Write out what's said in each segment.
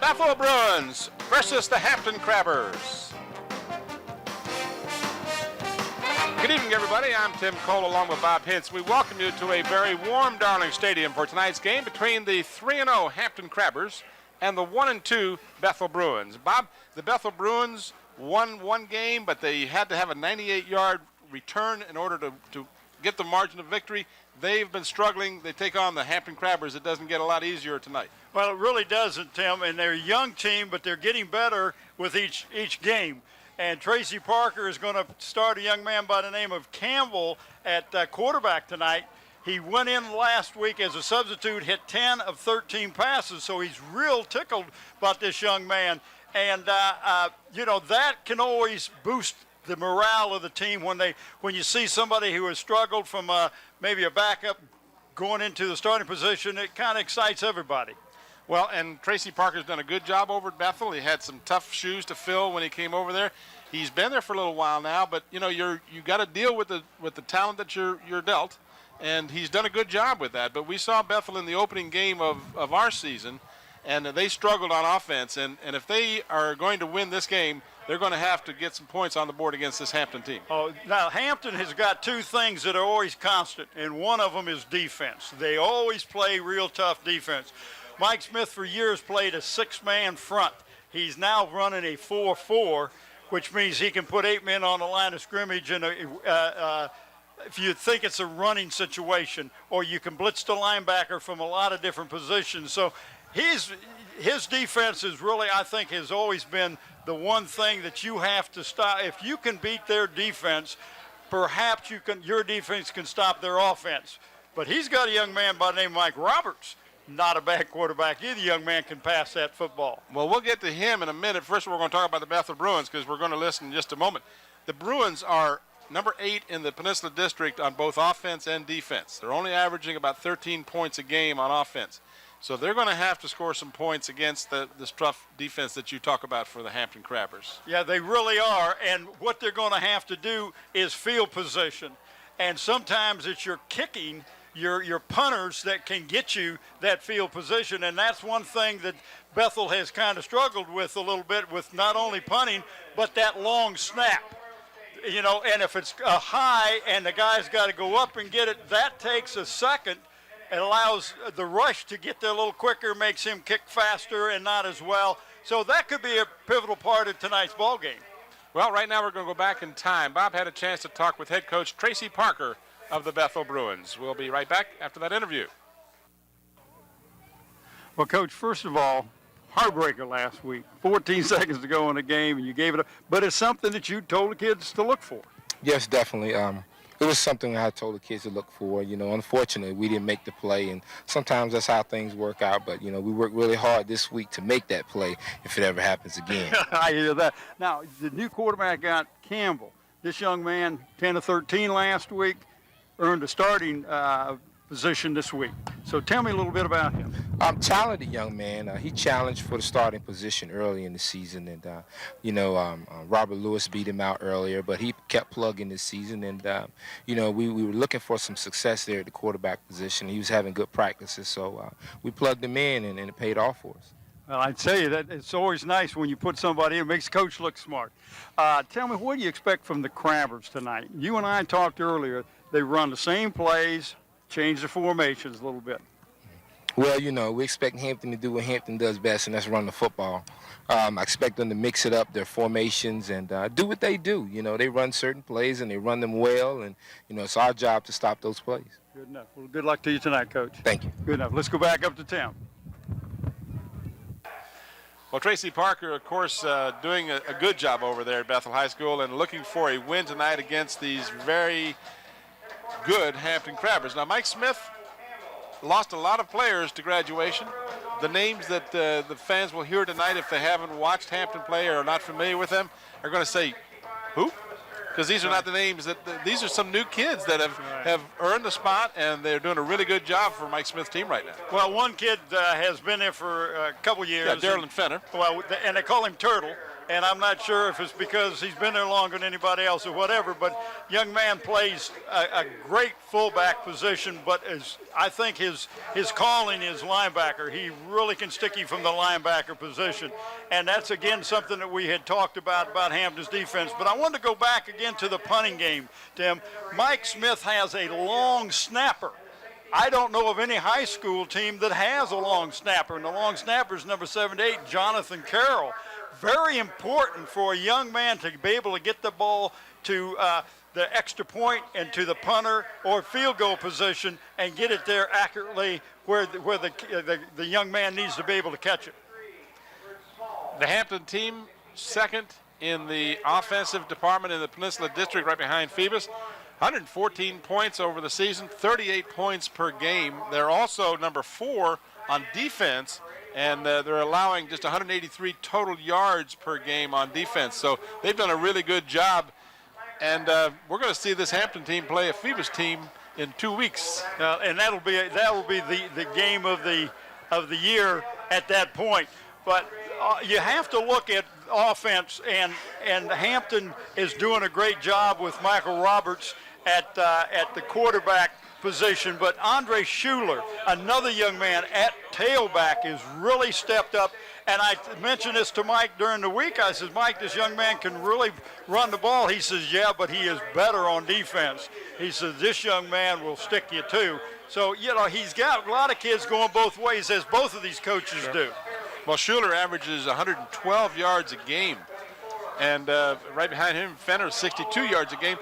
Football-Bethel Bruins versus the Hampton Crabbers. Good evening, everybody. I'm Tim Cole along with Bob Hintz. We welcome you to a very warm Darling Stadium for tonight's game between the 3-0 Hampton Crabbers and the 1-2 Bethel Bruins. Bob, the Bethel Bruins won one game, but they had to have a 98-yard return in order to get the margin of victory. They've been struggling. They take on the Hampton Crabbers. It doesn't get a lot easier tonight. Well, it really doesn't, Tim, and they're a young team, but they're getting better with each game. And Tracy Parker is going to start a young man by the name of Campbell at quarterback tonight. He went in last week as a substitute, hit 10 of 13 passes, so he's real tickled about this young man. And, that can always boost the morale of the team when you see somebody who has struggled from maybe a backup going into the starting position. It kind of excites everybody. Well, and Tracy Parker's done a good job over at Bethel. He had some tough shoes to fill when he came over there. He's been there for a little while now, but you got to deal with the talent that you're dealt, and he's done a good job with that. But we saw Bethel in the opening game of our season, and they struggled on offense. And if they are going to win this game, they're going to have to get some points on the board against this Hampton team. Oh, now Hampton has got two things that are always constant, and one of them is defense. They always play real tough defense. Mike Smith for years played a six-man front. He's now running a 4-4, which means he can put 8 men on the line of scrimmage. And if you think it's a running situation, or you can blitz the linebacker from a lot of different positions. So his defense is really, I think, has always been the one thing that you have to stop. If you can beat their defense, perhaps your defense can stop their offense. But he's got a young man by the name of Mike Roberts. Not a bad quarterback either. Young man can pass that football. Well, we'll get to him in a minute. First, we're going to talk about the Bethel Bruins because we're going to listen in just a moment. The Bruins are number 8 in the Peninsula District on both offense and defense. They're only averaging about 13 points a game on offense. So they're going to have to score some points against this tough defense that you talk about for the Hampton Crabbers. Yeah, they really are. And what they're going to have to do is field position. And sometimes it's your kicking, your punters that can get you that field position. And that's one thing that Bethel has kind of struggled with a little bit, with not only punting, but that long snap. And if it's a high and the guy's got to go up and get it, that takes a second. It allows the rush to get there a little quicker, makes him kick faster and not as well. So that could be a pivotal part of tonight's ball game. Well, right now we're going to go back in time. Bob had a chance to talk with head coach Tracy Parker of the Bethel Bruins. We'll be right back after that interview. Well, Coach, first of all, heartbreaker last week. 14 seconds to go in the game, and you gave it up. But it's something that you told the kids to look for. Yes, definitely. It was something I told the kids to look for. Unfortunately, we didn't make the play, and sometimes that's how things work out. But, we worked really hard this week to make that play if it ever happens again. I hear that. Now, the new quarterback got Campbell. This young man, 10 of 13 last week, earned a starting position this week. So tell me a little bit about him. Talented young man. He challenged for the starting position early in the season, and Robert Lewis beat him out earlier, but he kept plugging this season, and we were looking for some success there at the quarterback position. He was having good practices, so we plugged him in, and it paid off for us. Well, I'd tell you that it's always nice when you put somebody in. It makes coach look smart. Tell me, what do you expect from the Crabbers tonight? You and I talked earlier. They run the same plays, change the formations a little bit. Well, we expect Hampton to do what Hampton does best, and that's run the football. I expect them to mix it up, their formations, and do what they do. They run certain plays, and they run them well, and, it's our job to stop those plays. Good enough. Well, good luck to you tonight, Coach. Thank you. Good enough. Let's go back up to town. Well, Tracy Parker, of course, doing a good job over there at Bethel High School and looking for a win tonight against these very good Hampton Crabbers. Now, Mike Smith lost a lot of players to graduation. The names that the fans will hear tonight, if they haven't watched Hampton play or are not familiar with them, are going to say, who? Because these are not the names these are some new kids that have earned the spot, and they're doing a really good job for Mike Smith's team right now. Well, one kid has been there for a couple years. Yeah, Darylyn Fenner. Well, and they call him Turtle. and I'm not sure if it's because he's been there longer than anybody else or whatever, but young man plays a great fullback position, but I think his calling is linebacker. He really can stick you from the linebacker position, and that's, again, something that we had talked about Hampton's defense. But I wanted to go back again to the punting game, Tim. Mike Smith has a long snapper. I don't know of any high school team that has a long snapper, and the long snapper is number 78, Jonathan Carroll. Very important for a young man to be able to get the ball to the extra point and to the punter or field goal position and get it there accurately where the young man needs to be able to catch it. The Hampton team second in the offensive department in the Peninsula District, right behind Phoebus. 114 points over the season, 38 points per game. They're also number 4 on defense, and they're allowing just 183 total yards per game on defense. So they've done a really good job, and we're going to see this Hampton team play a Phoebus team in 2 weeks. And that'll be the game of the year at that point. But you have to look at offense, and Hampton is doing a great job with Michael Roberts at the quarterback position. But Andre Schuler, another young man at tailback, is really stepped up. And I mentioned this to Mike during the week. I said, Mike, this young man can really run the ball. He says, yeah, but he is better on defense. He says, this young man will stick you too. So, he's got a lot of kids going both ways, as both of these coaches do. Well, Schuler averages 112 yards a game, and right behind him, Fenner, 62 yards a game.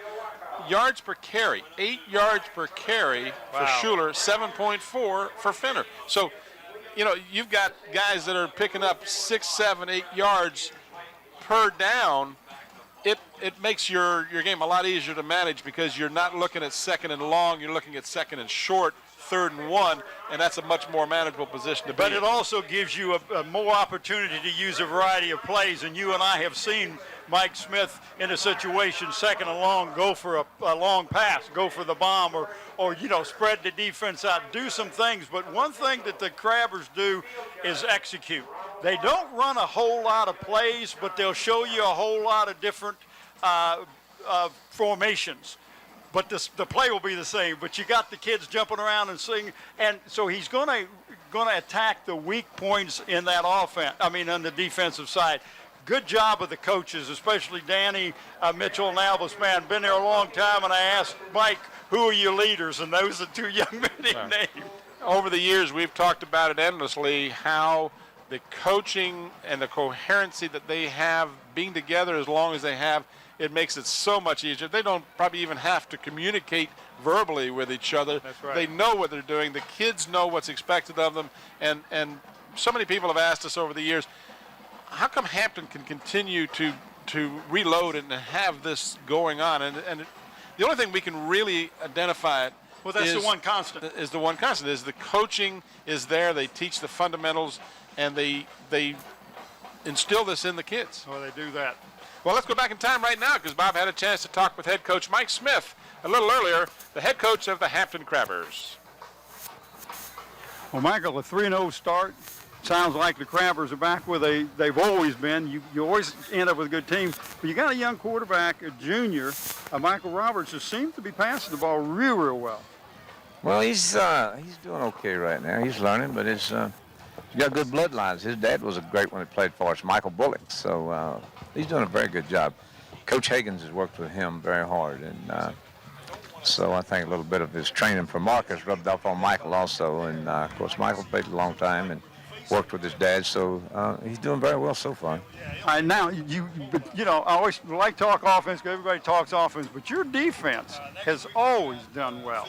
Yards per carry, 8 yards per carry for Schuler, 7.4 for Fenner. So, you've got guys that are picking up 6, 7, 8 yards per down. It makes your game a lot easier to manage because you're not looking at second and long, you're looking at second and short, 3rd and 1, and that's a much more manageable position to be in. But it also gives you a more opportunity to use a variety of plays, and you and I have seen Mike Smith in a situation, 2nd and long, go for a long pass, go for the bomb, or spread the defense out, do some things. But one thing that the Crabbers do is execute. They don't run a whole lot of plays, but they'll show you a whole lot of different formations. But the play will be the same. But you got the kids jumping around and singing, and so he's going to attack the weak points in that offense. I mean, on the defensive side. Good job of the coaches, especially Danny Mitchell and Albus. Man, been there a long time, and I asked Mike, who are your leaders? And those are 2 young men he named. Over the years, we've talked about it endlessly, how the coaching and the coherency that they have, being together as long as they have, it makes it so much easier. They don't probably even have to communicate verbally with each other. That's right. They know what they're doing. The kids know what's expected of them. And so many people have asked us over the years, how come Hampton can continue to reload and have this going on? And the only thing we can really identify it the one constant. Is the one constant. Is the coaching is there. They teach the fundamentals, and they instill this in the kids. Well, they do that. Well, let's go back in time right now because Bob had a chance to talk with head coach Mike Smith a little earlier, the head coach of the Hampton Crabbers. Well, Michael, a 3-0 start. Sounds like the Crabbers are back where they've always been. You always end up with a good team. But you got a young quarterback, a junior, Michael Roberts, who seems to be passing the ball real well. Well, he's doing okay right now. He's learning, but he's got good bloodlines. His dad was a great one that played for us, Michael Bullock. So he's doing a very good job. Coach Higgins has worked with him very hard, and so I think a little bit of his training from Marcus rubbed off on Michael also. And of course, Michael played a long time and worked with his dad, so he's doing very well so far. Now, I always like talk offense because everybody talks offense, but your defense has always done well.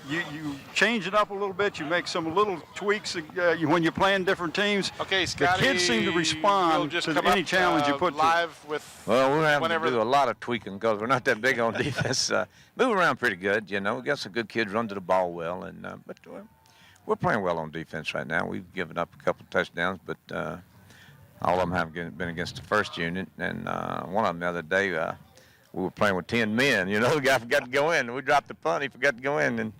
You change it up a little bit. You make some little tweaks when you're playing different teams. Okay, Scotty, the kids seem to respond to any challenge you put live to. Well, we're having to do a lot of tweaking because we're not that big on defense. Move around pretty good, We got some good kids run to the ball well, and but we're playing well on defense right now. We've given up a couple of touchdowns, but all of them have been against the first unit. And one of them the other day, we were playing with 10 men. The guy forgot to go in. We dropped the punt. He forgot to go in, and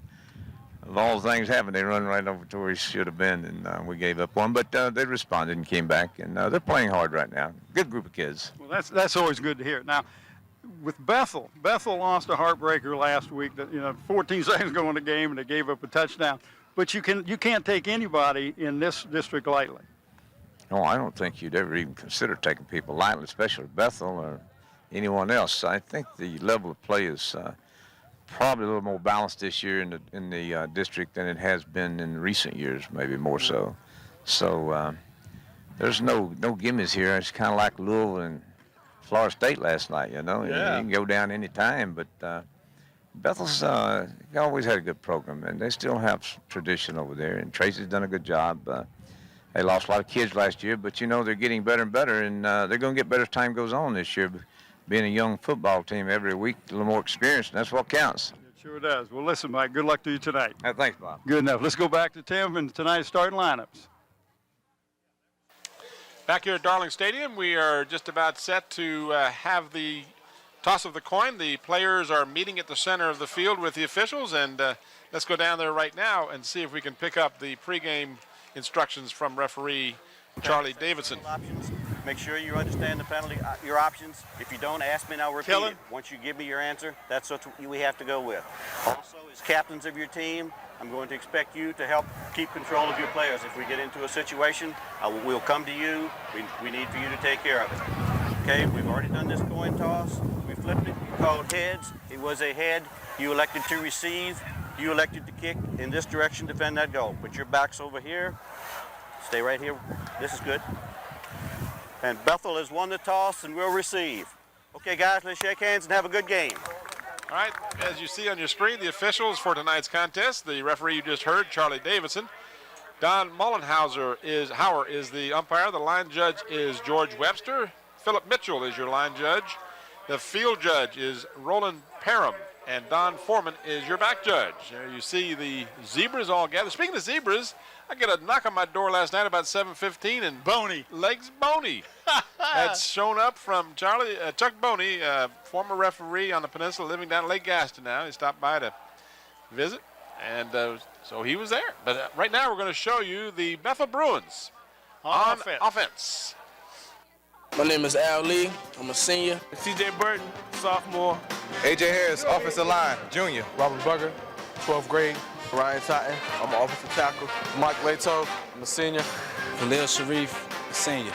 of all things happened, they run right over to where he should have been, and we gave up on him. But they responded and came back, and they're playing hard right now. Good group of kids. Well, that's always good to hear. Now, with Bethel lost a heartbreaker last week. That 14 seconds going to the game, and they gave up a touchdown. But you can't take anybody in this district lightly. No, I don't think you'd ever even consider taking people lightly, especially Bethel or anyone else. I think the level of play is probably a little more balanced this year in the district than it has been in recent years, maybe more so. So there's no gimmies here. It's kind of like Louisville and Florida State last night, Yeah. You can go down any time, but Bethel's always had a good program, and they still have tradition over there. And Tracy's done a good job. They lost a lot of kids last year, but they're getting better and better, and they're going to get better as time goes on this year. Being a young football team every week, a little more experience, and that's what counts. It sure does. Well, listen, Mike, good luck to you tonight. Thanks, Bob. Good enough. Let's go back to Tim and tonight's starting lineups. Back here at Darling Stadium, we are just about set to have the toss of the coin. The players are meeting at the center of the field with the officials, and let's go down there right now and see if we can pick up the pregame instructions from referee Charlie Davidson. Make sure you understand the penalty, your options. If you don't, ask me and I'll repeat it. Once you give me your answer, that's what we have to go with. Also, as captains of your team, I'm going to expect you to help keep control of your players. If we get into a situation, we'll come to you. We need for you to take care of it. Okay, we've already done this coin toss. We flipped it. You called heads. It was a head. You elected to receive. You elected to kick in this direction, defend that goal. Put your backs over here. Stay right here. This is good. And Bethel has won the toss and will receive. Okay, guys, let's shake hands and have a good game. All right, as you see on your screen, the officials for tonight's contest, the referee you just heard, Charlie Davidson. Don Mullenhauser is the umpire. The line judge is George Webster. Philip Mitchell is your line judge. The field judge is Roland Parham. And Don Foreman is your back judge. There you see the zebras all gathered. Speaking of zebras, I got a knock on my door last night about 7:15, and Boney. Legs Boney had shown up from Chuck Boney, former referee on the peninsula, living down at Lake Gaston now. He stopped by to visit, and so he was there. But right now we're going to show you the Bethel Bruins on offense. My name is Al Lee. I'm a senior. C.J. Burton, sophomore. A.J. Harris, offensive line, junior. Robert Bugger, 12th grade. Ryan Totten, I'm an offensive tackle. Mike Leto, I'm a senior. Khalil Sharif, a senior.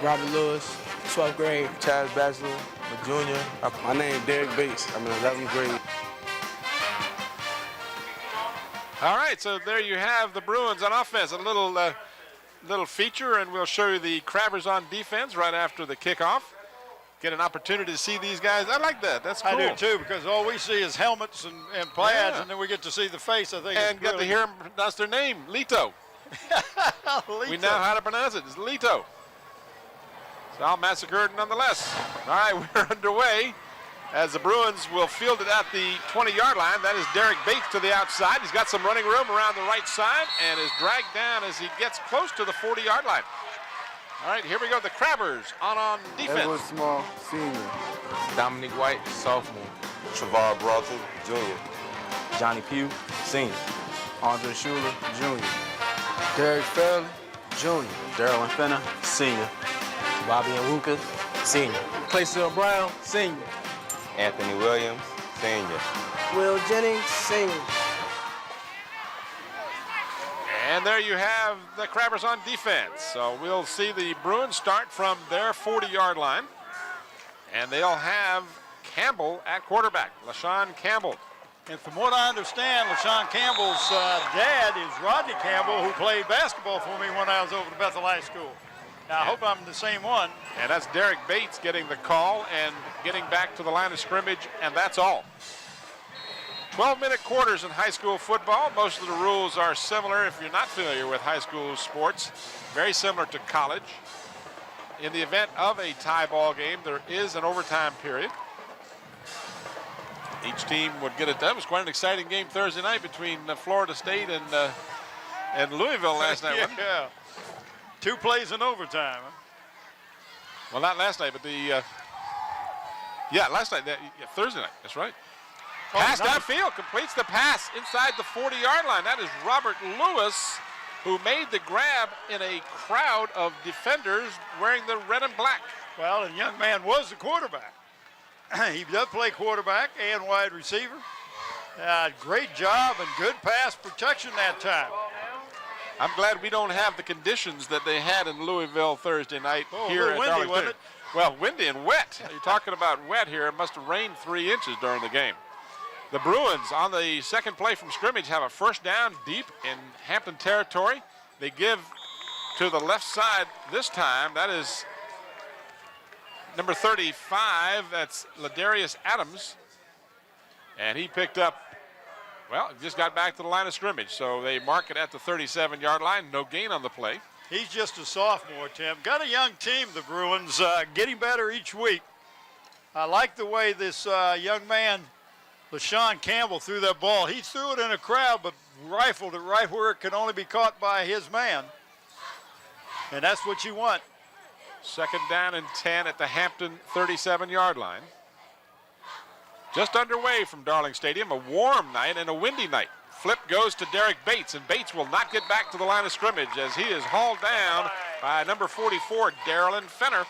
Robert Lewis, 12th grade. Chaz Bachelor, I'm a junior. My name is Derek Bates. I'm in 11th grade. All right, so there you have the Bruins on offense. A little feature, and we'll show you the Crabbers on defense right after the kickoff. Get an opportunity to see these guys. I like that. That's cool. I do too, because all we see is helmets and plaids, and then we get to see the face. I think. And get to hear them pronounce their name, Leto. We know how to pronounce it. It's Leto. So I'll massacre it nonetheless. All right, we're underway as the Bruins will field it at the 20-yard line. That is Derek Bates to the outside. He's got some running room around the right side and is dragged down as he gets close to the 40-yard line. All right, here we go. The Crabbers on defense. Edward Small, senior. Dominic White, sophomore. Travar Broughton, junior. Johnny Pugh, senior. Andre Schuler, junior. Derek Fairley, junior. Darryl Finna, senior. Bobby Nwuka, senior. Claycell Brown, senior. Anthony Williams, senior. Will Jennings, senior. And there you have the Crabbers on defense. So we'll see the Bruins start from their 40-yard line. And they'll have Campbell at quarterback, LaShawn Campbell. And from what I understand, LaShawn Campbell's dad is Rodney Campbell, who played basketball for me when I was over to Bethel High School. Now, I hope I'm the same one. And that's Derek Bates getting the call and getting back to the line of scrimmage, and that's all. 12-minute quarters in high school football. Most of the rules are similar if you're not familiar with high school sports. Very similar to college. In the event of a tie ball game, there is an overtime period. Each team would get it done. It was quite an exciting game Thursday night between Florida State and Louisville last night. Yeah. 2 plays in overtime. Huh? Well, not last night, but last night, Thursday night. That's right. Pass nice. downfield, completes the pass inside the 40-yard line. That is Robert Lewis, who made the grab in a crowd of defenders wearing the red and black. Well, and the young man was the quarterback. He does play quarterback and wide receiver. Great job and good pass protection that time. I'm glad we don't have the conditions that they had in Louisville Thursday night Oh, here at windy, Darlington. wasn't it? Well, windy and wet. You're talking about wet here. It must have rained 3 inches during the game. The Bruins on the second play from scrimmage have a first down deep in Hampton territory. They give to the left side this time. That is number 35. That's Ladarius Adams. And he picked up, well, just got back to the line of scrimmage. So they mark it at the 37-yard line. No gain on the play. He's just a sophomore, Tim. Got a young team, the Bruins, getting better each week. I like the way this young man, LaShawn Campbell, threw that ball. He threw it in a crowd, but rifled it right where it could only be caught by his man. And that's what you want. Second down and 10 at the Hampton 37-yard line. Just underway from Darling Stadium, a warm night and a windy night. Flip goes to Derek Bates, and Bates will not get back to the line of scrimmage as he is hauled down by number 44, Darylyn Fenner,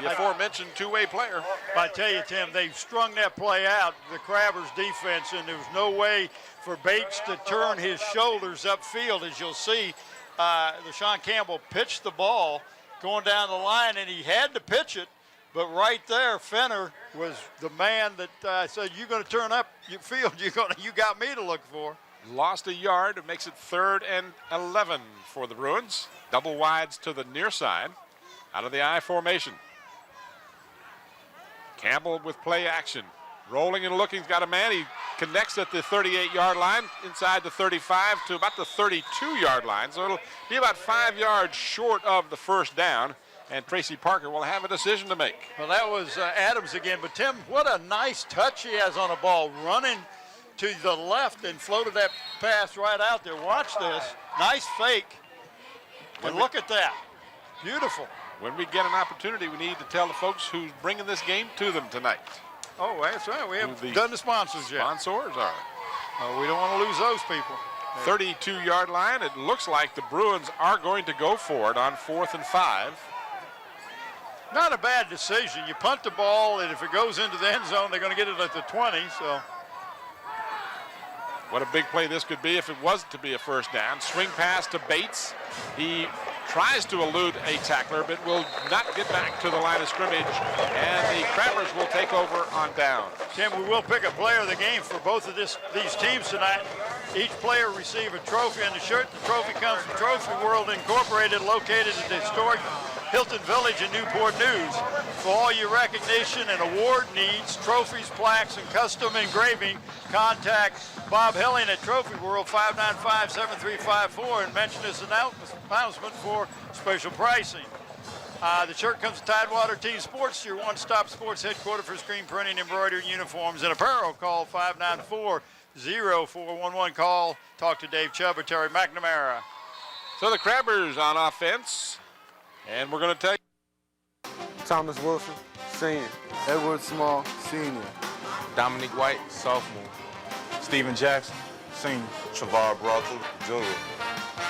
the aforementioned two-way player. I tell you, Tim, they strung that play out, the Crabbers defense, and there was no way for Bates to turn his shoulders upfield. As you'll see, LaShawn Campbell pitched the ball going down the line, and he had to pitch it. But right there, Fenner was the man that said, "You're going to turn up your field. You got me to look for." Lost a yard. It makes it 3rd and 11 for the Bruins. Double wides to the near side, out of the I formation. Campbell with play action, rolling and looking. He's got a man. He connects at the 38-yard line, inside the 35 to about the 32-yard line. So it'll be about 5 yards short of the first down. And Tracy Parker will have a decision to make. Well, that was Adams again. But, Tim, what a nice touch he has on a ball, running to the left and floated that pass right out there. Watch this. Nice fake. And look at that. Beautiful. When we get an opportunity, we need to tell the folks who's bringing this game to them tonight. Oh, that's right. We haven't the done the sponsors yet. Sponsors are. We don't want to lose those people. 32-yard line. It looks like the Bruins are going to go for it on 4th and 5. Not a bad decision. You punt the ball, and if it goes into the end zone, they're going to get it at the 20. So, what a big play this could be if it was to be a first down. Swing pass to Bates. He tries to elude a tackler, but will not get back to the line of scrimmage, and the Crabbers will take over on down. Tim, we will pick a player of the game for both of these teams tonight. Each player receive a trophy on the shirt. The trophy comes from Trophy World Incorporated, located at the historic Hilton Village in Newport News. For all your recognition and award needs, trophies, plaques, and custom engraving, contact Bob Helling at Trophy World, 595-7354, and mention this announcement for special pricing. The shirt comes to Tidewater Team Sports, your one-stop sports headquarters for screen printing, embroidery, uniforms, and apparel. Call 594-0411. Call, talk to Dave Chubb or Terry McNamara. So the Crabbers on offense, and we're going to tell you. Thomas Wilson, senior. Edward Small, senior. Dominic White, sophomore. Steven Jackson, senior. Travar Brothel, junior.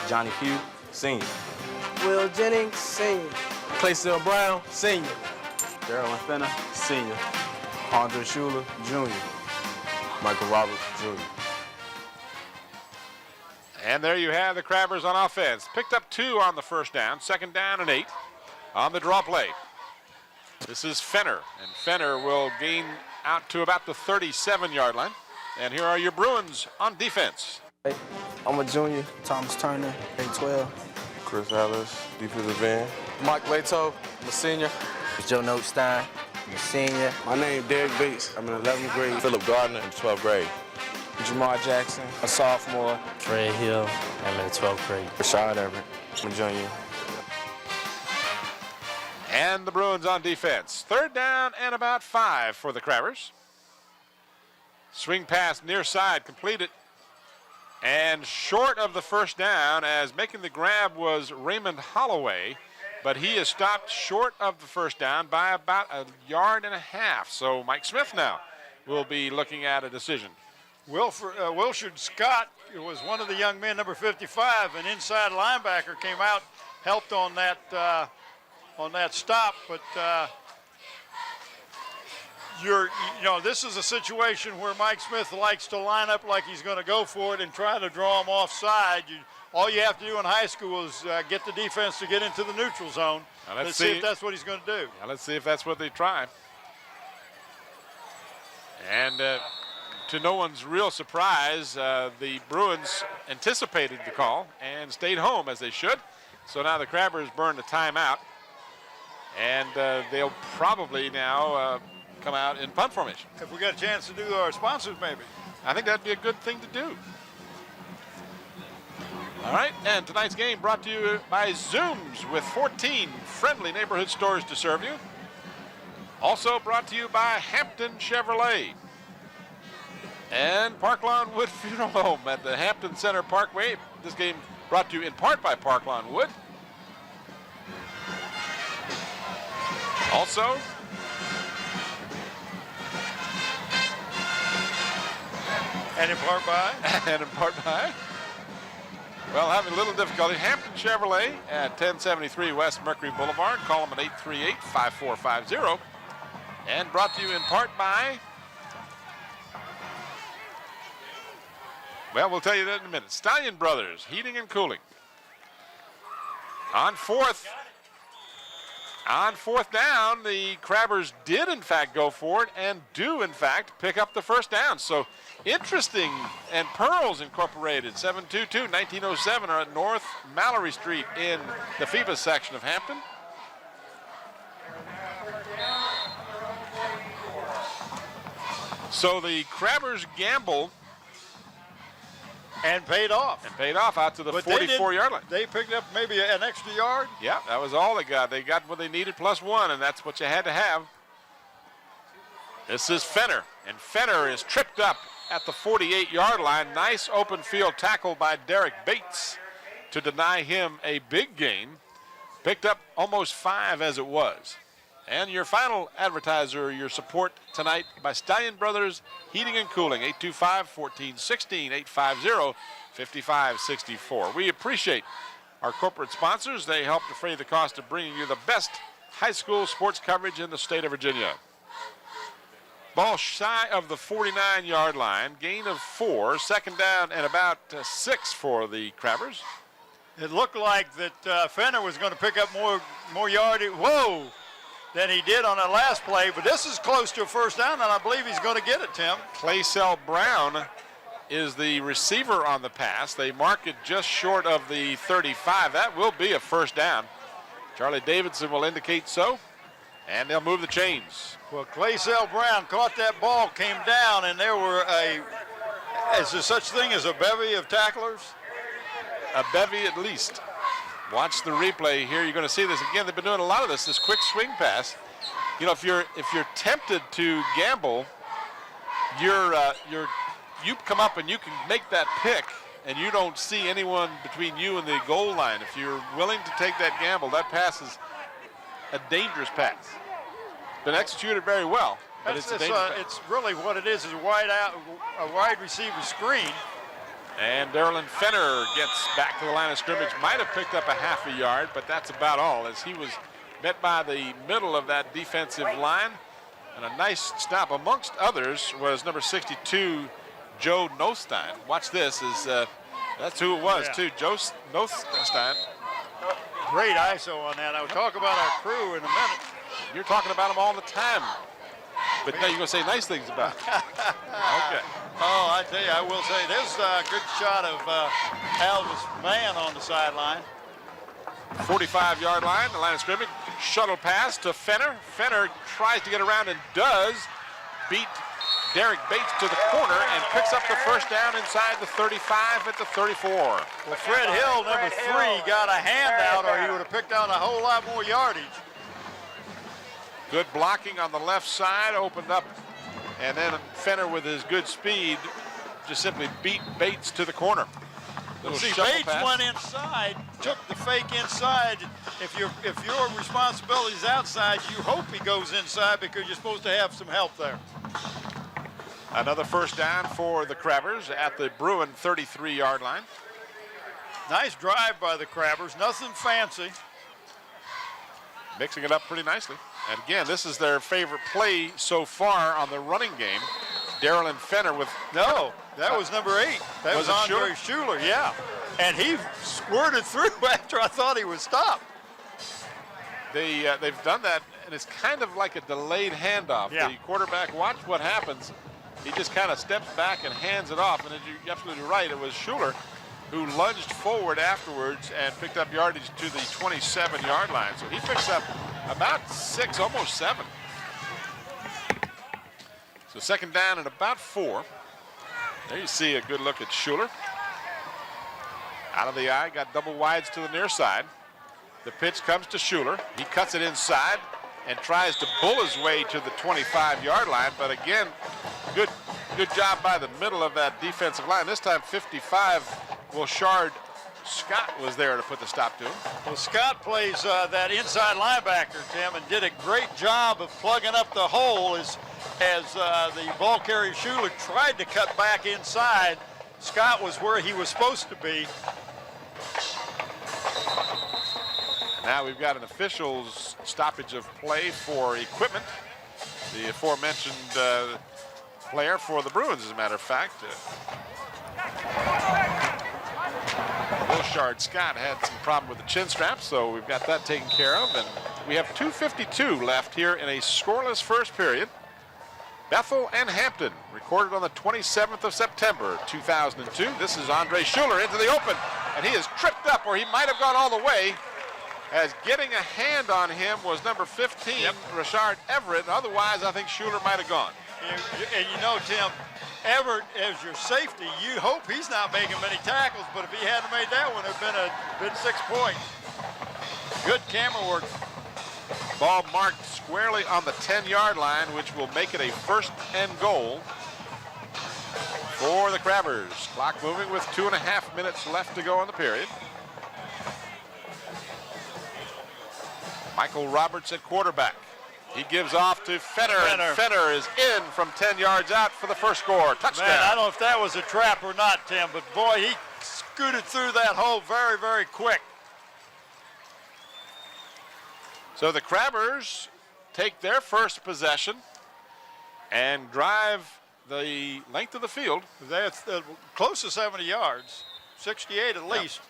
Johnny Pugh, senior. Will Jennings, senior. Claysell Brown, senior. Darylyn Fenner, senior. Andre Schuler, junior. Michael Roberts, junior. And there you have the Crabbers on offense. Picked up 2 on the first down, 2nd down and 8 on the draw play. This is Fenner, and Fenner will gain out to about the 37-yard line. And here are your Bruins on defense. I'm a junior. Thomas Turner, grade 12. Chris Ellis, defensive end. Mike Leto, I'm a senior. Joe Notestein, I'm a senior. My name is Derek Bates. I'm in 11th grade. Philip Gardner in 12th grade. Jamar Jackson, a sophomore. Fred Hill, I'm in the 12th grade. Rashad Everett, I'm a junior. And the Bruins on defense. 3rd down and about 5 for the Crabbers. Swing pass near side, completed. And short of the first down, as making the grab was Raymond Holloway, but he is stopped short of the first down by about 1.5 yards. So Mike Smith now will be looking at a decision. Wilshard Scott was one of the young men, number 55, an inside linebacker, came out, helped on that stop. But this is a situation where Mike Smith likes to line up like he's going to go for it and try to draw him offside. All you have to do in high school is get the defense to get into the neutral zone. Now let's see if that's what he's going to do. Now let's see if that's what they try. And to no one's real surprise, the Bruins anticipated the call and stayed home as they should. So now the Crabbers burned a timeout. And they'll probably now come out in punt formation. If we got a chance to do our sponsors, maybe. I think that'd be a good thing to do. All right, and tonight's game brought to you by Zooms with 14 friendly neighborhood stores to serve you. Also brought to you by Hampton Chevrolet and Park Lawn Wood Funeral Home at the Hampton Center Parkway. This game brought to you in part by Park Lawn Wood. Also, and in part by? And in part by? Well, having a little difficulty. Hampton Chevrolet at 1073 West Mercury Boulevard. Call them at 838-5450. And brought to you in part by, well, we'll tell you that in a minute. Stallion Brothers, Heating and Cooling. On fourth down, the Crabbers did, in fact, go for it and do, in fact, pick up the first down. So interesting, and Pearls Incorporated, 722-1907 are at North Mallory Street in the FIBA section of Hampton. So the Crabbers gamble and paid off. Out to the 44-yard line. They picked up maybe an extra yard. Yeah, that was all they got. They got what they needed plus one, and that's what you had to have. This is Fenner, and Fenner is tripped up at the 48-yard line. Nice open field tackle by Derek Bates to deny him a big gain. Picked up almost 5 as it was. And your final advertiser, your support tonight by Stallion Brothers Heating and Cooling, 825-1416, 850-5564. We appreciate our corporate sponsors. They help defray the cost of bringing you the best high school sports coverage in the state of Virginia. Ball shy of the 49-yard line, gain of 4, second down and about 6 for the Crabbers. It looked like that Fenner was going to pick up more yardage. Whoa! Than he did on that last play, but this is close to a first down, and I believe he's going to get it, Tim. Claysell Brown is the receiver on the pass. They mark it just short of the 35. That will be a first down. Charlie Davidson will indicate so, and they'll move the chains. Well, Claysell Brown caught that ball, came down, and there were is there such thing as a bevy of tacklers? A bevy at least. Watch the replay here. You're going to see this again. They've been doing a lot of this quick swing pass. You know, if you're tempted to gamble, you come up and you can make that pick, and you don't see anyone between you and the goal line. If you're willing to take that gamble, that pass is a dangerous pass. Been executed very well, but it's a dangerous pass. It's really what it is a wide receiver screen. And Darylin Fenner gets back to the line of scrimmage. Might have picked up a half a yard, but that's about all, as he was met by the middle of that defensive line. And a nice stop amongst others was number 62, Joe Nostein. Watch this. That's who it was, too. Joe Nostein. Great ISO on that. I will talk about our crew in a minute. You're talking about them all the time. But now you're going to say nice things about it. Okay. Oh, I tell you, I will say, there's a good shot of Alvis Mann on the sideline. 45-yard line, the line of scrimmage. Shuttle pass to Fenner. Fenner tries to get around and does beat Derek Bates to the corner and picks up the first down inside the 35 at the 34. Well, Fred Hill, number 3, got a handout, or he would have picked out a whole lot more yardage. Good blocking on the left side, opened up, and then Fenner with his good speed just simply beat Bates to the corner. See, Bates went inside, took the fake inside. If your responsibility is outside, you hope he goes inside because you're supposed to have some help there. Another first down for the Crabbers at the Bruin 33-yard line. Nice drive by the Crabbers, nothing fancy. Mixing it up pretty nicely. And again, this is their favorite play so far on the running game. Darrell and Fenner with... No, that was number 8. That was Andre Schuler, yeah. And he squirted through after I thought he would stop. They've done that, and it's kind of like a delayed handoff. Yeah. The quarterback, watch what happens. He just kind of steps back and hands it off. And as you're absolutely right, it was Schuler who lunged forward afterwards and picked up yardage to the 27-yard line. So he picks up about 6, almost 7. So second down and about 4. There you see a good look at Schuler. Out of the eye, got double wides to the near side. The pitch comes to Schuler. He cuts it inside and tries to bull his way to the 25-yard line. But again, good job by the middle of that defensive line. This time 55, Wilshard Scott was there to put the stop to him. Well, Scott plays that inside linebacker, Tim, and did a great job of plugging up the hole as the ball carrier Schuler tried to cut back inside. Scott was where he was supposed to be. Now we've got an official's stoppage of play for equipment. The aforementioned player for the Bruins, as a matter of fact. Wilshard Scott had some problem with the chin strap, so we've got that taken care of. And we have 2:52 left here in a scoreless first period. Bethel and Hampton, recorded on the 27th of September, 2002. This is Andre Schuler into the open, and he is tripped up, or he might have gone all the way, as getting a hand on him was number 15, Rashard Everett. Otherwise, I think Schuler might have gone. And you know, Tim, Everett, as your safety, you hope he's not making many tackles, but if he hadn't made that one, it would have been 6 points. Good camera work. Ball marked squarely on the 10-yard line, which will make it a first and goal for the Crabbers. Clock moving with 2.5 minutes left to go in the period. Michael Roberts at quarterback. He gives off to Fenner, and Fenner is in from 10 yards out for the first score. Touchdown. Man, I don't know if that was a trap or not, Tim, but boy, he scooted through that hole very, very quick. So the Crabbers take their first possession and drive the length of the field. That's close to 70 yards, 68 at least.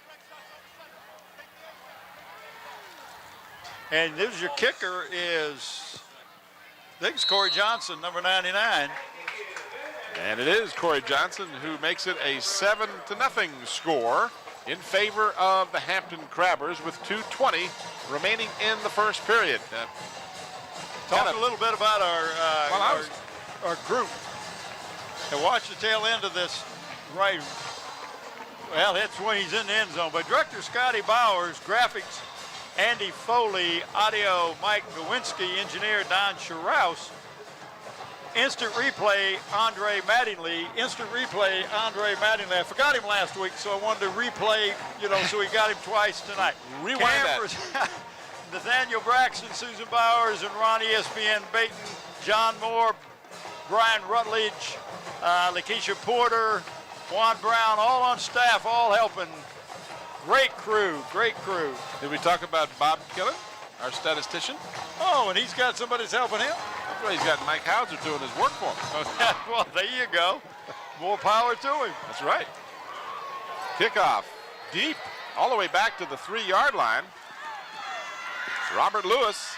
And this your kicker is, I think it's Corey Johnson, number 99. And it is Corey Johnson who makes it a 7-0 score in favor of the Hampton Crabbers with 2:20 remaining in the first period. Talk a little bit about our group. And watch the tail end of this right. Well, that's when he's in the end zone. But Director Scotty Bowers, graphics Andy Foley, audio Mike Nowinski, engineer Don Scharouse, instant replay Andre Mattingly, I forgot him last week, so I wanted to replay, so we got him twice tonight. Rewind that. Nathaniel Braxton, Susan Bowers, and Ron ESPN Baton, John Moore, Brian Rutledge, Lakeisha Porter, Juan Brown, all on staff, all helping. Great crew, great crew. Did we talk about Bob Killen, our statistician? Oh, and he's got somebody that's helping him? Well, he's got Mike Hauser doing his work for him. Well, there you go. More power to him. That's right. Kickoff deep, all the way back to the 3-yard line. Robert Lewis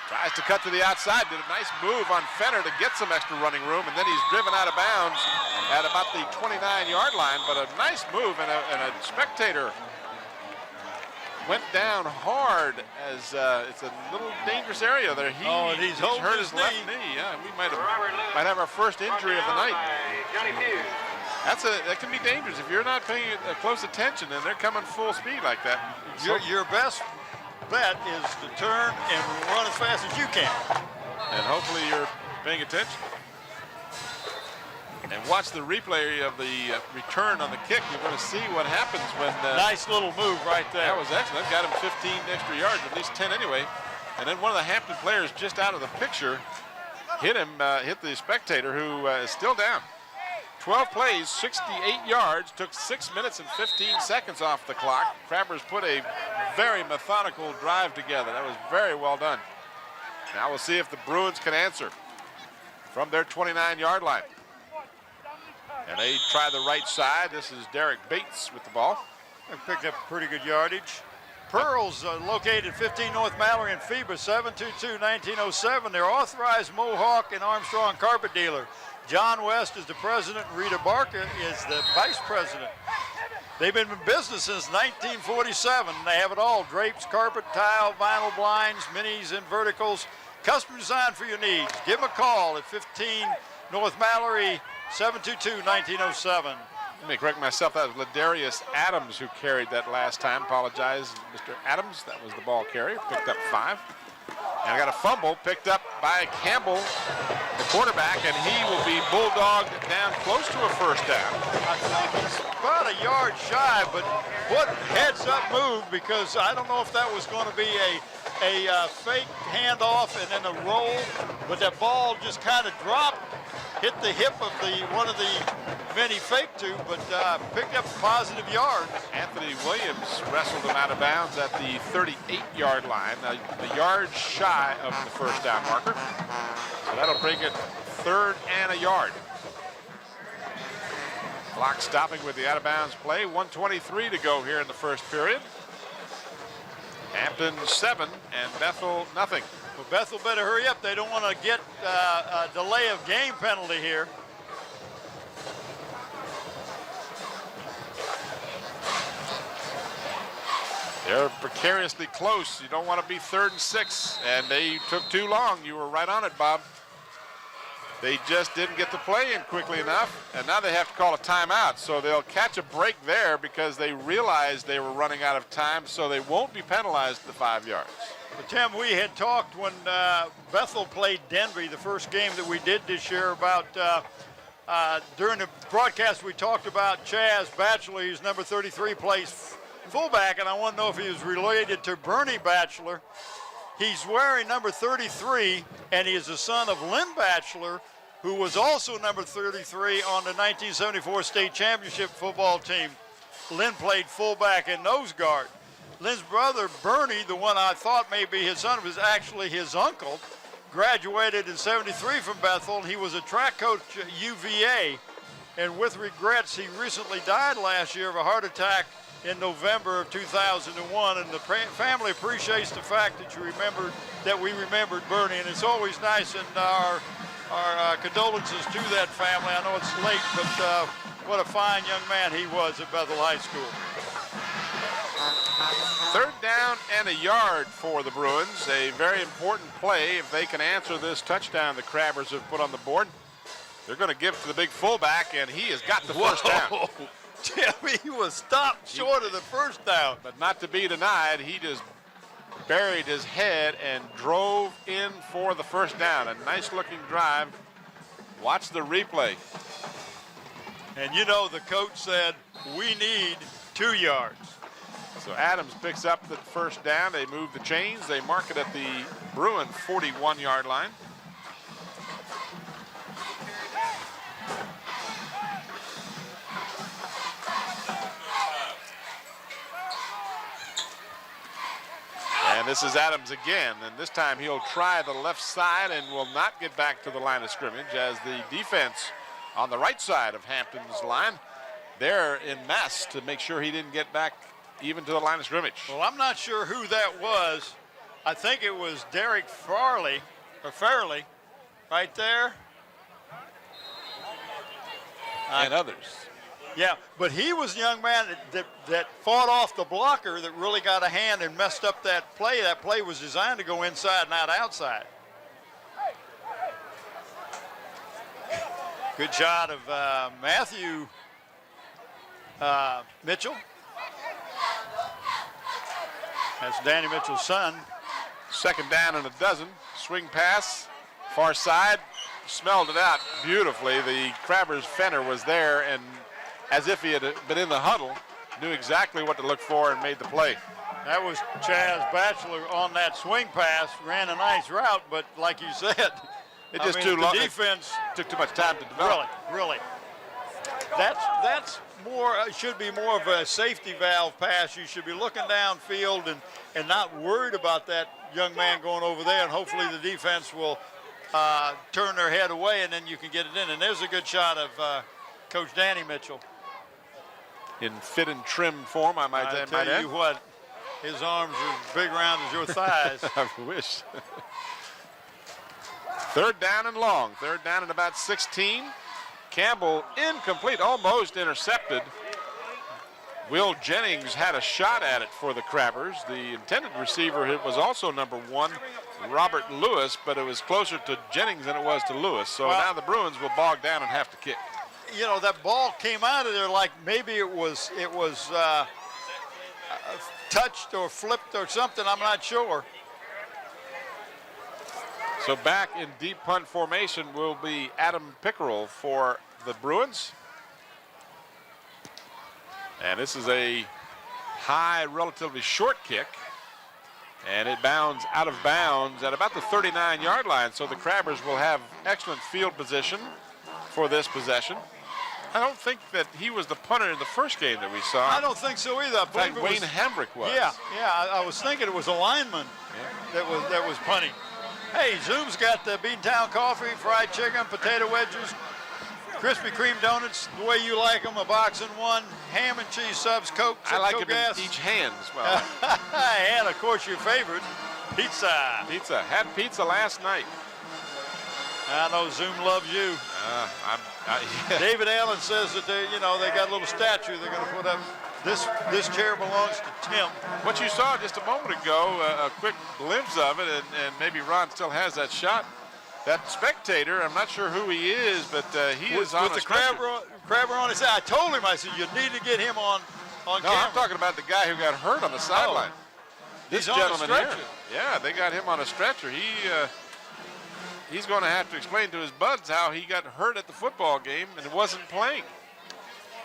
tries to cut to the outside, did a nice move on Fenner to get some extra running room, and then he's driven out of bounds at about the 29-yard line, but a nice move, and a spectator went down hard as it's a little dangerous area there. He's hurt his left knee. Yeah, we might have our first injury of the night. That can be dangerous if you're not paying close attention and they're coming full speed like that. Your best bet is to turn and run as fast as you can. And hopefully you're paying attention. And watch the replay of the return on the kick. You're going to see what happens when... nice little move right there. That was excellent. Got him 15 extra yards, at least 10 anyway. And then one of the Hampton players just out of the picture hit the spectator who is still down. 12 plays, 68 yards, took 6 minutes and 15 seconds off the clock. Crabbers put a very methodical drive together. That was very well done. Now we'll see if the Bruins can answer from their 29-yard line. And they try the right side. This is Derek Bates with the ball. They picked up pretty good yardage. Pearls located 15 North Mallory and FIBA 722-1907. They're authorized Mohawk and Armstrong carpet dealer. John West is the president. Rita Barker is the vice president. They've been in business since 1947. They have it all: drapes, carpet, tile, vinyl blinds, minis and verticals. Custom design for your needs. Give them a call at 15 North Mallory, 722-1907. Let me correct myself. That was Ladarius Adams who carried that last time. Apologize, Mr. Adams. That was the ball carrier. Picked up 5. And I got a fumble picked up by Campbell, the quarterback, and he will be bulldogged down close to a first down. I think he's about a yard shy, but what heads-up move, because I don't know if that was going to be a fake handoff and then a roll, but that ball just kind of dropped, hit the hip of one of the many fake to, but picked up positive yards. Anthony Williams wrestled him out of bounds at the 38-yard line, a yard shy of the first down marker. So that'll bring it 3rd and a yard. Clock stopping with the out-of-bounds play. 1:23 to go here in the first period. Hampton 7 and Bethel nothing. Well, Bethel better hurry up. They don't want to get a delay of game penalty here. They're precariously close. You don't want to be 3rd and 6, and they took too long. You were right on it, Bob. They just didn't get the play in quickly enough, and now they have to call a timeout. So they'll catch a break there because they realized they were running out of time, so they won't be penalized the 5 yards. Well, Tim, we had talked when Bethel played Denby, the first game that we did this year, about during the broadcast we talked about Chaz Batchelor, who's number 33, plays fullback, and I want to know if he was related to Bernie Batchelor. He's wearing number 33, and he is the son of Lynn Batchelor, who was also number 33 on the 1974 state championship football team. Lynn played fullback and nose guard. Lynn's brother, Bernie, the one I thought may be his son, was actually his uncle. Graduated in '73 from Bethel, and he was a track coach at UVA. And with regrets, he recently died last year of a heart attack in November of 2001, and the family appreciates the fact that we remembered Bernie, and it's always nice, and our condolences to that family. I know it's late, but what a fine young man he was at Bethel High School. 3rd down and a yard for the Bruins. A very important play. If they can answer this touchdown the Crabbers have put on the board, they're going to give to the big fullback, and he has got the first down. Tim, he was stopped short of the first down. But not to be denied, he just buried his head and drove in for the first down. A nice-looking drive. Watch the replay. And you know, the coach said, we need 2 yards. So Adams picks up the first down. They move the chains. They mark it at the Bruin 41-yard line. And this is Adams again, and this time he'll try the left side and will not get back to the line of scrimmage, as the defense on the right side of Hampton's line, they're in mess to make sure he didn't get back even to the line of scrimmage. Well, I'm not sure who that was. I think it was Derek Fairley, right there. And others. Yeah, but he was a young man that fought off the blocker that really got a hand and messed up that play. That play was designed to go inside, not outside. Good shot of Matthew Mitchell. That's Danny Mitchell's son. 2nd down and a dozen. Swing pass, far side, smelled it out beautifully. The Crabbers Fenner was there, and as if he had been in the huddle, knew exactly what to look for and made the play. That was Chaz Batchelor on that swing pass, ran a nice route, but like you said, It just the defense took too much time to develop. Really. That's more should be more of a safety valve pass. You should be looking downfield and not worried about that young man going over there, and hopefully the defense will turn their head away, and then you can get it in. And there's a good shot of Coach Danny Mitchell. In fit and trim form, I might add. I tell you what, his arms are as big around as your thighs. I wish. Third down and long. Third down and about 16. Campbell incomplete, almost intercepted. Will Jennings had a shot at it for the Crabbers. The intended receiver was also number 1, Robert Lewis, but it was closer to Jennings than it was to Lewis. So now the Bruins will bog down and have to kick. You know, that ball came out of there like maybe it was touched or flipped or something. I'm not sure. So back in deep punt formation will be Adam Pickerel for the Bruins. And this is a high, relatively short kick. And it bounds out of bounds at about the 39-yard line. So the Crabbers will have excellent field position for this possession. I don't think that he was the punter in the first game that we saw. I don't think so either. In fact, Wayne Hambrick was. Yeah, I was thinking it was a lineman that was punting. Hey, Zoom's got the Beantown coffee, fried chicken, potato wedges, Krispy Kreme donuts, the way you like them, a box and one, ham and cheese subs, Coke, I like Coke them gas. in each hand as well. And, of course, your favorite, pizza. Pizza. Had pizza last night. I know Zoom loves you. David Allen says that they got a little statue they're going to put up. This chair belongs to Tim. What you saw just a moment ago, a quick glimpse of it, and maybe Ron still has that shot. That spectator, I'm not sure who he is, but he is on with the crabber on his side. I told him, I said, you need to get him on camera. No, I'm talking about the guy who got hurt on the sideline. This he's gentleman on a stretcher. here. Yeah, they got him on a stretcher. He's going to have to explain to his buds how he got hurt at the football game and wasn't playing.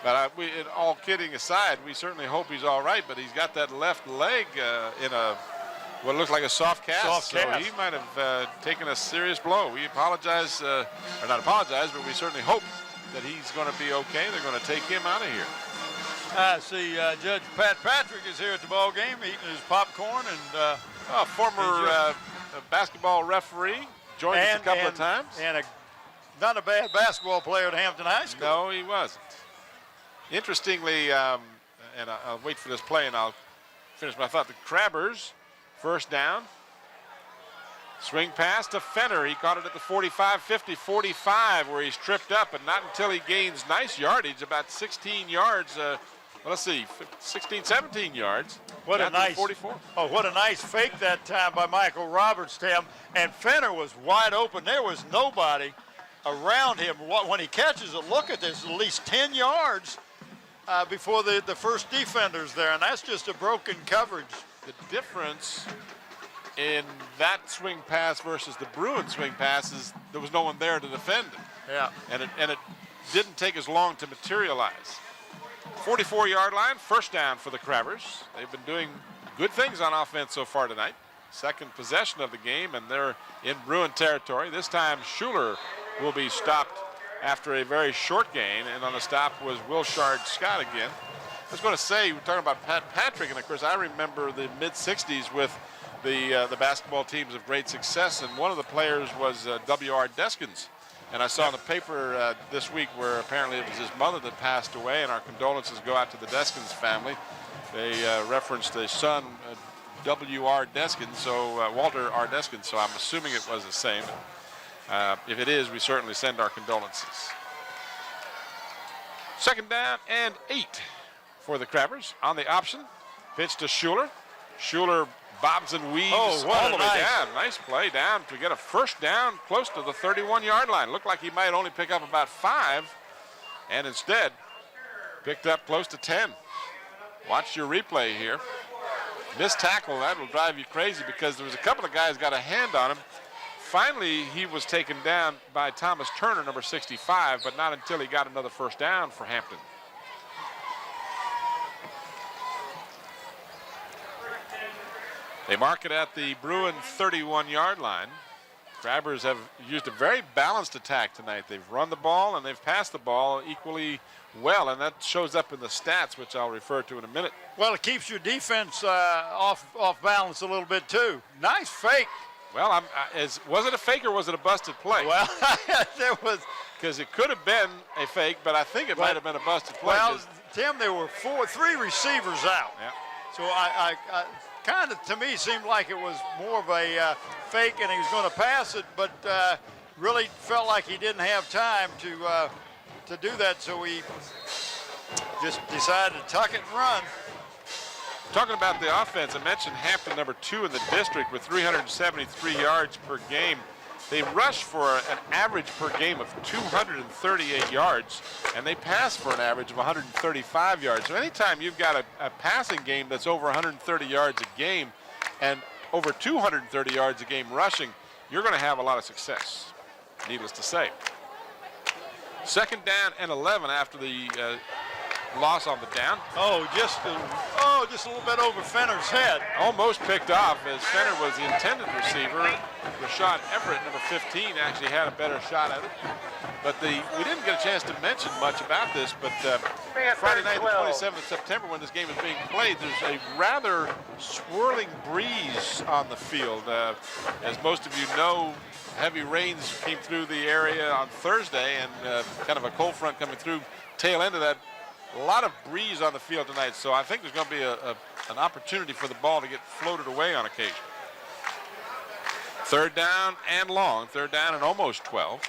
But all kidding aside, we certainly hope he's all right. But he's got that left leg in what looks like a soft cast. So he might have taken a serious blow. We apologize, or not apologize, but we certainly hope that he's going to be okay. They're going to take him out of here. I see Judge Pat Patrick is here at the ball game eating his popcorn and former basketball referee. Joined us a couple of times. And not a bad basketball player at Hampton High School. No, he wasn't. Interestingly, and I'll wait for this play and I'll finish my thought. The Crabbers, first down. Swing pass to Fenner. He caught it at the 45, 50, 45 where he's tripped up, but not until he gains nice yardage, about 16 yards. Let's see, 16, 17 yards. What a nice 44. Oh, what a nice fake that time by Michael Roberts, Tim. And Fenner was wide open. There was nobody around him. When he catches it, look at this, at least 10 yards before the first defender's there, and that's just a broken coverage. The difference in that swing pass versus the Bruins swing pass is there was no one there to defend it. Yeah. And it didn't take as long to materialize. 44-yard line, first down for the Crabbers. They've been doing good things on offense so far tonight. Second possession of the game, and they're in Bruin territory. This time, Schuler will be stopped after a very short gain, and on the stop was Wilshard Scott again. I was going to say, we're talking about Pat Patrick, and of course, I remember the mid-'60s with the basketball teams of great success, and one of the players was W.R. Deskins. And I saw in the paper this week where apparently it was his mother that passed away, and our condolences go out to the Deskins family. They referenced the son, W.R. Deskins, so Walter R. Deskins, so I'm assuming it was the same. If it is, we certainly send our condolences. Second down and 8 for the Crabbers on the option. Pitch to Schuler. Schuler bobs and weaves all the way down. Nice play down to get a first down close to the 31-yard line. Looked like he might only pick up about 5, and instead picked up close to 10. Watch your replay here. Missed tackle, that will drive you crazy because there was a couple of guys got a hand on him. Finally, he was taken down by Thomas Turner, number 65, but not until he got another first down for Hampton. They mark it at the Bruin 31-yard line. Crabbers have used a very balanced attack tonight. They've run the ball and they've passed the ball equally well, and that shows up in the stats, which I'll refer to in a minute. Well, it keeps your defense off balance a little bit too. Nice fake. Well, was it a fake or was it a busted play? Well, there was. Because it could have been a fake, but I think it might have been a busted play. Well, Tim, there were three receivers out. Yeah. So I kind of, to me, seemed like it was more of a fake and he was going to pass it, but really felt like he didn't have time to do that, so he just decided to tuck it and run. Talking about the offense, I mentioned Hampton, number 2 in the district with 373 yards per game. They rush for an average per game of 238 yards, and they pass for an average of 135 yards. So anytime you've got a passing game that's over 130 yards a game and over 230 yards a game rushing, you're going to have a lot of success, needless to say. 2nd down and 11 after the loss on the down. Just a little bit over Fenner's head. Almost picked off as Fenner was the intended receiver. Rashad Everett, number 15, actually had a better shot at it. But we didn't get a chance to mention much about this, but Friday night, the 27th of September, when this game is being played, there's a rather swirling breeze on the field. As most of you know, heavy rains came through the area on Thursday, and kind of a cold front coming through tail end of that. A lot of breeze on the field tonight, so I think there's going to be an opportunity for the ball to get floated away on occasion. 3rd down and long, 3rd down and almost 12.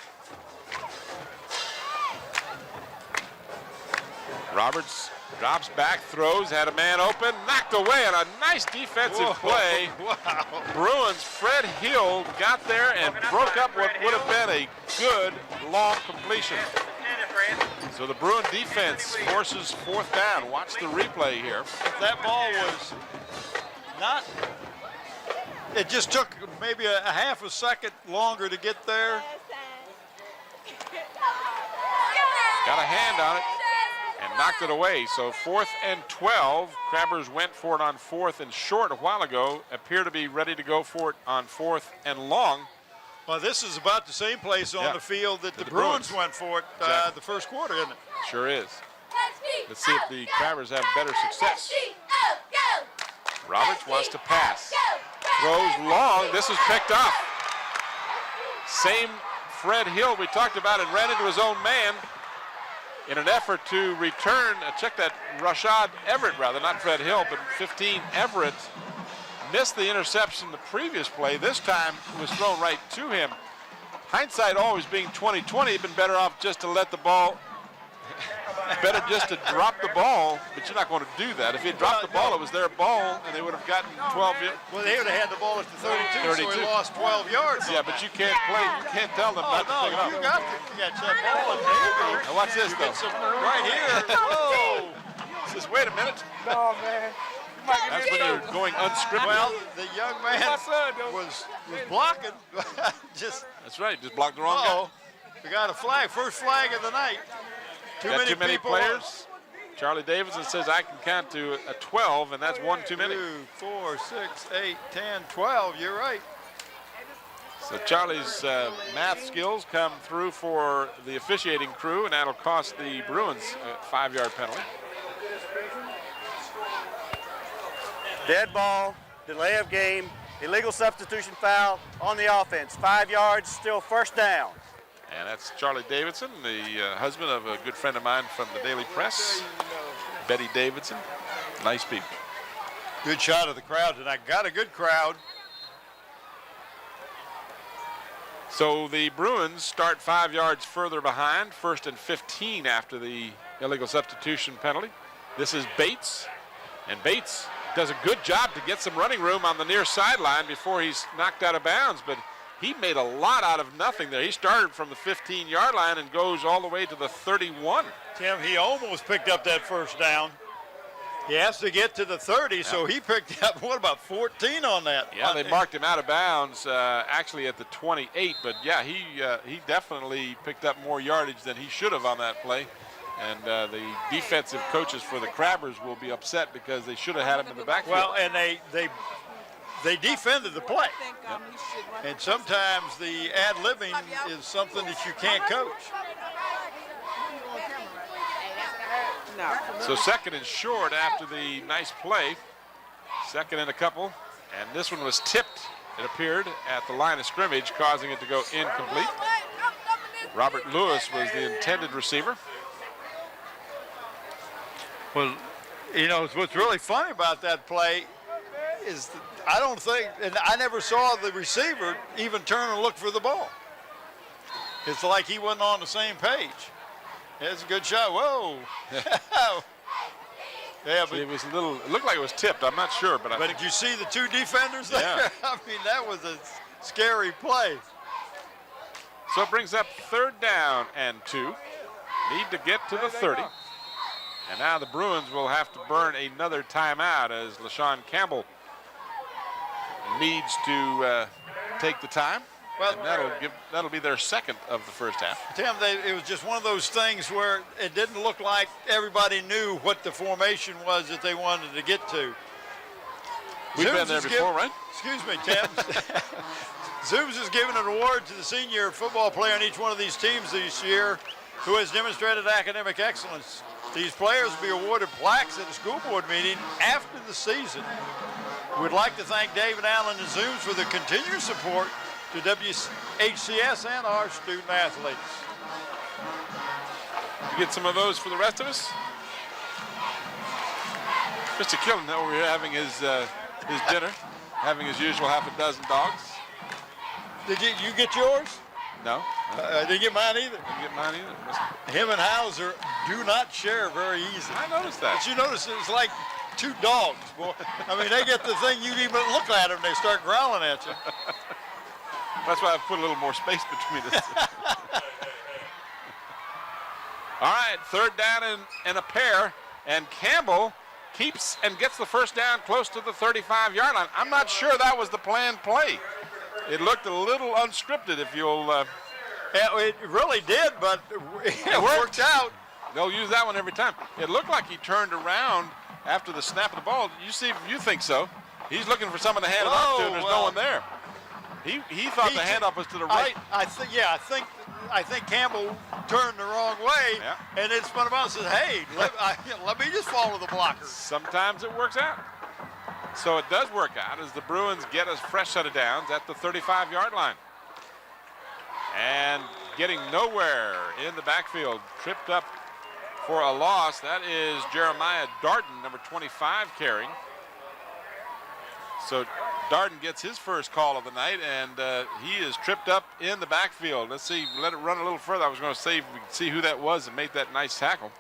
Roberts drops back, throws, had a man open, knocked away on a nice defensive play. Wow. Bruins, Fred Hill got there and broke up what would have been a good long completion. So the Bruin defense forces 4th down. Watch the replay here. That ball was not, it just took maybe a half a second longer to get there. Got a hand on it and knocked it away. So 4th and 12. Crabbers went for it on 4th and short a while ago. Appear to be ready to go for it on 4th and long. Well, this is about the same place on the field that the Bruins went for it the first quarter, isn't it? Sure is. Let's see if the Crabbers have better success. Roberts wants to pass. Throws long. This is picked off. Same Fred Hill we talked about and ran into his own man in an effort to return. Check that, Rashad Everett, rather, not Fred Hill, but 15 Everett. Missed the interception the previous play. This time it was thrown right to him. Hindsight always being 20/20, he'd been better off just to let the ball, better just to drop the ball, but you're not going to do that. If he had dropped the ball, it was their ball, and they would have gotten 12 yards. Well, they would have had the ball at the 32, so he lost 12 yards. Yeah, but you can't play, you can't tell them not to pick it up. You got to catch that ball. And now watch this, though. Right here. Whoa. Says, wait a minute. No, man. That's when you're going unscripted. Well, the young man was blocking. That's right, just blocked the wrong guy. We got a flag, first flag of the night. Too many players. Charlie Davidson says I can count to a 12, and that's one too many. 2, 4, 6, 8, 10, 12. You're right. So Charlie's math skills come through for the officiating crew, and that'll cost the Bruins a 5-yard penalty. Dead ball, delay of game, illegal substitution foul on the offense. 5 yards, still 1st down. And that's Charlie Davidson, the husband of a good friend of mine from the Daily Press, Betty Davidson. Nice people. Good shot of the crowd tonight. Got a good crowd. So the Bruins start 5 yards further behind, 1st and 15 after the illegal substitution penalty. This is Bates, and Bates does a good job to get some running room on the near sideline before he's knocked out of bounds, but he made a lot out of nothing there. He started from the 15-yard line and goes all the way to the 31. Tim, he almost picked up that 1st down. He has to get to the 30, so he picked up, what, about 14 on that? Yeah, they marked him out of bounds actually at the 28, but yeah, he definitely picked up more yardage than he should have on that play. And the defensive coaches for the Crabbers will be upset because they should have had him in the backfield. Well, and they they defended the play. And sometimes the ad-libbing is something that you can't coach. So second and short after the nice play. Second and a couple. And this one was tipped, it appeared, at the line of scrimmage, causing it to go incomplete. Robert Lewis was the intended receiver. Well, you know, what's really funny about that play is that I don't think, and I never saw the receiver even turn and look for the ball. It's like he wasn't on the same page. It's a good shot. Whoa. Yeah, but it was a little, it looked like it was tipped. I'm not sure, but did you see the two defenders there? Yeah. I mean, that was a scary play. So it brings up 3rd down and 2. Need to get to the 30. And now the Bruins will have to burn another timeout as LaShawn Campbell needs to take the time. Well, and that'll be their second of the first half. Tim, it was just one of those things where it didn't look like everybody knew what the formation was that they wanted to get to. We've been there before, right? Excuse me, Tim. Zooms is giving an award to the senior football player on each one of these teams this year who has demonstrated academic excellence. These players will be awarded plaques at a school board meeting after the season. We'd like to thank David Allen and Zooms for the continued support to WHCS and our student athletes. You get some of those for the rest of us? Mr. Killen over here having his dinner, having his usual half a dozen dogs. Did you get yours? No. I didn't get mine either. Didn't get mine either. Him and Hauser do not share very easily. I noticed that. But you notice it's like two dogs, boy. I mean, they get the thing, you even look at them, they start growling at you. That's why I've put a little more space between us. All right, 3rd down and a pair, and Campbell keeps and gets the first down close to the 35-yard line. I'm not sure that was the planned play. It looked a little unscripted, if you'll... It really did, but it worked out. They'll use that one every time. It looked like he turned around after the snap of the ball. You see, you think so. He's looking for someone to hand it off to, and there's no one there. He thought the handoff was to the right. I think Campbell turned the wrong way, and it's spun about and says, hey, let me just follow the blocker. Sometimes it works out. So it does work out as the Bruins get a fresh set of downs at the 35-yard line. And getting nowhere in the backfield, tripped up for a loss. That is Jeremiah Darden, number 25, carrying. So Darden gets his first call of the night, and he is tripped up in the backfield. Let's see, let it run a little further. I was going to say if we could see who that was and make that nice tackle.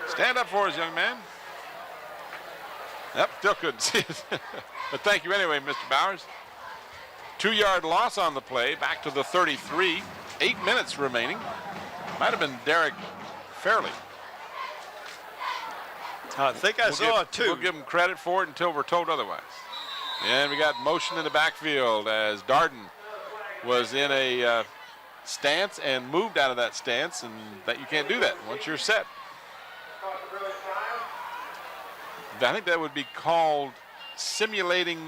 Stand up for us, young man. Yep, still couldn't see it. But thank you anyway, Mr. Bowers. 2-yard loss on the play, back to the 33. 8 minutes remaining. Might have been Derek Fairley. I think I saw it too. We'll give him credit for it until we're told otherwise. And we got motion in the backfield as Darden was in a stance and moved out of that stance, and that you can't do that once you're set. I think that would be called simulating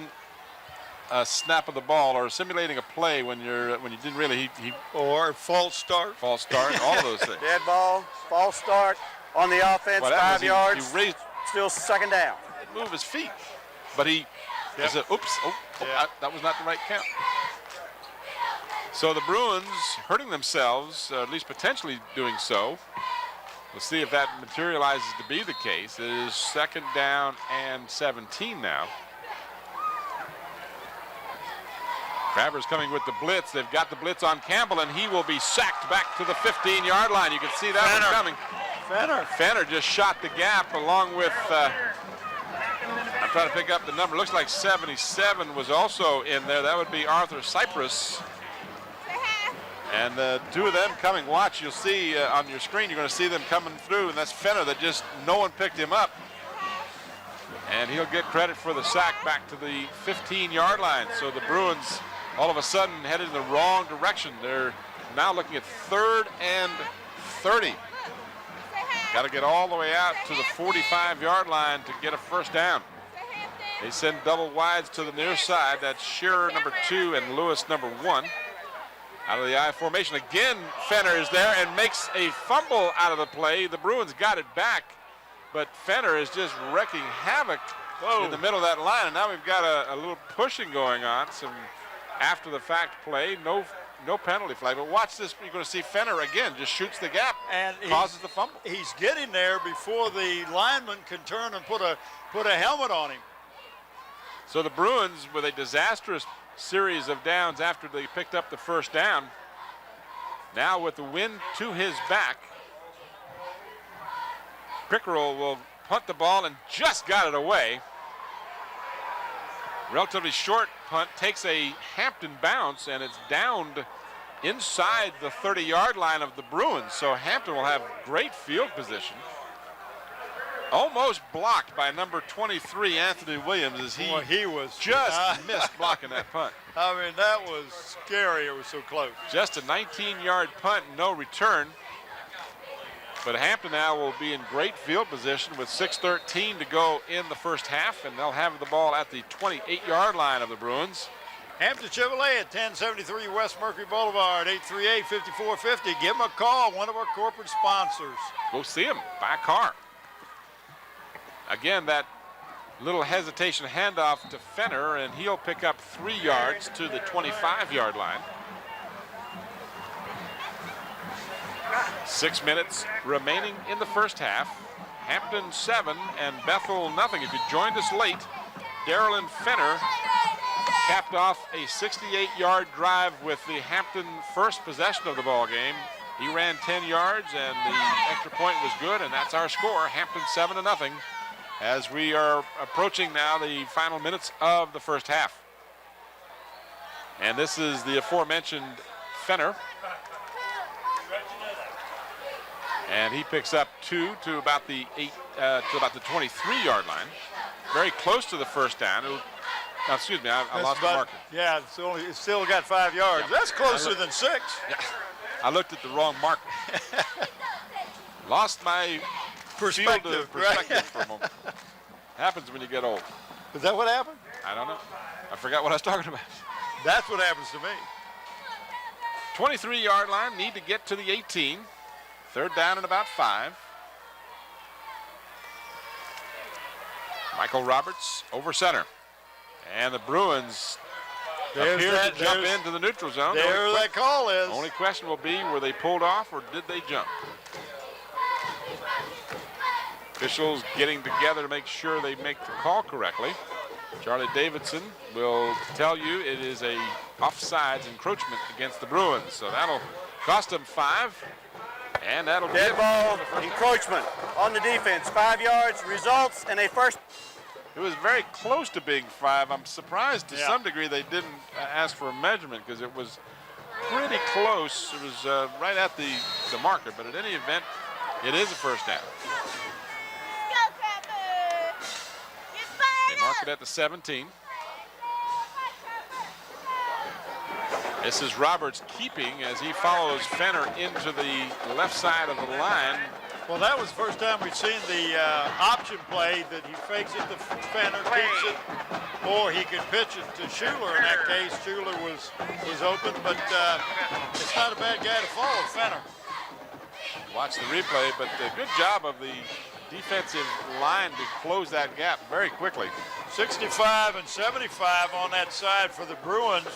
a snap of the ball or simulating a play when you didn't really or false start, all of those things. Dead ball, false start on the offense, 5 yards. He raised, still 2nd down. He didn't move his feet, but he said, "Oops, that was not the right count." So the Bruins hurting themselves, at least potentially doing so. We'll see if that materializes to be the case. It is 2nd down and 17 now. Travers coming with the blitz. They've got the blitz on Campbell, and he will be sacked back to the 15-yard line. You can see that one coming. Fenner just shot the gap along with, I'm trying to pick up the number. Looks like 77 was also in there. That would be Arthur Cypress. And the two of them coming. Watch, you'll see on your screen, you're going to see them coming through, and that's Fenner that just, no one picked him up. And he'll get credit for the sack back to the 15-yard line. So the Bruins all of a sudden headed in the wrong direction. They're now looking at 3rd and 30. Got to get all the way out to the 45-yard line to get a first down. They send double wides to the near side. That's Shearer, number 2, and Lewis, number 1. Out of the I formation. Again, Fenner is there and makes a fumble out of the play. The Bruins got it back, but Fenner is just wrecking havoc in the middle of that line. And now we've got a little pushing going on, some after-the-fact play. No penalty flag, but watch this. You're going to see Fenner again just shoots the gap and causes the fumble. He's getting there before the lineman can turn and put a helmet on him. So the Bruins, with a disastrous series of downs after they picked up the first down, now with the wind to his back, Pickerel will punt the ball and just got it away. Relatively short punt, takes a Hampton bounce, and it's downed inside the 30-yard line of the Bruins. So Hampton will have great field position. Almost blocked by number 23, Anthony Williams, as he was just missed blocking that punt. I mean, that was scary. It was so close. Just a 19-yard punt, no return. But Hampton now will be in great field position with 6:13 to go in the first half, and they'll have the ball at the 28-yard line of the Bruins. Hampton Chevrolet at 1073 West Mercury Boulevard, 838-5450. Give them a call, one of our corporate sponsors. Go see him, buy a car. Again, that little hesitation handoff to Fenner, and he'll pick up 3 yards to the 25-yard line. 6 minutes remaining in the first half. Hampton 7 and Bethel nothing. If you joined us late, Darylyn Fenner capped off a 68-yard drive with the Hampton first possession of the ball game. He ran 10 yards, and the extra point was good, and that's our score. Hampton 7-0. As we are approaching now the final minutes of the first half. And this is the aforementioned Fenner. And he picks up 2 to about the 23-yard line. Very close to the first down. Excuse me, I lost the marker. Yeah, it's still got 5 yards. Yeah. That's closer than 6. Yeah. I looked at the wrong marker. Lost my perspective for a moment. Happens when you get old. Is that what happened? I don't know. I forgot what I was talking about. That's what happens to me. 23-yard line, need to get to the 18. 3rd down and about 5. Michael Roberts over center. And the Bruins appear to jump into the neutral zone. There that call is. The only question will be, were they pulled off or did they jump? Officials getting together to make sure they make the call correctly. Charlie Davidson will tell you it is a offsides encroachment against the Bruins. So that'll cost them 5. And that'll be dead ball encroachment on the defense. 5 yards results in a first. It was very close to being 5. I'm surprised to some degree they didn't ask for a measurement, because it was pretty close. It was right at the marker, but at any event, it is a first down. They mark it at the 17. This is Roberts keeping as he follows Fenner into the left side of the line. Well, that was the first time we've seen the option play that he fakes it to Fenner, keeps it, or he could pitch it to Schuler. In that case, Schuler was open, but it's not a bad guy to follow, Fenner. Watch the replay, but a good job of the defensive line to close that gap very quickly. 65 and 75 on that side for the Bruins.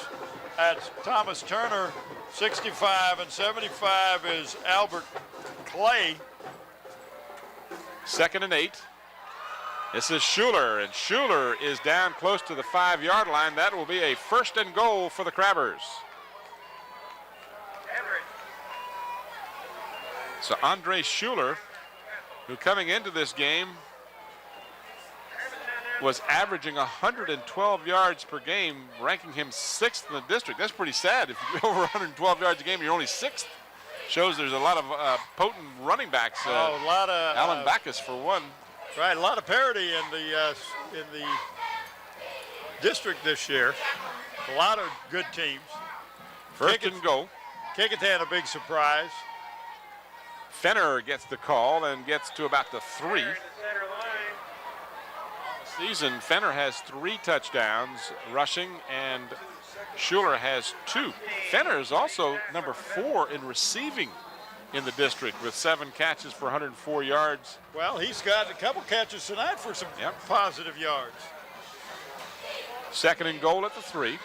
That's Thomas Turner. 65 and 75 is Albert Clay. 2nd and 8. This is Schuler, and Schuler is down close to the 5-yard line. That will be a 1st and goal for the Crabbers. So Andre Schuler, who coming into this game was averaging 112 yards per game, ranking him 6th in the district. That's pretty sad. If you go over 112 yards a game, you're only 6th. Shows there's a lot of potent running backs. A lot of Alan Backus for one. Right, a lot of parity in the district this year. A lot of good teams. 1st and goal. Kickett's had a big surprise. Fenner gets the call and gets to about the 3. season. Fenner has 3 touchdowns rushing, and Schuler has 2. Fenner is also number 4 in receiving in the district with 7 catches for 104 yards. Well, he's got a couple catches tonight for some positive yards. 2nd and goal at the 3.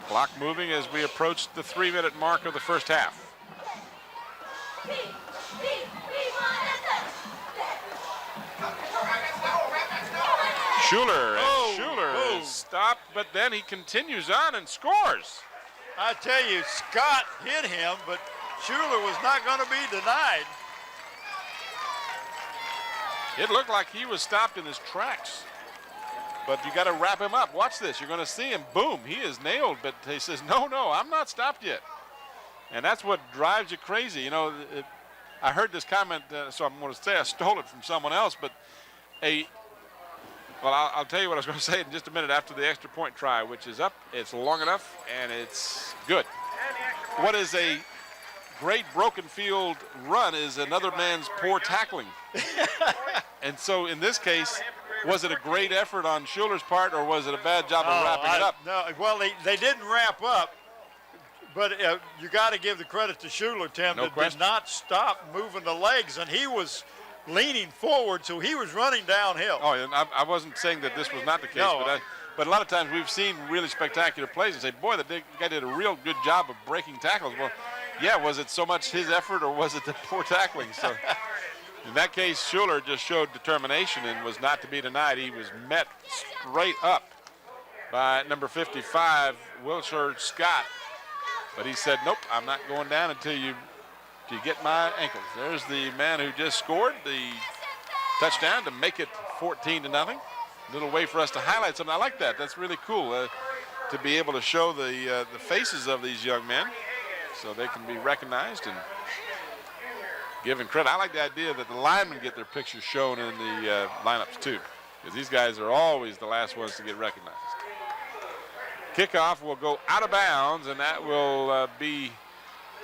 Clock moving as we approach the 3-minute mark of the first half. Schuler is stopped, but then he continues on and scores. I tell you, Scott hit him, but Schuler was not going to be denied. It looked like he was stopped in his tracks, but you got to wrap him up. Watch this. You're going to see him. Boom. He is nailed, but he says, no, I'm not stopped yet. And that's what drives you crazy. You know, I heard this comment, so I'm going to say I stole it from someone else, but I'll tell you what I was going to say in just a minute after the extra point try, which is up, it's long enough, and it's good. What is a great broken field run is another man's poor tackling. And so in this case, was it a great effort on Schuler's part, or was it a bad job of wrapping it up? No, well, they didn't wrap up, but you got to give the credit to Schuler, Tim, that did not stop moving the legs, and he was leaning forward, so he was running downhill. Oh, and I wasn't saying that this was not the case, but a lot of times we've seen really spectacular plays and say, boy, the guy did a real good job of breaking tackles. Well, yeah, was it so much his effort or was it the poor tackling? So in that case, Schuler just showed determination and was not to be denied. He was met straight up by number 55, Wilshire Scott. But he said, nope, I'm not going down until you get my ankles. There's the man who just scored the touchdown to make it 14-0. Little way for us to highlight something. I like that. That's really cool to be able to show the faces of these young men so they can be recognized and given credit. I like the idea that the linemen get their pictures shown in the lineups too, because these guys are always the last ones to get recognized. Kickoff will go out of bounds, and that will be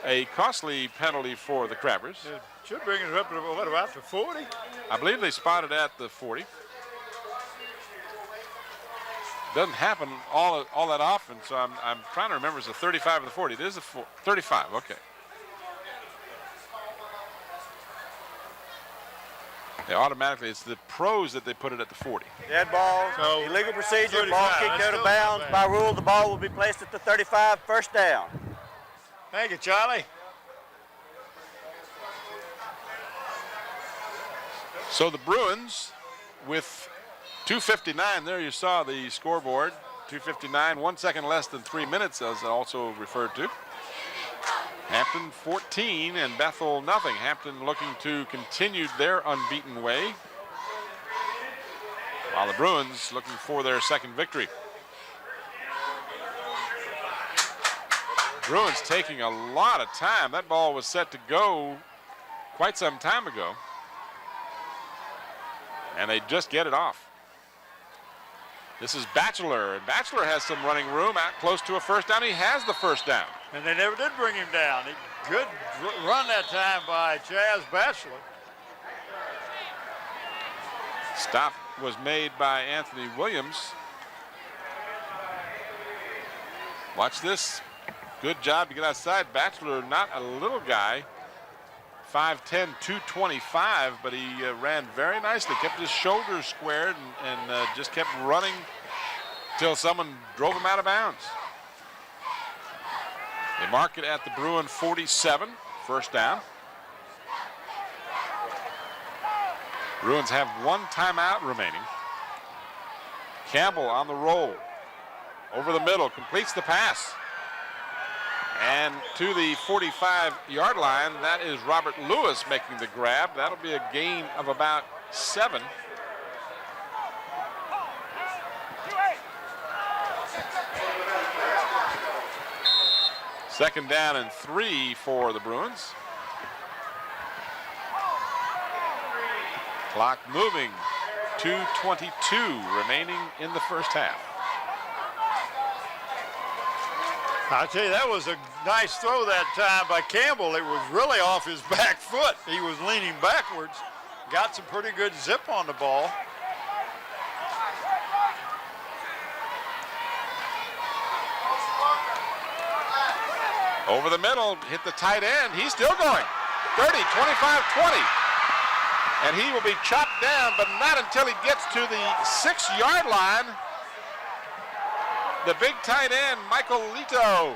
a costly penalty for the Crabbers. It should bring it up to, what, about the 40? I believe they spotted at the 40. Doesn't happen all that often, so I'm trying to remember, it's the 35 or the 40. It is the 35, okay. They automatically, it's the pros that they put it at the 40. Dead ball, So, illegal procedure, 35, ball kicked that's out of still bounds. not By bad. rule, the ball will be placed at the 35, first down. Thank you, Charlie. So the Bruins with 2:59, there you saw the scoreboard, 2:59, 1 second less than 3 minutes, as also referred to. Hampton 14 and Bethel nothing. Hampton looking to continue their unbeaten way, while the Bruins looking for their second victory. Bruins taking a lot of time. That ball was set to go quite some time ago, and they just get it off. This is Batchelor, and Batchelor has some running room out close to a first down. He has the first down. And they never did bring him down. Good run that time by Chaz Batchelor. Stop was made by Anthony Williams. Watch this. Good job to get outside. Batchelor, not a little guy. 5'10", 225, but he ran very nicely. Kept his shoulders squared and just kept running until someone drove him out of bounds. They mark it at the Bruin 47, first down. Bruins have 1 timeout remaining. Campbell on the roll. Over the middle, completes the pass. And to the 45-yard line, that is Robert Lewis making the grab. That'll be a gain of about 7. Second down and 3 for the Bruins. Clock moving. 2:22 remaining in the first half. I'll tell you, that was a nice throw that time by Campbell. It was really off his back foot. He was leaning backwards. Got some pretty good zip on the ball. Over the middle, hit the tight end. He's still going. 30, 25, 20. And he will be chopped down, but not until he gets to the 6-yard line. The big tight end, Michael Lito.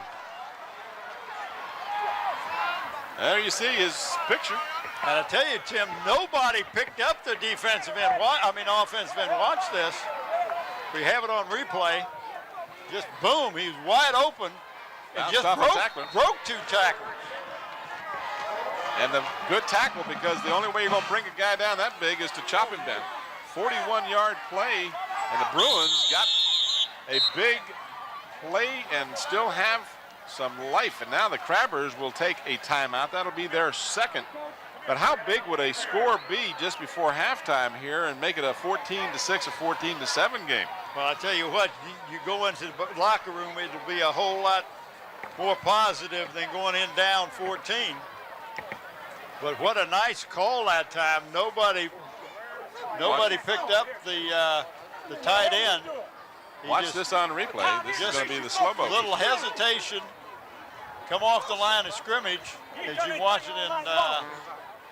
There you see his picture. And I tell you, Tim, nobody picked up the offensive end. Watch this. We have it on replay. Just boom, he's wide open. And Bounced just off broke 2 tacklers. And the good tackle, because the only way you're going to bring a guy down that big is to chop him down. 41-yard play, and the Bruins got a big play and still have some life. And now the Crabbers will take a timeout. That'll be their second. But how big would a score be just before halftime here and make it a 14-6 or 14-7 game? Well, I tell you what, you go into the locker room, it'll be a whole lot more positive than going in down 14. But what a nice call that time. Nobody picked up the tight end. Watch this on replay. This is going to be the slow motion. A little hesitation. Come off the line of scrimmage as you watch it in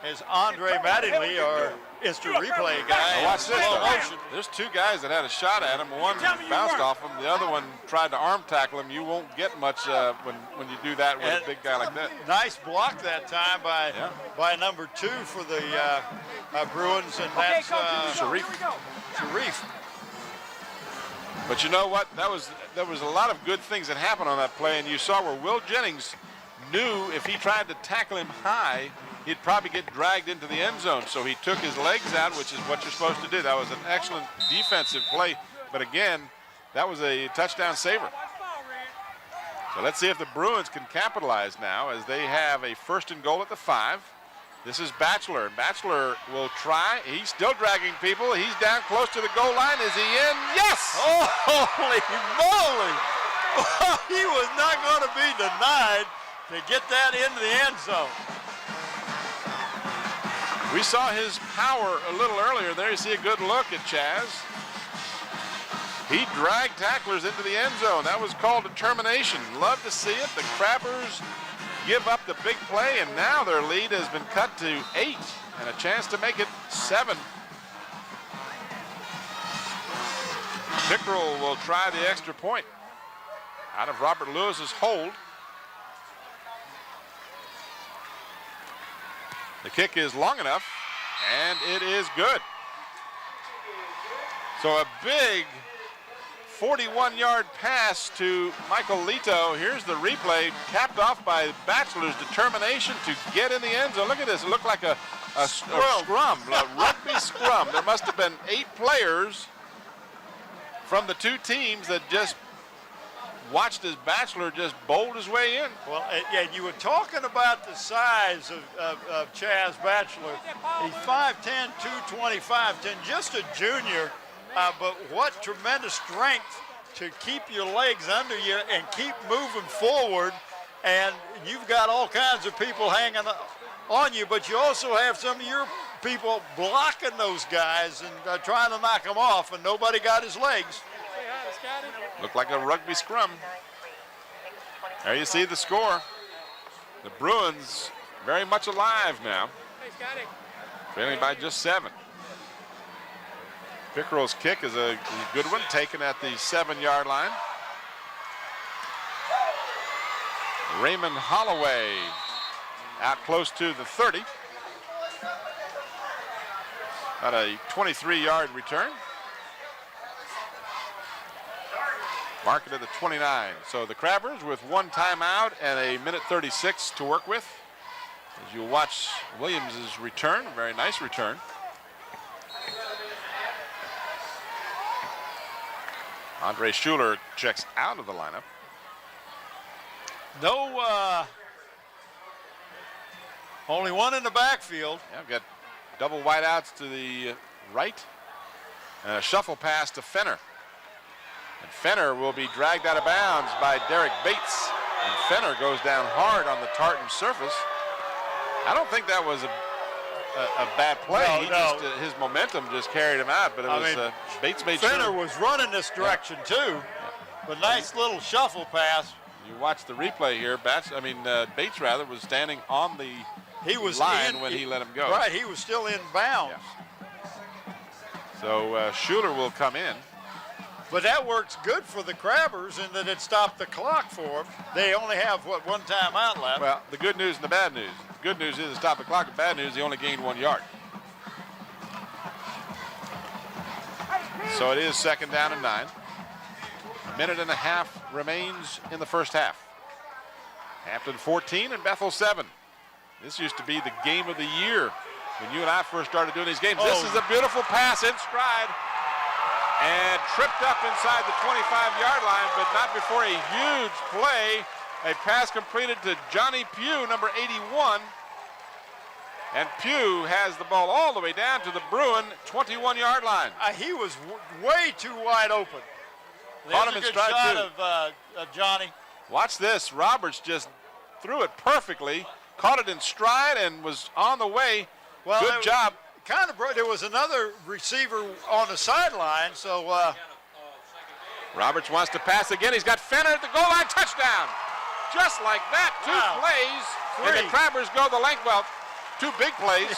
as Andre Mattingly, our instant replay guy. Watch this. Slow motion. There's 2 guys that had a shot at him. One bounced off him. The other one tried to arm tackle him. You won't get much when you do that with a big guy like that. Nice block that time by number 2 for the Bruins, and that's Sharif. But you know what? There was a lot of good things that happened on that play, and you saw where Will Jennings knew if he tried to tackle him high, he'd probably get dragged into the end zone. So he took his legs out, which is what you're supposed to do. That was an excellent defensive play. But again, that was a touchdown saver. So let's see if the Bruins can capitalize now as they have a 1st and goal at the 5. This is Batchelor. Batchelor will try. He's still dragging people. He's down close to the goal line. Is he in? Yes! Oh, holy moly! He was not going to be denied to get that into the end zone. We saw his power a little earlier there. You see a good look at Chaz. He dragged tacklers into the end zone. That was called determination. Love to see it. The Crabbers give up the big play, and now their lead has been cut to 8 and a chance to make it 7. Pickrell will try the extra point out of Robert Lewis's hold. The kick is long enough, and it is good. So a big 41-yard pass to Michael Lito. Here's the replay, capped off by Batchelor's determination to get in the end zone. Look at this. It looked like a scrum, a rugby scrum. There must have been 8 players from the 2 teams that just watched as Batchelor just bowled his way in. Well, yeah, you were talking about the size of Chaz Batchelor. He's 5'10", 225, just a junior. But what tremendous strength to keep your legs under you and keep moving forward. And you've got all kinds of people hanging on you, but you also have some of your people blocking those guys and trying to knock them off, and nobody got his legs. Looked like a rugby scrum. There you see the score. The Bruins very much alive now, trailing by just 7. Pickrell's kick is a good one, taken at the 7-yard line. Raymond Holloway out close to the 30. About a 23-yard return. Mark it at the 29. So the Crabbers with 1 timeout and a minute 36 to work with. As you watch Williams' return, a very nice return. Andre Schuler checks out of the lineup. Only 1 in the backfield. Yeah, we've got double wideouts to the right. And a shuffle pass to Fenner. And Fenner will be dragged out of bounds by Derek Bates. And Fenner goes down hard on the tartan surface. I don't think that was a bad play. His momentum just carried him out, but it was Bates made Fenner sure. was running this direction too, but nice little shuffle pass. You watch the replay here. Bates rather was standing on the line when he let him go. Right, he was still in bounds. Yeah. So Schuler will come in. But that works good for the Crabbers in that it stopped the clock for them. They only have, one timeout left? Well, the good news and the bad news. The good news is it stopped the clock. The bad news, he only gained 1 yard. So it is 2nd down and 9. A minute and a half remains in the first half. Hampton 14 and Bethel 7. This used to be the game of the year when you and I first started doing these games. This is a beautiful pass in stride and tripped up inside the 25-yard line, but not before a huge play. A pass completed to Johnny Pugh, number 81. And Pugh has the ball all the way down to the Bruin 21-yard line. He was way too wide open. Caught him in stride too. Of Johnny. Watch this. Roberts just threw it perfectly, caught it in stride, and was on the way. Well, good job. There was another receiver on the sideline, so. Roberts wants to pass again. He's got Fenner at the goal line. Touchdown. Just like that. Two plays. And the Crabbers go the length. Well, two big plays.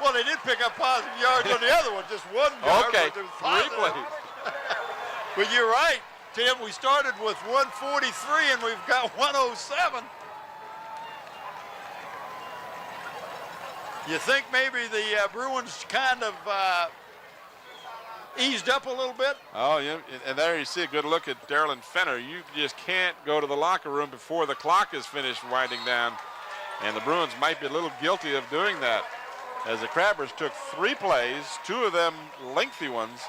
Well, they did pick up positive yards on the other one. Just 1 yard. Okay, but 3 plays. But you're right, Tim. We started with 143, and we've got 107. You think maybe the Bruins kind of eased up a little bit? Oh, yeah, and there you see a good look at Darylin Fenner. You just can't go to the locker room before the clock is finished winding down, and the Bruins might be a little guilty of doing that, as the Crabbers took 3 plays, 2 of them lengthy ones,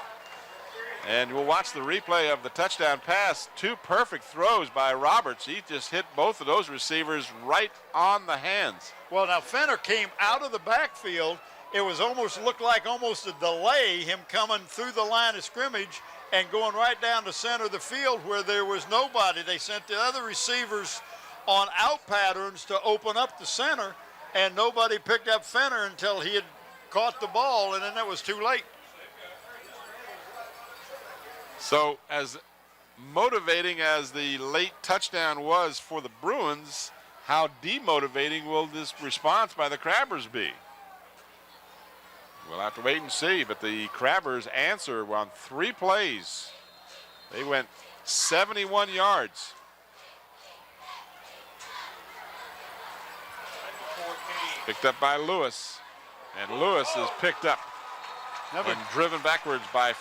and we'll watch the replay of the touchdown pass. 2 perfect throws by Roberts. He just hit both of those receivers right on the hands. Well, now Fenner came out of the backfield. It was looked like almost a delay, him coming through the line of scrimmage and going right down the center of the field where there was nobody. They sent the other receivers on out patterns to open up the center, and nobody picked up Fenner until he had caught the ball, and then it was too late. So as motivating as the late touchdown was for the Bruins, how demotivating will this response by the Crabbers be? We'll have to wait and see, but the Crabbers answer on 3 plays. They went 71 yards. Picked up by Lewis, and Lewis is picked up and driven backwards by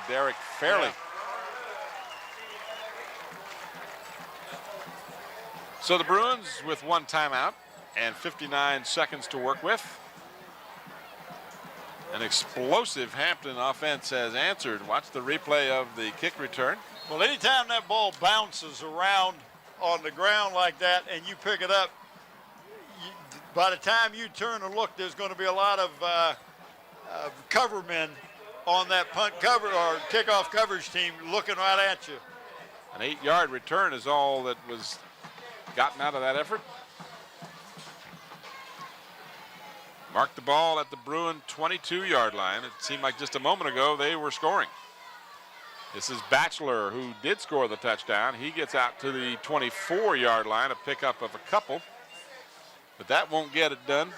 Derek Fairley. Yeah. So the Bruins with 1 timeout and 59 seconds to work with. An explosive Hampton offense has answered. Watch the replay of the kick return. Well, anytime that ball bounces around on the ground like that and you pick it up, by the time you turn and look, there's going to be a lot of cover men on that punt cover or kickoff coverage team looking right at you. An 8-yard return is all that was gotten out of that effort. Marked the ball at the Bruin 22-yard line. It seemed like just a moment ago they were scoring. This is Batchelor, who did score the touchdown. He gets out to the 24-yard line, a pickup of a couple. But that won't get it done.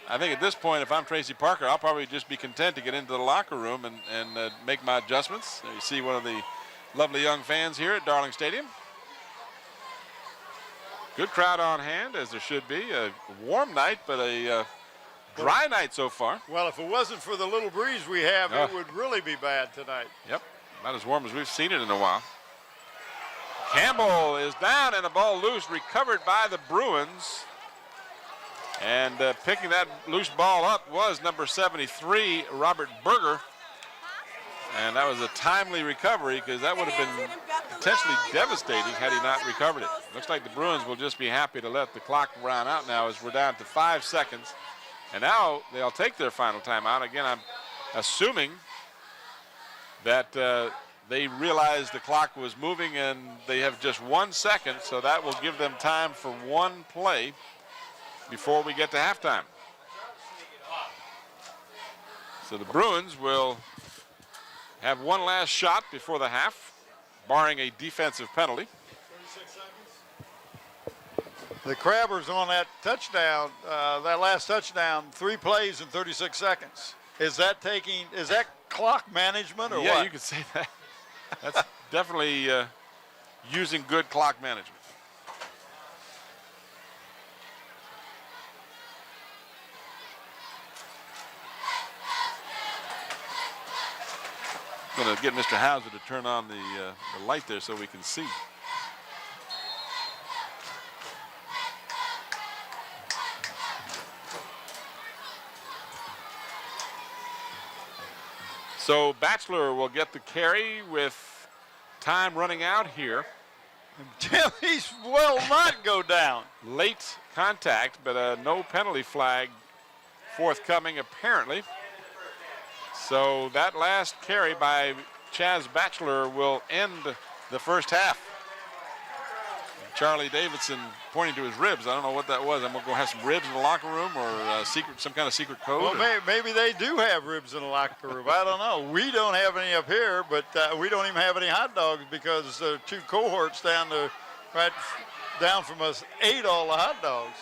I think at this point, if I'm Tracy Parker, I'll probably just be content to get into the locker room and make my adjustments. You see one of the lovely young fans here at Darling Stadium. Good crowd on hand, as there should be. A warm night, but a dry night so far. Well, if it wasn't for the little breeze we have, it would really be bad tonight. Yep, not as warm as we've seen it in a while. Campbell is down and the ball loose, recovered by the Bruins. And picking that loose ball up was number 73, Robert Berger. And that was a timely recovery, because that would have been potentially devastating had he not recovered it. Looks like the Bruins will just be happy to let the clock run out now, as we're down to 5 seconds. And now they'll take their final timeout. Again, I'm assuming that they realized the clock was moving and they have just 1 second, so that will give them time for 1 play before we get to halftime. So the Bruins will have 1 last shot before the half, barring a defensive penalty. The Crabbers on that touchdown, that last touchdown, 3 plays in 36 seconds. Is that clock management or what? Yeah, you could say that. That's definitely using good clock management. I'm going to get Mr. Hauser to turn on the light there so we can see. So Batchelor will get the carry with time running out here. Tim, he will not go down. Late contact, but no penalty flag forthcoming apparently. So that last carry by Chaz Batchelor will end the first half. Charlie Davidson pointing to his ribs. I don't know what that was. I'm going to go have some ribs in the locker room or some kind of secret code. Well, maybe they do have ribs in the locker room. I don't know. We don't have any up here, but we don't even have any hot dogs because the 2 cohorts right down from us ate all the hot dogs.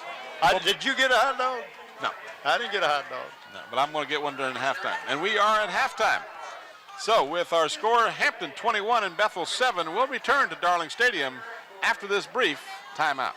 Did you get a hot dog? No. I didn't get a hot dog. No, but I'm going to get one during halftime. And we are at halftime. So with our score, Hampton 21 and Bethel 7, we'll return to Darling Stadium after this brief timeout.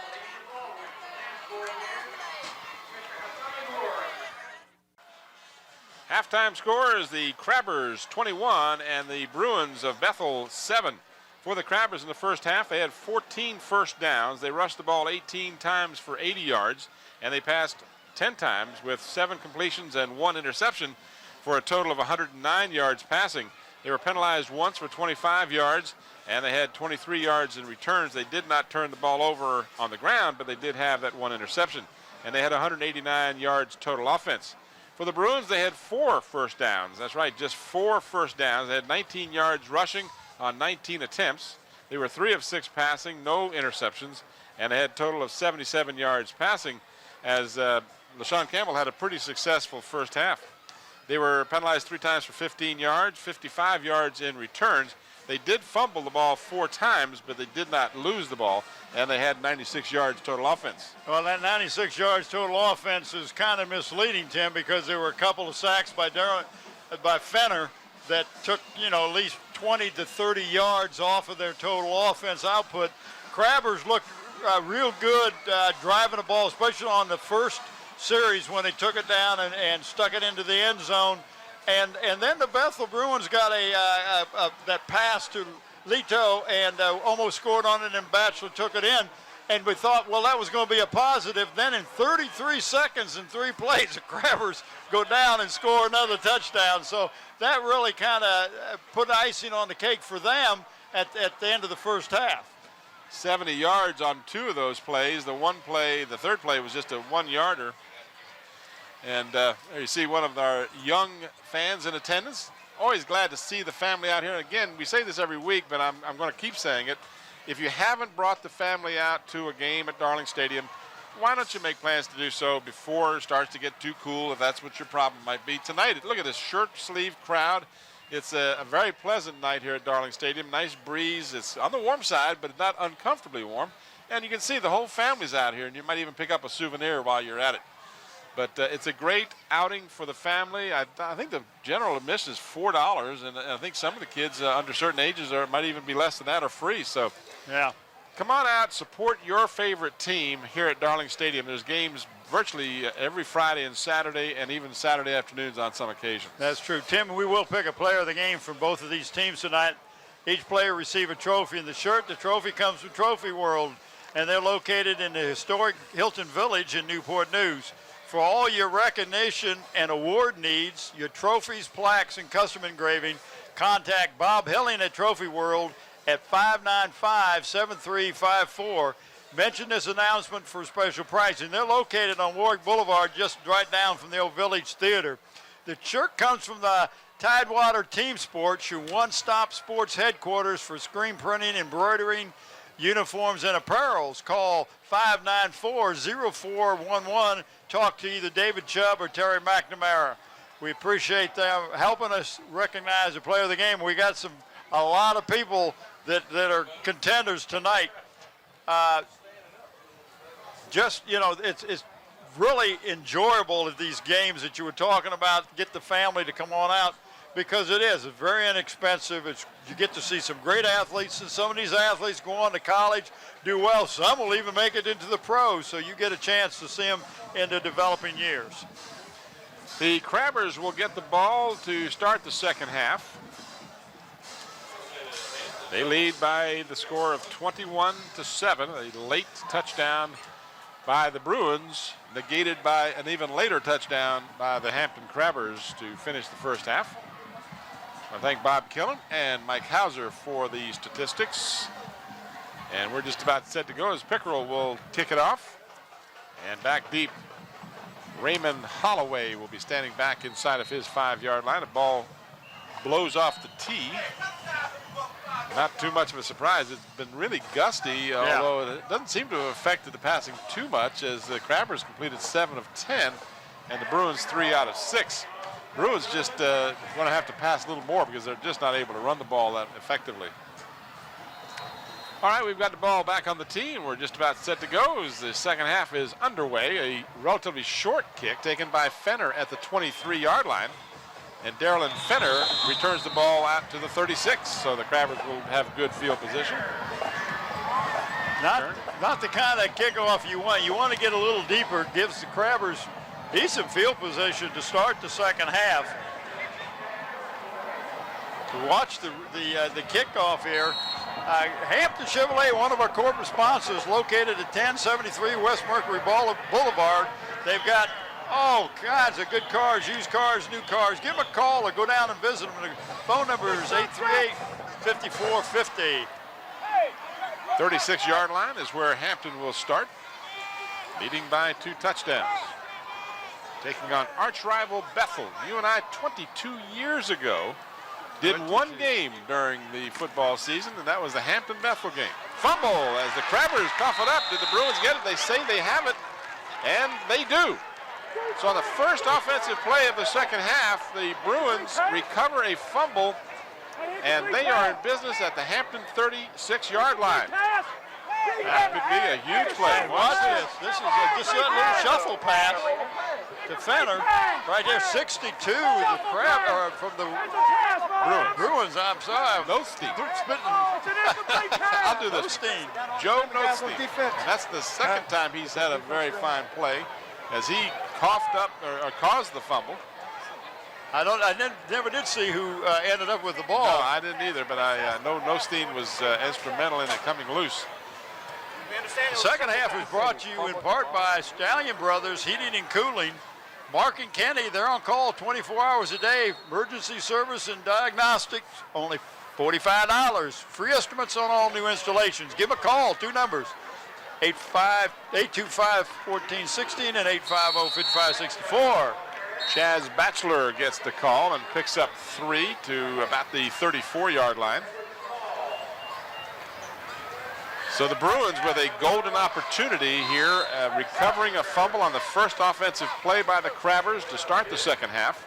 Halftime score is the Crabbers 21 and the Bruins of Bethel 7. For the Crabbers in the first half, they had 14 first downs. They rushed the ball 18 times for 80 yards, and they passed 10 times with 7 completions and 1 interception for a total of 109 yards passing. They were penalized once for 25 yards, and they had 23 yards in returns. They did not turn the ball over on the ground, but they did have that 1 interception, and they had 189 yards total offense. For the Bruins, they had 4 first downs. That's right, just 4 first downs. They had 19 yards rushing on 19 attempts. They were 3 of 6 passing, no interceptions, and they had a total of 77 yards passing as LaShawn Campbell had a pretty successful first half. They were penalized 3 times for 15 yards, 55 yards in returns. They did fumble the ball 4 times, but they did not lose the ball, and they had 96 yards total offense. Well, that 96 yards total offense is kind of misleading, Tim, because there were a couple of sacks by Fenner that took, at least 20 to 30 yards off of their total offense output. Crabbers looked real good driving the ball, especially on the first series when they took it down and stuck it into the end zone. And then the Bethel Bruins got that pass to Leto and almost scored on it, and Batchelor took it in. And we thought, well, that was going to be a positive. Then in 33 seconds and 3 plays, the Crabbers go down and score another touchdown. So that really kind of put icing on the cake for them at the end of the first half. 70 yards on 2 of those plays. The third play was just a 1-yarder. And there you see one of our young fans in attendance. Always glad to see the family out here. And again, we say this every week, but I'm going to keep saying it. If you haven't brought the family out to a game at Darling Stadium, why don't you make plans to do so before it starts to get too cool, if that's what your problem might be. Tonight, look at this shirt sleeve crowd. It's a very pleasant night here at Darling Stadium. Nice breeze. It's on the warm side, but not uncomfortably warm. And you can see the whole family's out here, and you might even pick up a souvenir while you're at it. But it's a great outing for the family. I think the general admission is $4, and I think some of the kids under certain ages might even be less than that or free. So, yeah, come on out, support your favorite team here at Darling Stadium. There's games virtually every Friday and Saturday, and even Saturday afternoons on some occasions. That's true. Tim, we will pick a player of the game from both of these teams tonight. Each player receive a trophy in the shirt. The trophy comes from Trophy World, and they're located in the historic Hilton Village in Newport News. For all your recognition and award needs, your trophies, plaques, and custom engraving, contact Bob Hilling at Trophy World at 595-7354. Mention this announcement for special pricing. They're located on Warwick Boulevard, just right down from the old Village Theater. The shirt comes from the Tidewater Team Sports, your one-stop sports headquarters for screen printing, embroidering, uniforms, and apparels. Call 594-0411. Talk to either David Chubb or Terry McNamara. We appreciate them helping us recognize the player of the game. We got a lot of people that are contenders tonight. just, it's really enjoyable at these games that you were talking about, get the family to come on out, because it's very inexpensive. You get to see some great athletes, and some of these athletes go on to college, do well. Some will even make it into the pros, so you get a chance to see them in the developing years. The Crabbers will get the ball to start the second half. They lead by the score of 21-7, a late touchdown by the Bruins, negated by an even later touchdown by the Hampton Crabbers to finish the first half. I thank Bob Killen and Mike Hauser for the statistics. And we're just about set to go as Pickerel will kick it off. And back deep, Raymond Holloway will be standing back inside of his 5-yard line. The ball blows off the tee. Not too much of a surprise. It's been really gusty, although it doesn't seem to have affected the passing too much, as the Crabbers completed 7 of 10 and the Bruins 3 out of 6. Bruins just going to have to pass a little more because they're just not able to run the ball that effectively. All right, we've got the ball back on the tee, and we're just about set to go as the second half is underway. A relatively short kick taken by Fenner at the 23-yard line. And Darylyn Fenner returns the ball out to the 36, so the Crabbers will have good field position. Not the kind of kickoff you want. You want to get a little deeper. Gives the Crabbers decent field position to start the second half. To watch the kickoff here. Hampton Chevrolet, one of our corporate sponsors, located at 1073 West Mercury Boulevard. They've got all kinds of good cars, used cars, new cars. Give them a call or go down and visit them. The phone number is 838-5450. 36-yard line is where Hampton will start, leading by 2 touchdowns. Taking on arch rival Bethel. You and I 22 years ago did one game during the football season, and that was the Hampton-Bethel game. Fumble as the Crabbers cough it up. Did the Bruins get it? They say they have it, and they do. So on the first offensive play of the second half, the Bruins recover a fumble, and they are in business at the Hampton 36-yard line. That could be a huge play. Watch this. This is just a little shuffle pass to Fenner. Right there, 62. The from the Bruins. I'm sorry. Nostine. I'll do this. Joe Nostine. That's the second time he's had a very fine play, as he coughed up or caused the fumble. I never did see who ended up with the ball. No, I didn't either, but I know Nostine was instrumental in it coming loose. The second half is brought to you in part by Stallion Brothers Heating and Cooling. Mark and Kenny, they're on call 24 hours a day. Emergency service and diagnostics, only $45. Free estimates on all new installations. Give them a call, 2 numbers. 825-1416 and 850-5564. Chaz Batchelor gets the call and picks up 3 to about the 34-yard line. So the Bruins with a golden opportunity here, recovering a fumble on the first offensive play by the Crabbers to start the second half.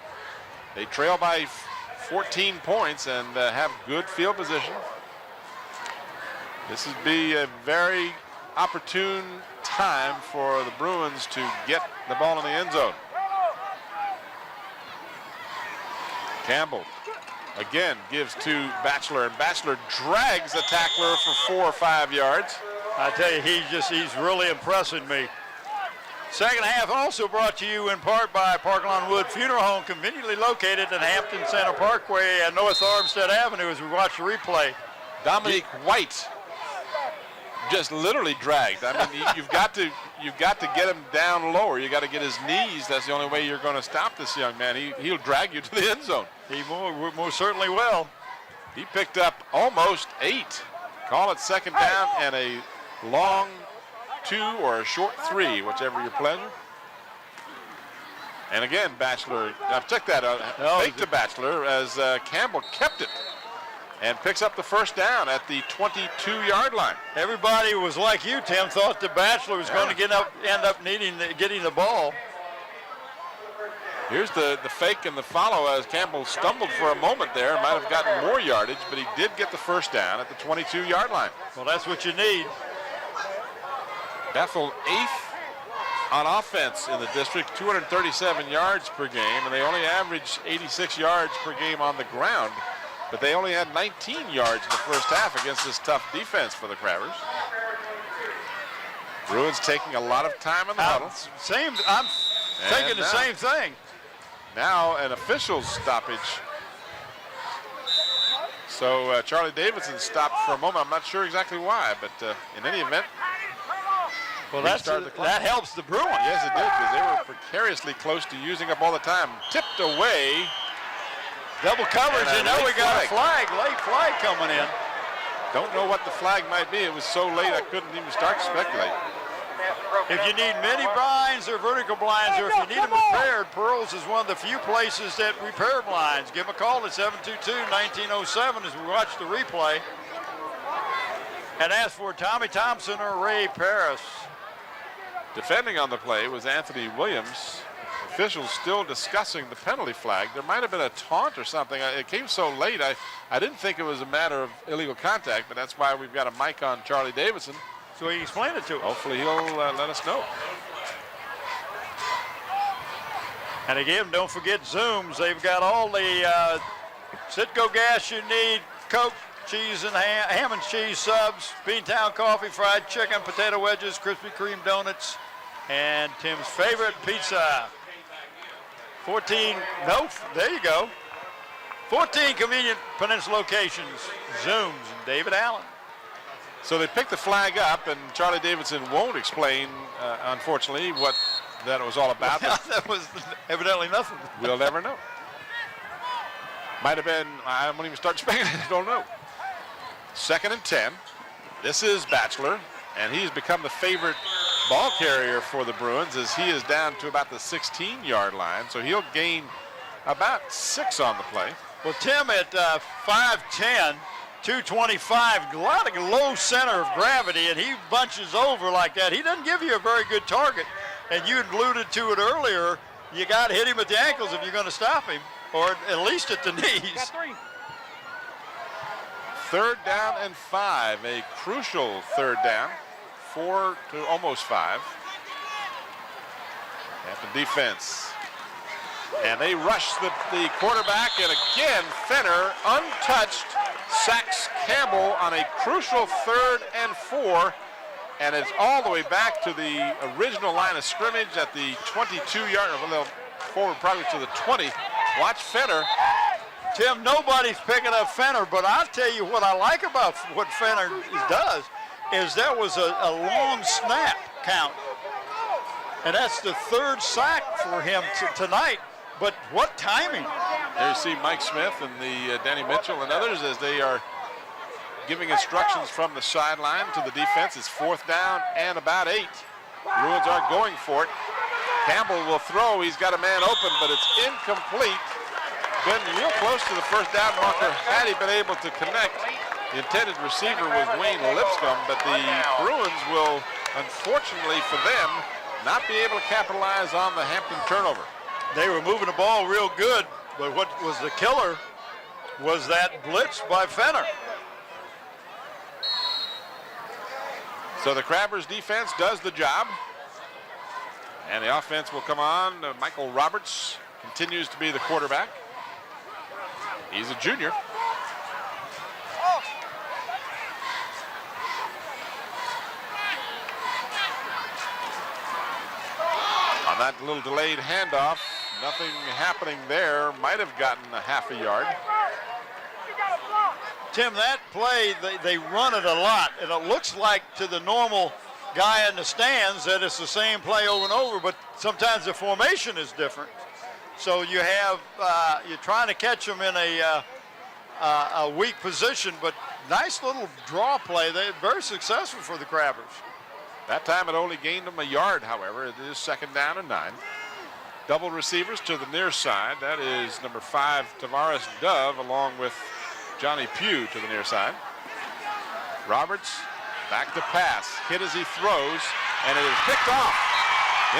They trail by 14 points and have good field position. This would be a very opportune time for the Bruins to get the ball in the end zone. Campbell again gives to Batchelor, and Batchelor drags the tackler for 4 or 5 yards. I tell you, he's really impressing me. Second half also brought to you in part by Park Lawn Wood Funeral Home, conveniently located at Hampton Center Parkway and North Armstead Avenue as we watch the replay. Dominique White just literally dragged. I mean, you've got to get him down lower. You got to get his knees. That's the only way you're going to stop this young man. He'll drag you to the end zone. He most certainly will. He picked up almost 8. Call it second down and a long 2 or a short 3, whichever your pleasure. And again, Batchelor, check that out. Fake to Batchelor as Campbell kept it and picks up the first down at the 22-yard line. Everybody was like you, Tim, thought the Batchelor was going to end up getting the ball. Here's the fake and the follow as Campbell stumbled for a moment there. Might have gotten more yardage, but he did get the first down at the 22-yard line. Well, that's what you need. Bethel 8th on offense in the district, 237 yards per game, and they only average 86 yards per game on the ground. But they only had 19 yards in the first half against this tough defense for the Crabbers. Bruins taking a lot of time in the huddle. I'm thinking the same thing. Now an official stoppage. So Charlie Davidson stopped for a moment. I'm not sure exactly why, but in any event, well, that helps the Bruins. Yes, it did, because they were precariously close to using up all the time. Tipped away. Double coverage, and now we got a flag, late flag coming in. Don't know what the flag might be. It was so late I couldn't even start to speculate. If you need mini blinds or vertical blinds, or if you need them repaired, Pearls is one of the few places that repair blinds. Give them a call at 722-1907 as we watch the replay. And ask for Tommy Thompson or Ray Paris. Defending on the play was Anthony Williams. Officials still discussing the penalty flag. There might have been a taunt or something. It came so late, I didn't think it was a matter of illegal contact, but that's why we've got a mic on Charlie Davidson. So he explained it to us. Hopefully he'll let us know. And again, don't forget Zooms. They've got all the Citgo gas you need, Coke, cheese and ham and cheese subs, Beantown coffee, fried chicken, potato wedges, Krispy Kreme donuts, and Tim's favorite pizza. 14, no, there you go. 14 convenient Peninsula locations, Zooms and David Allen. So they picked the flag up, and Charlie Davidson won't explain, unfortunately, what that was all about. That was evidently nothing. We'll never know. Might have been, I won't even start speculating, I don't know. 2nd and 10. This is Batchelor, and he's become the favorite ball carrier for the Bruins as he is down to about the 16-yard line, so he'll gain about 6 on the play. Well, Tim at 5'10", 225, a lot of low center of gravity, and he bunches over like that. He doesn't give you a very good target, and you alluded to it earlier. You got to hit him at the ankles if you're going to stop him, or at least at the knees. 3rd down and 5, a crucial 3rd down, 4 to almost 5. Hampton defense. And they rush the quarterback, and again, Fenner, untouched, sacks Campbell on a crucial 3rd and 4, and it's all the way back to the original line of scrimmage at the 22-yard, a little forward probably to the 20. Watch Fenner. Tim, nobody's picking up Fenner, but I'll tell you what I like about what Fenner does is that was a long snap count. And that's the 3rd sack for him tonight. But what timing. There you see Mike Smith and the Danny Mitchell and others as they are giving instructions from the sideline to the defense. It's 4th down and about 8. Bruins are going for it. Campbell will throw. He's got a man open, but it's incomplete. Been real close to the 1st down marker had he been able to connect. The intended receiver was Wayne Lipscomb, but the Bruins will, unfortunately for them, not be able to capitalize on the Hampton turnover. They were moving the ball real good, but what was the killer was that blitz by Fenner. So the Crabbers defense does the job. And the offense will come on. Michael Roberts continues to be the quarterback. He's a junior. On that little delayed handoff, nothing happening there. Might have gotten a half a yard. Tim, that play, they run it a lot, and it looks like to the normal guy in the stands that it's the same play over and over, but sometimes the formation is different. So you have, you're trying to catch them in a weak position, but nice little draw play. They're very successful for the Crabbers. That time it only gained them a yard, however. It is 2nd down and 9. Double receivers to the near side. That is number 5, Tavares Dove, along with Johnny Pugh to the near side. Roberts back to pass. Hit as he throws, and it is picked off.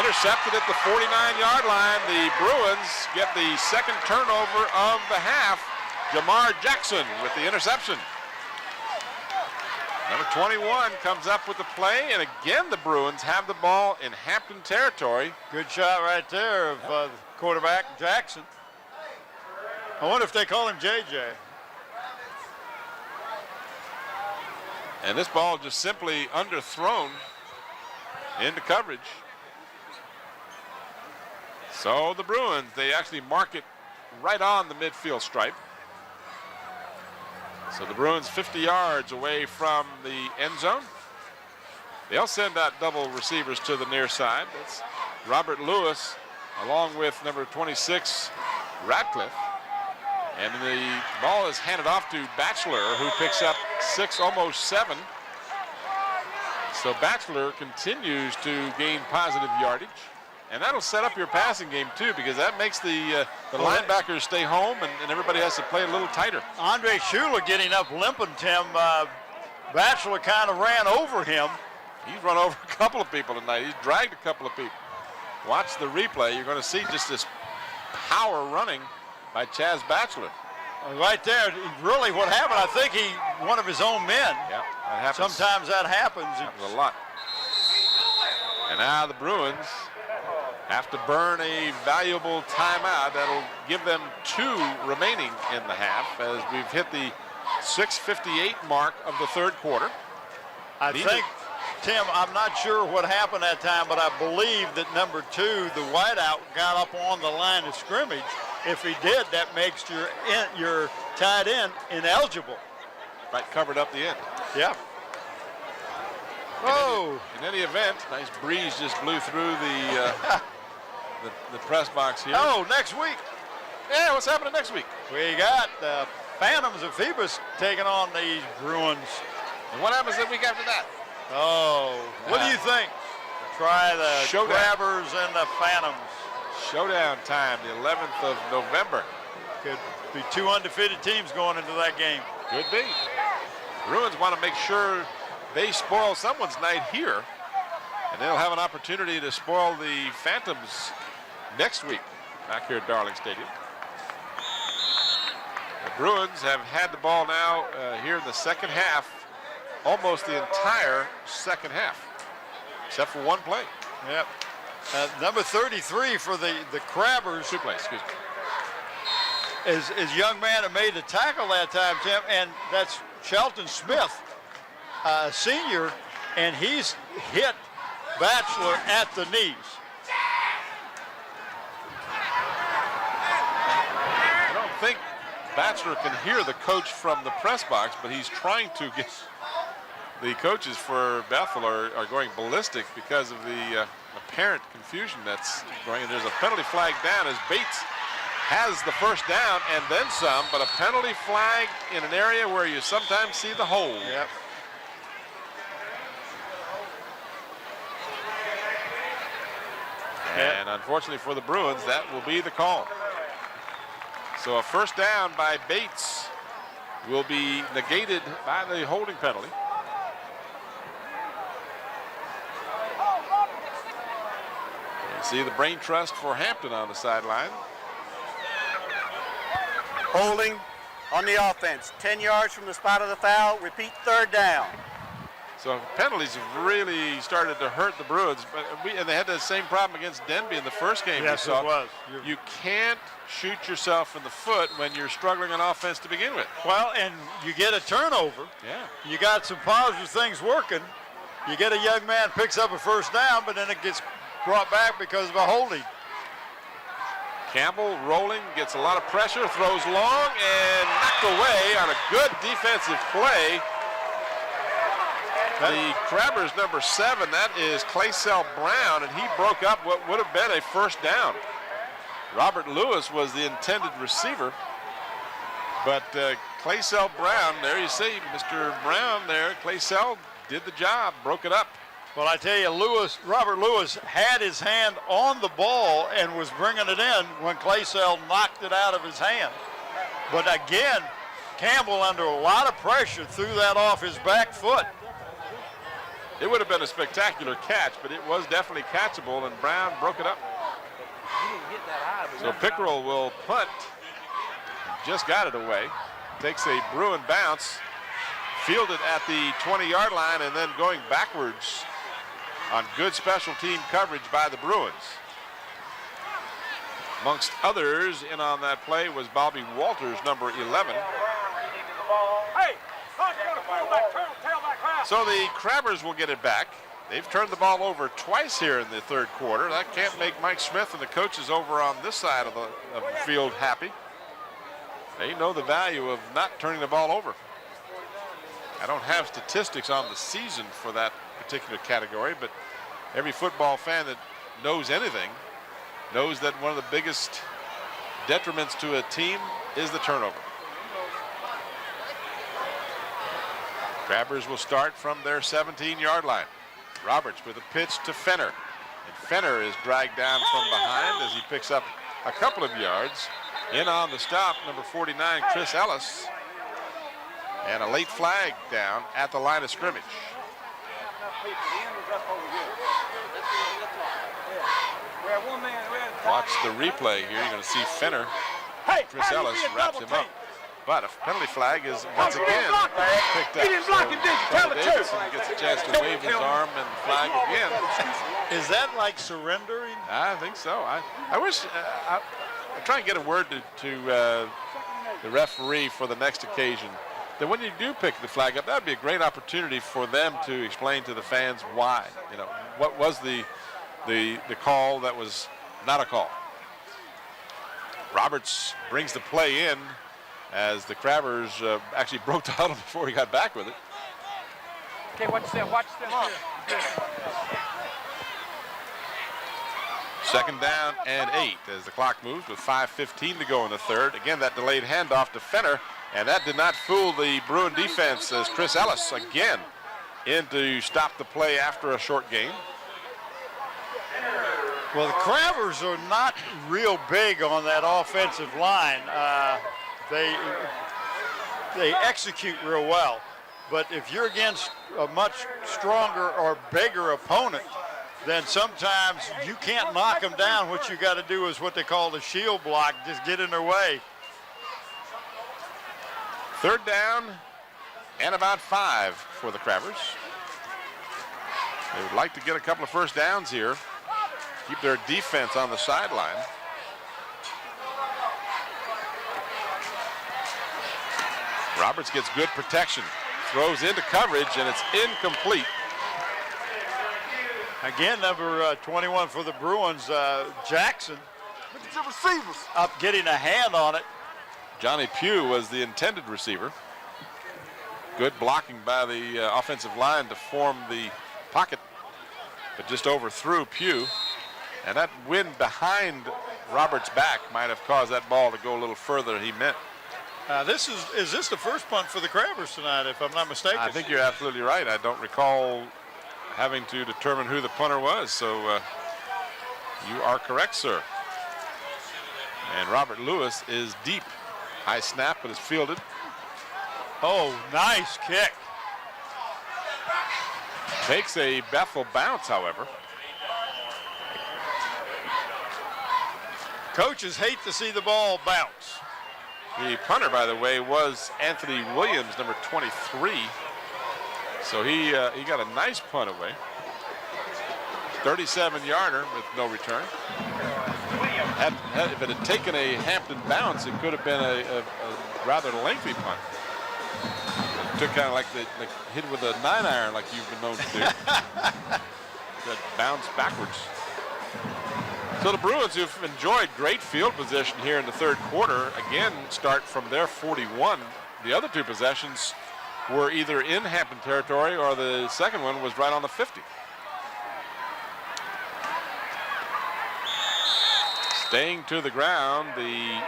Intercepted at the 49-yard line. The Bruins get the 2nd turnover of the half. Jamar Jackson with the interception. Number 21 comes up with the play, and again the Bruins have the ball in Hampton territory. Good shot right there of the quarterback, Jackson. I wonder if they call him JJ. And this ball just simply underthrown into coverage. So the Bruins, they actually mark it right on the midfield stripe. So the Bruins 50 yards away from the end zone. They'll send out double receivers to the near side. That's Robert Lewis along with number 26, Radcliffe. And the ball is handed off to Batchelor, who picks up 6, almost 7. So Batchelor continues to gain positive yardage. And that'll set up your passing game, too, because that makes the linebackers stay home, and everybody has to play a little tighter. Andre Schuler getting up limping, Tim. Batchelor kind of ran over him. He's run over a couple of people tonight. He's dragged a couple of people. Watch the replay. You're going to see just this power running by Chaz Batchelor. Right there, really what happened, I think one of his own men. Yeah, that happens. Sometimes that happens. Happens a lot. And now the Bruins have to burn a valuable timeout. That'll give them 2 remaining in the half as we've hit the 6:58 mark of the third quarter. I think, Tim, I'm not sure what happened that time, but I believe that number 2, the wideout, got up on the line of scrimmage. If he did, that makes your tight end ineligible. Right, covered up the end. Yeah. Oh. In any event, nice breeze just blew through the press box here. Oh, next week. Yeah, what's happening next week? We got the Phantoms of Phoebus taking on these Bruins. And what happens the week after that? Oh, what do you think? Try the Showdown. Grabbers and the Phantoms. Showdown time, the 11th of November. Could be 2 undefeated teams going into that game. Could be. Bruins want to make sure they spoil someone's night here, and they'll have an opportunity to spoil the Phantoms next week back here at Darling Stadium. The Bruins have had the ball now here in the second half, almost the entire second half, except for one play. Yep. Number 33 for the Crabbers. 2 plays, excuse me. Is young man that made the tackle that time, Tim, and that's Shelton Smith, senior, and he's hit Batchelor at the knees. I don't think Batchelor can hear the coach from the press box, but he's trying to get. The coaches for Bethel are going ballistic because of the apparent confusion that's going. And there's a penalty flag down as Bates has the first down and then some, but a penalty flag in an area where you sometimes see the hole. Yep. And unfortunately for the Bruins, that will be the call. So a first down by Bates will be negated by the holding penalty. See the brain trust for Hampton on the sideline. Holding on the offense. 10 yards from the spot of the foul. Repeat, 3rd down. So penalties have really started to hurt the Bruins. And they had the same problem against Denby in the first game. Yes, we saw. it was. You can't shoot yourself in the foot when you're struggling on offense to begin with. Well, and you get a turnover. Yeah. You got some positive things working. You get a young man picks up a first down, but then it gets brought back because of a holding. Campbell rolling, gets a lot of pressure, throws long, and knocked away on a good defensive play. The Crabbers number 7, that is Claysell Brown, and he broke up what would have been a first down. Robert Lewis was the intended receiver, but Claysell Brown, there you see Mr. Brown there, Claysell did the job, broke it up. Well, I tell you, Robert Lewis had his hand on the ball and was bringing it in when Claysell knocked it out of his hand. But again, Campbell under a lot of pressure threw that off his back foot. It would have been a spectacular catch, but it was definitely catchable, and Brown broke it up. So Pickerel will punt. Just got it away. Takes a Bruin bounce fielded at the 20-yard line and then going backwards on good special team coverage by the Bruins. Amongst others in on that play was Bobby Walters, number 11. So the Crabbers will get it back. They've turned the ball over twice here in the third quarter. That can't make Mike Smith and the coaches over on this side of the field happy. They know the value of not turning the ball over. I don't have statistics on the season for that particular category, but every football fan that knows anything knows that one of the biggest detriments to a team is the turnover. Crabbers will start from their 17-yard line. Roberts with a pitch to Fenner. And Fenner is dragged down from behind as he picks up a couple of yards. In on the stop, number 49, Chris Ellis. And a late flag down at the line of scrimmage. Watch the replay here. You're going to see Fenner. Chris Ellis wraps him up. But a penalty flag is once again picked up. He didn't block it, did you? Tell the truth. Gets a chance to wave his arm and flag again. Is that like surrendering? I think so. I wish I try and get a word to the referee for the next occasion. That when you do pick the flag up, that would be a great opportunity for them to explain to the fans why. You know, what was the call that was not a call. Roberts brings the play in as the Crabbers actually broke the huddle before he got back with it. Okay, watch this. Second down and 8 as the clock moves with 5:15 to go in the third. Again, that delayed handoff to Fenner, and that did not fool the Bruin defense as Chris Ellis again in to stop the play after a short gain. Well, the Crabbers are not real big on that offensive line. They execute real well, but if you're against a much stronger or bigger opponent, then sometimes you can't knock them down. What you got to do is what they call the shield block, just get in their way. Third down and about 5 for the Crabbers. They would like to get a couple of first downs here, keep their defense on the sideline. Roberts gets good protection, throws into coverage, and it's incomplete. Again, number 21 for the Bruins, Jackson, up getting a hand on it. Johnny Pugh was the intended receiver. Good blocking by the offensive line to form the pocket, but just overthrew Pugh. And that wind behind Roberts' back might have caused that ball to go a little further than he meant. Is this the first punt for the Crabbers tonight, if I'm not mistaken? I think you're absolutely right. I don't recall having to determine who the punter was, so you are correct, sir. And Robert Lewis is deep. High snap, but is fielded. Oh, nice kick. Takes a Bethel bounce, however. Coaches hate to see the ball bounce. The punter, by the way, was Anthony Williams, number 23. So he got a nice punt away. 37-yarder with no return. If it had taken a Hampton bounce, it could have been a rather lengthy punt. It took kind of like the hit with a 9-iron like you've been known to do. That bounce backwards. So the Bruins, who've enjoyed great field position here in the third quarter, again start from their 41. The other two possessions were either in Hampton territory or the second one was right on the 50. Staying to the ground, the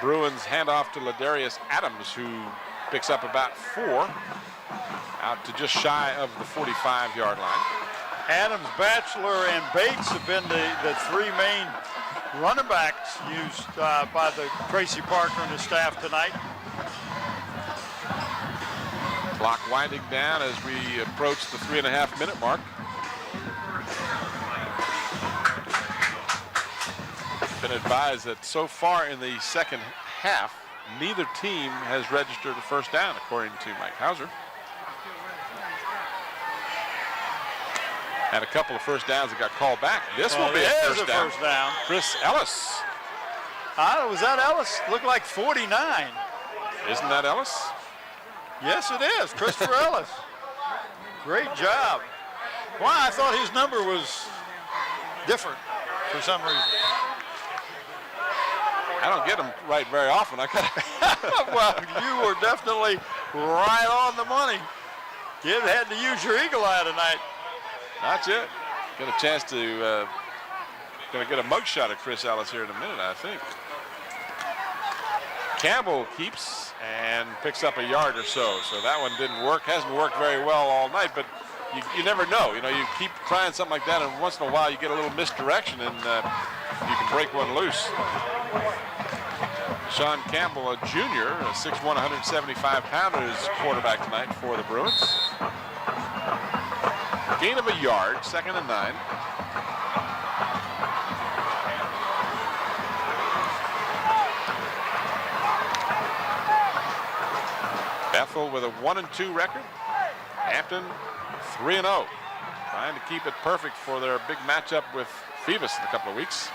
Bruins hand off to Ladarius Adams, who picks up about 4 out to just shy of the 45-yard line. Adams, Batchelor, and Bates have been the 3 main running backs used by the Tracy Parker and his staff tonight. Clock winding down as we approach the 3.5-minute mark. Been advised that so far in the second half, neither team has registered a first down, according to Mike Hauser. Had a couple of first downs that got called back. This will be a there's first down. first down. Chris Ellis. Was that Ellis? Looked like 49. Isn't that Ellis? Yes, it is. Christopher Ellis. Great job. Why? I thought his number was different for some reason. I don't get them right very often. Well, you were definitely right on the money. You had to use your eagle eye tonight. Not yet. Get a chance to gonna get a mug shot at Chris Ellis here in a minute, I think. Campbell keeps and picks up a yard or so. So that one didn't work. Hasn't worked very well all night, but you never know. You know, you keep trying something like that, and once in a while you get a little misdirection, and you can break one loose. Sean Campbell, a junior, a 6'1", 175-pounder, is quarterback tonight for the Bruins. Gain of a yard, 2nd and 9. Bethel with a 1-2 record. Hampton 3-0. Trying to keep it perfect for their big matchup with Phoebus in a couple of weeks.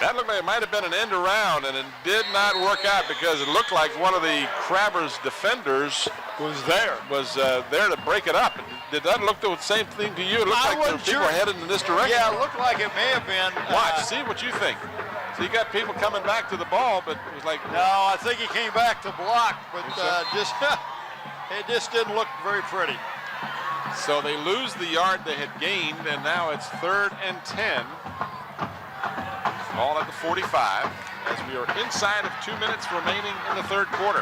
That looked like it might have been an end around, and it did not work out because it looked like one of the Crabbers defenders was there to break it up. Did that look the same thing to you? It looked like the people were headed in this direction. Yeah, it looked like it may have been. Watch, see what you think. So you got people coming back to the ball, but it was like... No, I think he came back to block, but it just didn't look very pretty. So they lose the yard they had gained, and now it's 3rd and 10. All at the 45 as we are inside of 2 minutes remaining in the 3rd quarter.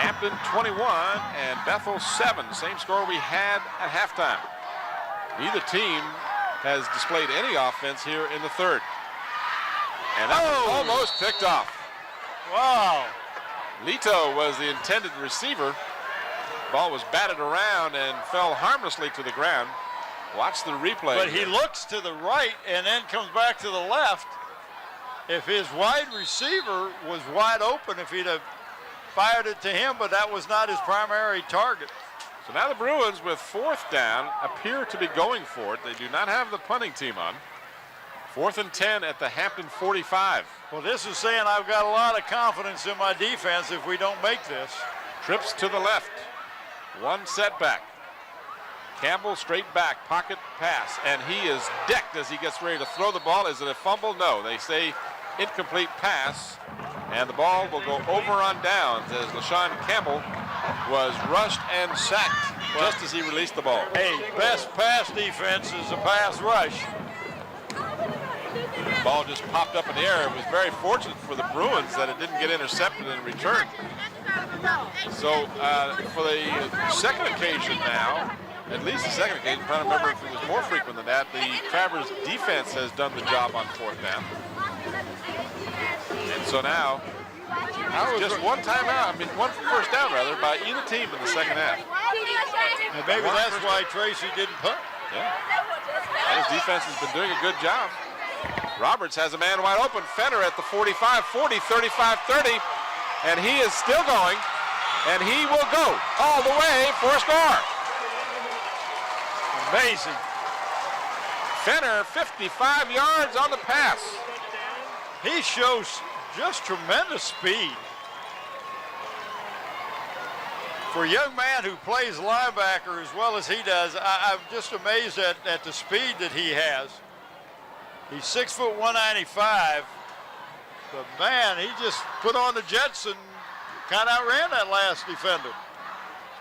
Hampton 21 and Bethel 7. Same score we had at halftime. Neither team has displayed any offense here in the 3rd. And that was almost picked off. Wow. Lito was the intended receiver. Ball was batted around and fell harmlessly to the ground. Watch the replay. But he looks to the right and then comes back to the left. If his wide receiver was wide open, if he'd have fired it to him, but that was not his primary target. So now the Bruins with 4th down appear to be going for it. They do not have the punting team on. 4th and 10 at the Hampton 45. Well, this is saying I've got a lot of confidence in my defense if we don't make this. Trips to the left. One setback. Campbell straight back, pocket pass, and he is decked as he gets ready to throw the ball. Is it a fumble? No, they say incomplete pass, and the ball will go over on downs as LaShawn Campbell was rushed and sacked just as he released the ball. Hey, best pass defense is a pass rush. The ball just popped up in the air. It was very fortunate for the Bruins that it didn't get intercepted and returned. So for the second occasion now, at least the second occasion, I'm trying to remember if it was more frequent than that, the Crabbers defense has done the job on 4th down. And so now, just one first down rather, by either team in the second half. And maybe that's why Tracy didn't punt. Yeah. His defense has been doing a good job. Roberts has a man wide open. Fenner at the 45, 40, 35, 30, and he is still going, and he will go all the way for a score. Amazing. Fenner, 55 yards on the pass. He shows just tremendous speed. For a young man who plays linebacker as well as he does, I'm just amazed at the speed that he has. He's 6'1", 195. But man, he just put on the Jets and kind of outran that last defender.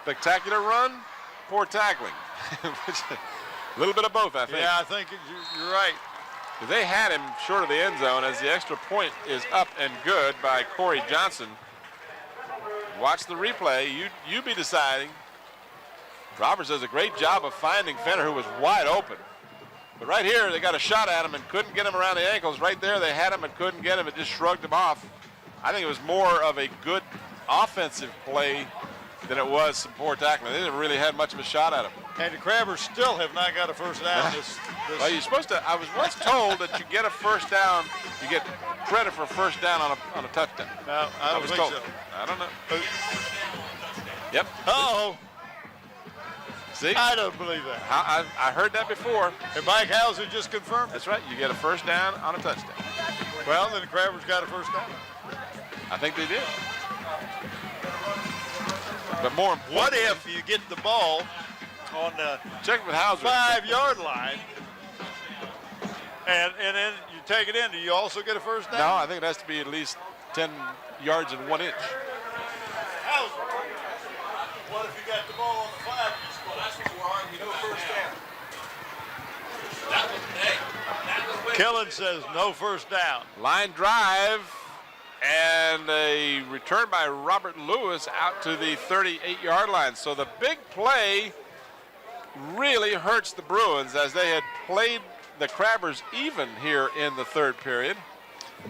Spectacular run, poor tackling. A little bit of both, I think. Yeah, I think you're right. They had him short of the end zone as the extra point is up and good by Corey Johnson. Watch the replay. You be deciding. Roberts does a great job of finding Fenner, who was wide open. But right here, they got a shot at him and couldn't get him around the ankles. Right there, they had him and couldn't get him. It just shrugged him off. I think it was more of a good offensive play than it was some poor tackling. They didn't really have much of a shot at him. And the Crabbers still have not got a first down. Well, you're supposed to. I was once told that you get a first down, you get credit for a first down on a touchdown. No, I was told. I don't know. Yep. Uh-oh. See? I don't believe that. I heard that before. And Mike Hauser just confirmed it. That's right. You get a first down on a touchdown. Well, then the Crabbers got a first down. I think they did. But more important, what if you get the ball on the check with Hauser 5-yard line and then you take it in? Do you also get a first down? No, I think it has to be at least 10 yards and 1 inch. Hauser, what if you got the ball on the 5? Well, that's what we're arguing. No first down. Killen says no first down. Line drive and a return by Robert Lewis out to the 38-yard line. So the big play really hurts the Bruins as they had played the Crabbers even here in the third period.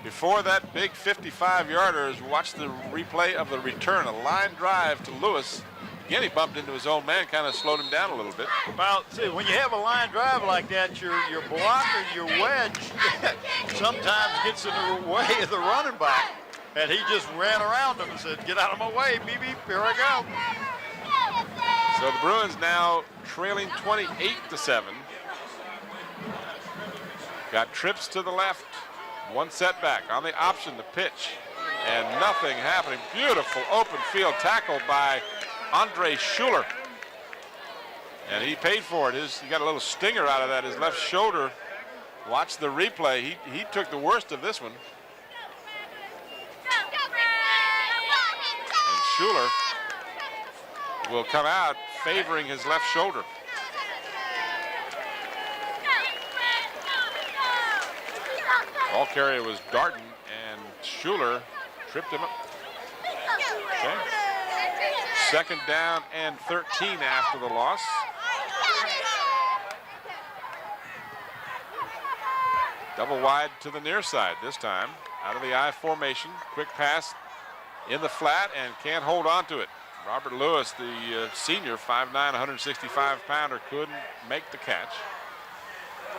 Before that big 55-yarders, watch the replay of the return. A line drive to Lewis. Again, he bumped into his own man, kind of slowed him down a little bit. Well, see, when you have a line drive like that, your blocker, your wedge, sometimes gets in the way of the running back. And he just ran around him and said, "Get out of my way, beep, beep, here I go." So the Bruins now trailing 28-7. Got trips to the left. One setback on the option, the pitch. And nothing happening. Beautiful open field tackle by Andre Schuler. And he paid for it. He got a little stinger out of that, his left shoulder. Watch the replay. He took the worst of this one. And Schuler will come out favoring his left shoulder. Ball carrier was Darden, and Schuler tripped him up. Okay. Second down and 13 after the loss. Double wide to the near side this time. Out of the I formation. Quick pass in the flat and can't hold on to it. Robert Lewis, the senior, 5'9", 165-pounder, couldn't make the catch.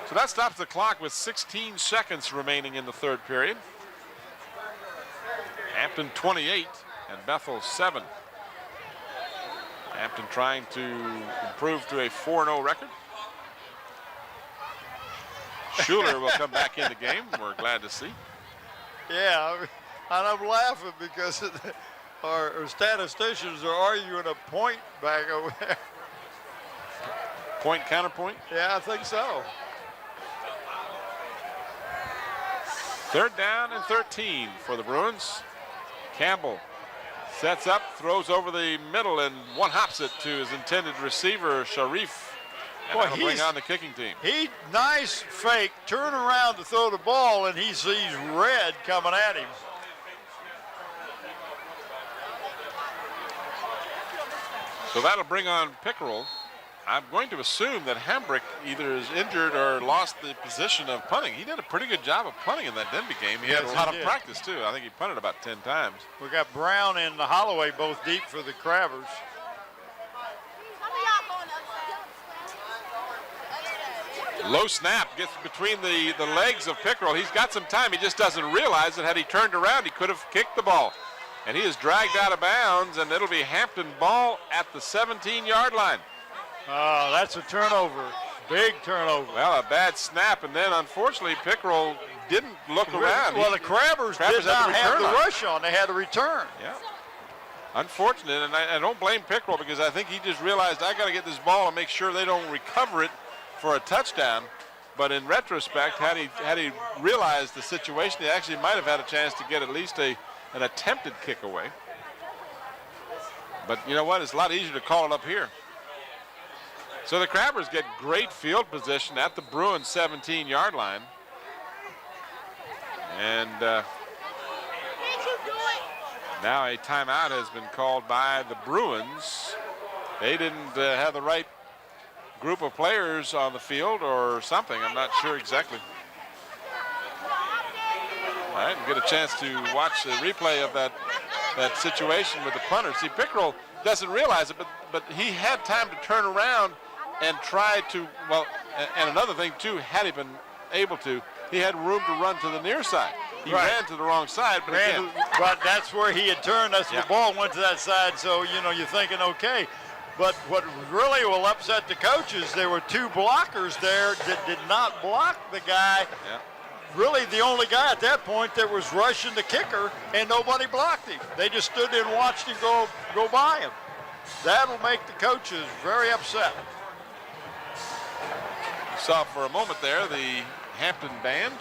So that stops the clock with 16 seconds remaining in the third period. Hampton 28 and Bethel 7. Hampton trying to improve to a 4-0 record. Schuler will come back in the game. We're glad to see. Yeah, and I'm laughing because our statisticians are arguing a point back over there. Point, counterpoint? Yeah, I think so. Third down and 13 for the Bruins. Campbell sets up, throws over the middle, and one hops it to his intended receiver, Sharif. And that'll bring on the kicking team. Nice fake, turn around to throw the ball, and he sees red coming at him. So that'll bring on Pickerel. I'm going to assume that Hambrick either is injured or lost the position of punting. He did a pretty good job of punting in that Denby game. He had a lot of practice, too. I think he punted about 10 times. We got Brown and Holloway both deep for the Crabbers. Low snap gets between the legs of Pickerel. He's got some time. He just doesn't realize that had he turned around, he could have kicked the ball. And he is dragged out of bounds, and it'll be Hampton ball at the 17-yard line. Oh, that's a turnover. Big turnover. Well, a bad snap, and then unfortunately Pickerel didn't look around. Well, the Crabbers did not have the rush on. They had to return. Yeah. Unfortunate, and I don't blame Pickerel because I think he just realized I got to get this ball and make sure they don't recover it for a touchdown. But in retrospect, had he realized the situation, he actually might have had a chance to get at least an attempted kick away. But you know what? It's a lot easier to call it up here. So the Crabbers get great field position at the Bruins 17-yard line. And now a timeout has been called by the Bruins. They didn't have the right group of players on the field or something. I'm not sure exactly. All right, and get a chance to watch the replay of that situation with the punter. See, Pickerel doesn't realize it, but he had time to turn around and try to, well, and another thing too, had he been able to, he had room to run to the near side. He ran to the wrong side, but again. But that's where he had turned. That's the ball went to that side, so, you know, you're thinking, okay. But what really will upset the coaches, there were two blockers there that did not block the guy. Yeah. Really the only guy at that point that was rushing the kicker, and nobody blocked him. They just stood there and watched him go by him. That'll make the coaches very upset. You saw for a moment there the Hampton band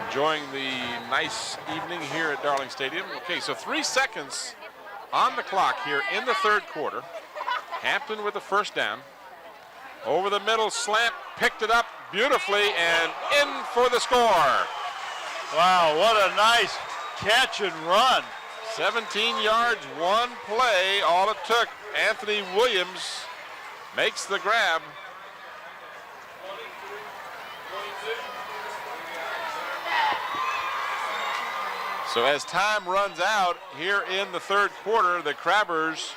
enjoying the nice evening here at Darling Stadium. Okay, so 3 seconds on the clock here in the third quarter. Hampton with the first down. Over the middle slant, picked it up beautifully and in for the score. Wow, what a nice catch and run. 17 yards, one play, all it took. Anthony Williams makes the grab. So as time runs out here in the third quarter, the Crabbers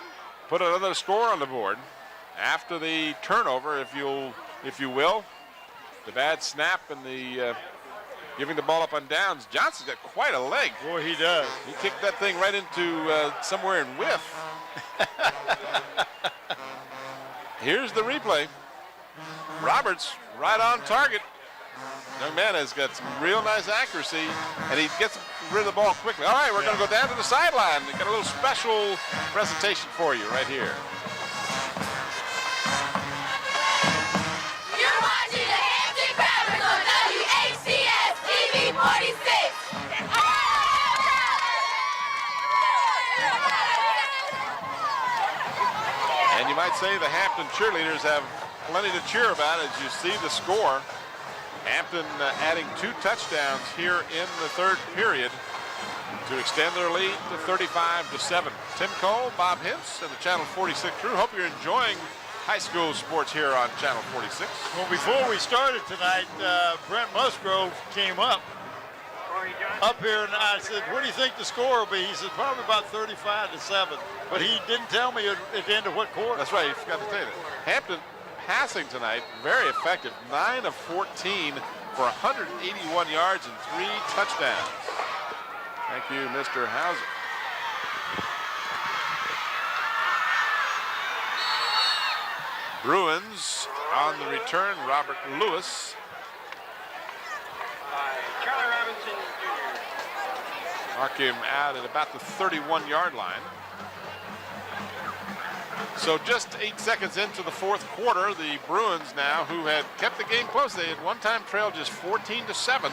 put another score on the board after the turnover, if you will. The bad snap and the giving the ball up on downs. Johnson's got quite a leg. Boy, he does. He kicked that thing right into somewhere in width. Here's the replay. Roberts right on target. Young man has got some real nice accuracy, and he gets rid of the ball quickly. All right, we're going to go down to the sideline. We've got a little special presentation for you right here. You're watching the Hampton Crabbers on WHCS TV 46. And you might say the Hampton cheerleaders have plenty to cheer about as you see the score. Hampton adding 2 touchdowns here in the third period to extend their lead to 35-7. Tim Cole, Bob Hintz, and the Channel 46 crew. Hope you're enjoying high school sports here on Channel 46. Well, before we started tonight, Brent Musgrove came up here, and I said, what do you think the score will be? He said, probably about 35-7. But he didn't tell me at the end of what quarter. That's right, he forgot to tell you that. Hampton passing tonight, very effective, 9 of 14 for 181 yards and 3 touchdowns. Thank you, Mr. Hauser. Bruins on the return, Robert Lewis. Mark him out at about the 31-yard line. So just 8 seconds into the fourth quarter, the Bruins now, who had kept the game close, they had one time trailed just 14-7,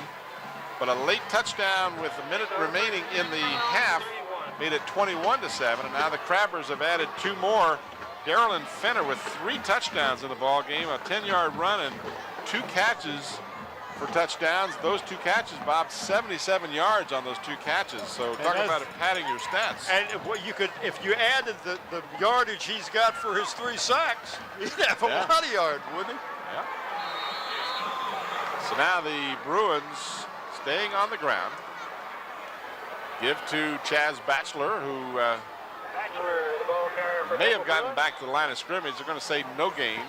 but a late touchdown with a minute remaining in the half made it 21-7, and now the Crabbers have added 2 more. Darylyn Fenner with 3 touchdowns in the ball game, a 10-yard run and 2 catches for touchdowns. Those 2 catches, Bob, 77 yards on those 2 catches. So talk about it padding your stats. And what you could, if you added the yardage he's got for his 3 sacks, he'd have a lot of yards, wouldn't he? Yeah. So now the Bruins staying on the ground. Give to Chaz Batchelor, who may have gotten back to the line of scrimmage. They're going to say no gain.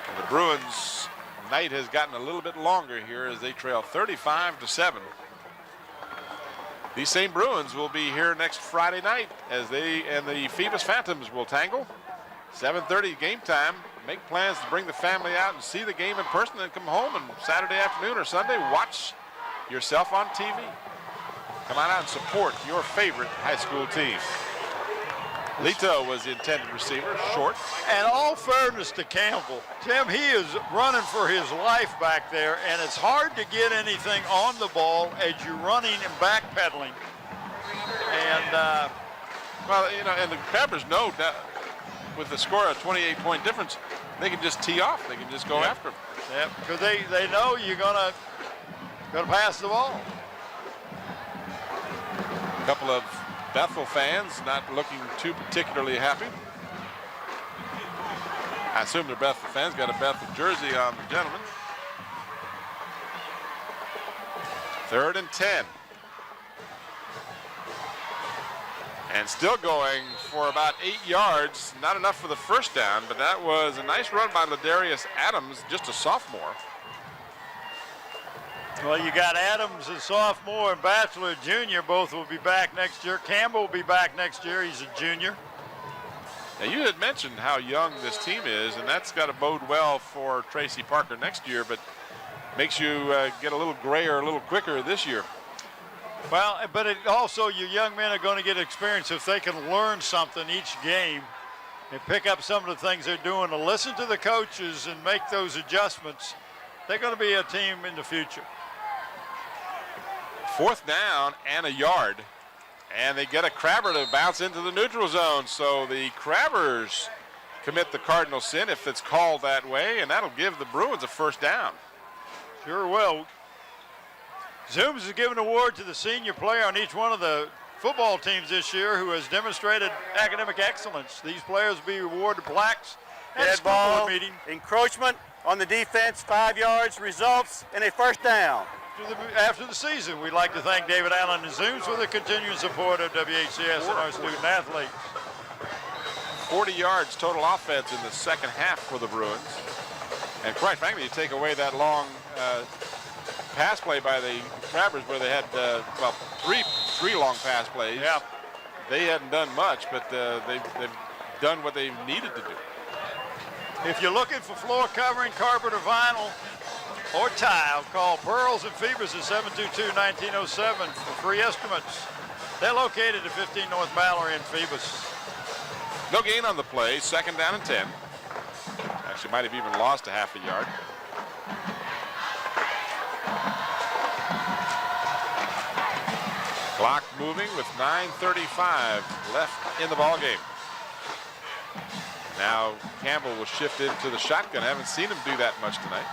And the Bruins' night has gotten a little bit longer here as they trail 35-7. These same Bruins will be here next Friday night as they and the Phoebus Phantoms will tangle. 7:30 game time. Make plans to bring the family out and see the game in person, then come home and Saturday afternoon or Sunday watch yourself on TV. Come on out and support your favorite high school team. Lito was the intended receiver, short. And all fairness to Campbell, Tim, he is running for his life back there, and it's hard to get anything on the ball as you're running and backpedaling. And, well, you know, and the Crabbers know that with the score of 28-point difference, they can just tee off. They can just go after them. Yeah, because they know you're gonna pass the ball. A couple of Bethel fans not looking too particularly happy. I assume they're Bethel fans. Got a Bethel jersey on the gentleman. 3rd and 10. And still going for about 8 yards. Not enough for the first down, but that was a nice run by Ladarius Adams, just a sophomore. Well, you got Adams, a sophomore, and Bachelor, a junior. Both will be back next year. Campbell will be back next year. He's a junior. Now, you had mentioned how young this team is, and that's got to bode well for Tracy Parker next year, but makes you get a little grayer a little quicker this year. Well, but it also, your young men are going to get experience if they can learn something each game and pick up some of the things they're doing, to listen to the coaches and make those adjustments. They're going to be a team in the future. 4th down and a yard, and they get a Crabber to bounce into the neutral zone. So the Crabbers commit the cardinal sin, if it's called that way, and that'll give the Bruins a 1st down. Sure will. Zooms is giving an award to the senior player on each one of the football teams this year who has demonstrated academic excellence. These players will be awarded plaques at the school board meeting. Encroachment on the defense, 5 yards, results in a 1st down. After the season, we'd like to thank David Allen and Zooms for the continuing support of WHCS and our student athletes. 40 yards total offense in the second half for the Bruins. And quite frankly, you take away that long pass play by the Crabbers where they had, three long pass plays. Yeah. They hadn't done much, but they've done what they needed to do. If you're looking for floor covering, carpet or vinyl, or tile, call Pearls and Phoebus at 722-1907 for free estimates. They're located at 15 North Mallory in Phoebus. No gain on the play, 2nd down and 10. Actually might have even lost a half a yard. Clock moving with 9:35 left in the ball game. Now Campbell will shift into the shotgun. I haven't seen him do that much tonight.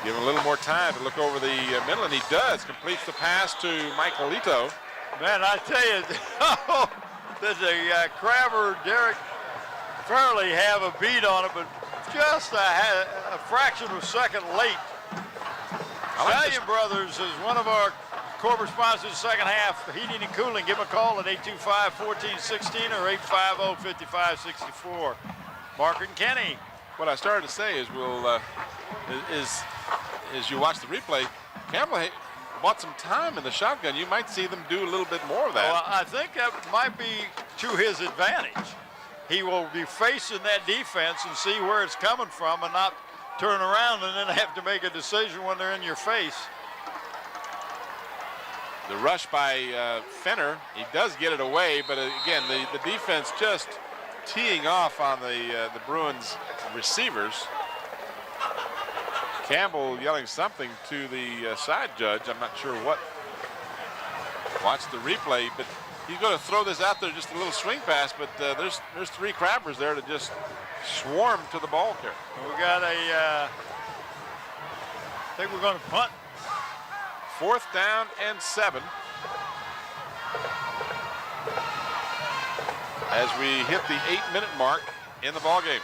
Give him a little more time to look over the middle, and he does. Completes the pass to Michael Lito. Man, I tell you, there's a Crabber, Derek Fairley have a beat on it, but just a fraction of a second late. Italian Brothers is one of our corporate sponsors, second half, heating and cooling. Give them a call at 825-1416 or 850-5564. Mark and Kenny. What I started to say is as you watch the replay, Campbell bought some time in the shotgun. You might see them do a little bit more of that. Well, I think that might be to his advantage. He will be facing that defense and see where it's coming from and not turn around and then have to make a decision when they're in your face. The rush by Fenner, he does get it away, but again, the defense just teeing off on the Bruins receivers. Campbell yelling something to the side judge. I'm not sure what. Watch the replay, but he's going to throw this out there, just a little swing pass, but there's 3 Crabbers there to just swarm to the ball carrier. We got I think we're going to punt. 4th down and 7. As we hit the 8-minute mark in the ball game.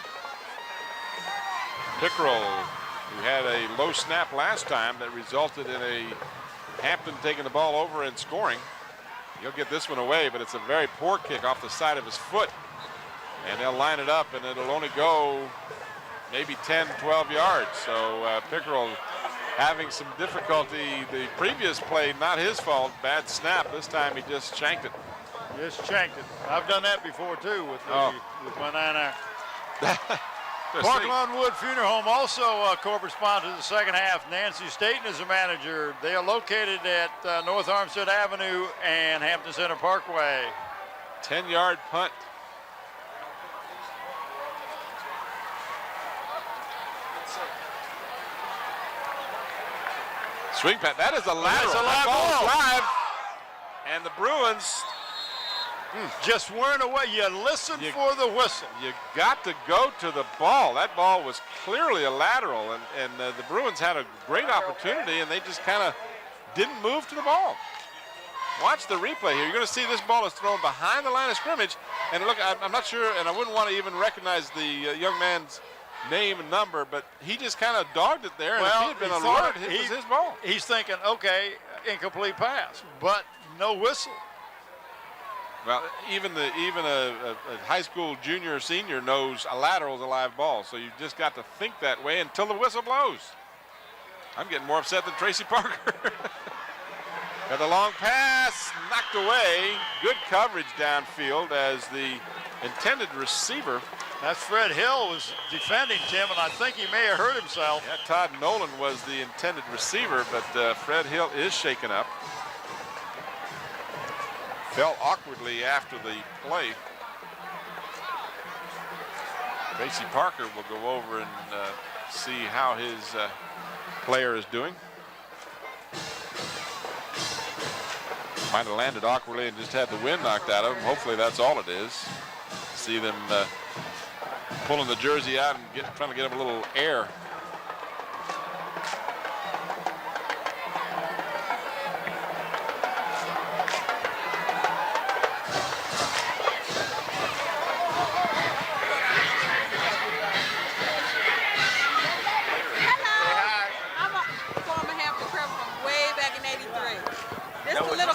Pickerel, who had a low snap last time that resulted in a Hampton taking the ball over and scoring. He'll get this one away, but it's a very poor kick off the side of his foot. And they'll line it up, and it'll only go maybe 10, 12 yards. So Pickerel having some difficulty. The previous play, not his fault, bad snap. This time he just shanked it. Just shanked it. I've done that before too with my 9-iron. Park Lawnwood Funeral Home, also a corporate sponsor of the second half. Nancy Staten is the manager. They are located at North Armstead Avenue and Hampton Center Parkway. 10-yard punt. Swing pat. That is a lateral. That's a live ball. Live. And the Bruins just weren't away. You listen for the whistle. You got to go to the ball. That ball was clearly a lateral, and the Bruins had a great opportunity, and they just kind of didn't move to the ball. Watch the replay here. You're going to see this ball is thrown behind the line of scrimmage, and look, I'm not sure, and I wouldn't want to even recognize the young man's name and number, but he just kind of dogged it there, and if he had been alerted, it was his ball. He's thinking, okay, incomplete pass, but no whistle. Well, even a high school junior or senior knows a lateral is a live ball, so you just got to think that way until the whistle blows. I'm getting more upset than Tracy Parker. Got the long pass knocked away. Good coverage downfield as the intended receiver. That's Fred Hill was defending Tim, and I think he may have hurt himself. Yeah, Todd Nolan was the intended receiver, but Fred Hill is shaken up. Fell awkwardly after the play. Tracy Parker will go over and see how his player is doing. Might have landed awkwardly and just had the wind knocked out of him. Hopefully that's all it is. See them pulling the jersey out and trying to get him a little air.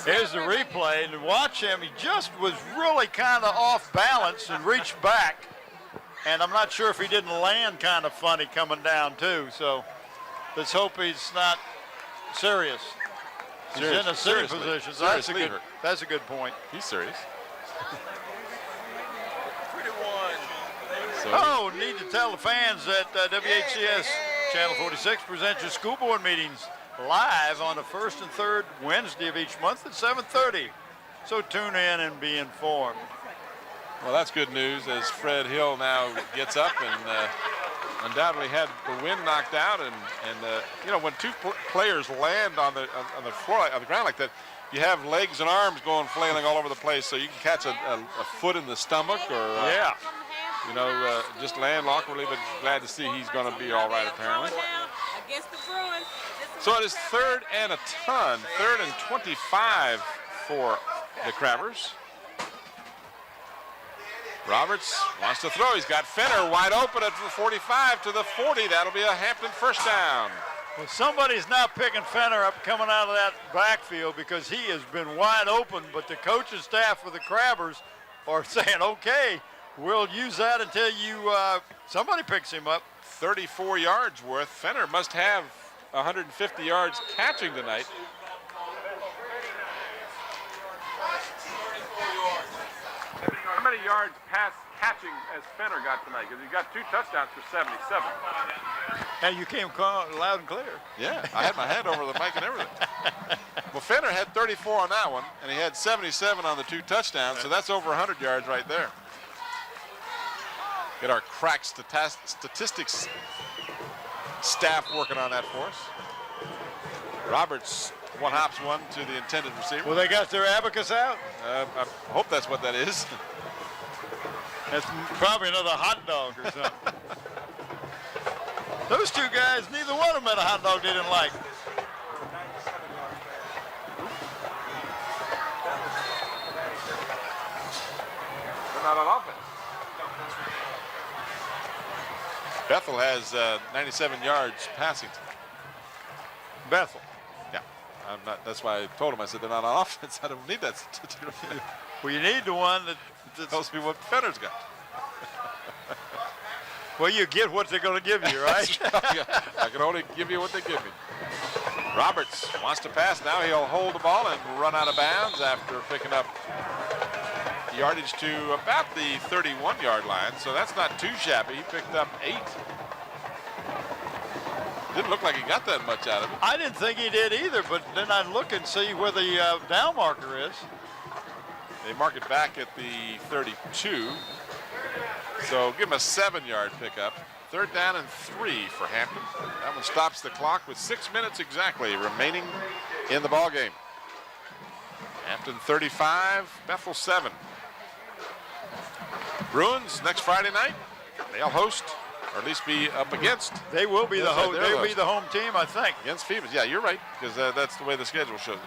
Here's the replay, and watch him. He just was really kind of off balance and reached back. And I'm not sure if he didn't land kind of funny coming down, too. So let's hope he's not serious. He's in a sitting position. So that's a good point. He's serious. Oh, need to tell the fans that WHCS Channel 46 presents your school board meetings live on the first and third Wednesday of each month at 7:30. So tune in and be informed. Well, that's good news as Fred Hill now gets up and undoubtedly had the wind knocked out. And you know, when two players land on the floor, on the ground like that, you have legs and arms going flailing all over the place, so you can catch a foot in the stomach or you know, just land awkwardly. But glad to see he's going to be all right apparently. Against the Bruins. So it is 3rd and a ton, 3rd and 25 for the Crabbers. Roberts wants to throw. He's got Fenner wide open at the 45 to the 40. That'll be a Hampton first down. Well, somebody's now picking Fenner up coming out of that backfield because he has been wide open, but the coaching staff for the Crabbers are saying, okay, we'll use that until you somebody picks him up. 34 yards worth. Fenner must have 150 yards catching tonight. How many yards pass catching as Fenner got tonight? Because he got 2 touchdowns for 77. And you came loud and clear. Yeah, I had my hand over the mic and everything. Well, Fenner had 34 on that one, and he had 77 on the 2 touchdowns, so that's over 100 yards right there. Get our crack statistics staff working on that for us. Roberts one-hops one to the intended receiver. Well, they got their abacus out? I hope that's what that is. That's probably another hot dog or something. Those two guys, neither one of them had a hot dog they didn't like. They're not on offense. Bethel has 97 yards passing. Bethel. Yeah, I'm not. That's why I told him. I said they're not on offense. I don't need that. Well, you need the one that tells me what Fenner's got. Well, you get what they're going to give you, right? I can only give you what they give me. Roberts wants to pass. Now he'll hold the ball and run out of bounds after picking up yardage to about the 31-yard line. So that's not too shabby. He picked up 8. Didn't look like he got that much out of it. I didn't think he did either, but then I look and see where the down marker is. They mark it back at the 32. So give him a 7-yard pickup. 3rd down and 3 for Hampton. That one stops the clock with 6 minutes exactly remaining in the ball game. Hampton 35, Bethel 7. Bruins next Friday night. They'll host, or at least be up against. They will be the home team, I think. Against Phoebus. Yeah, you're right, because that's the way the schedule shows it.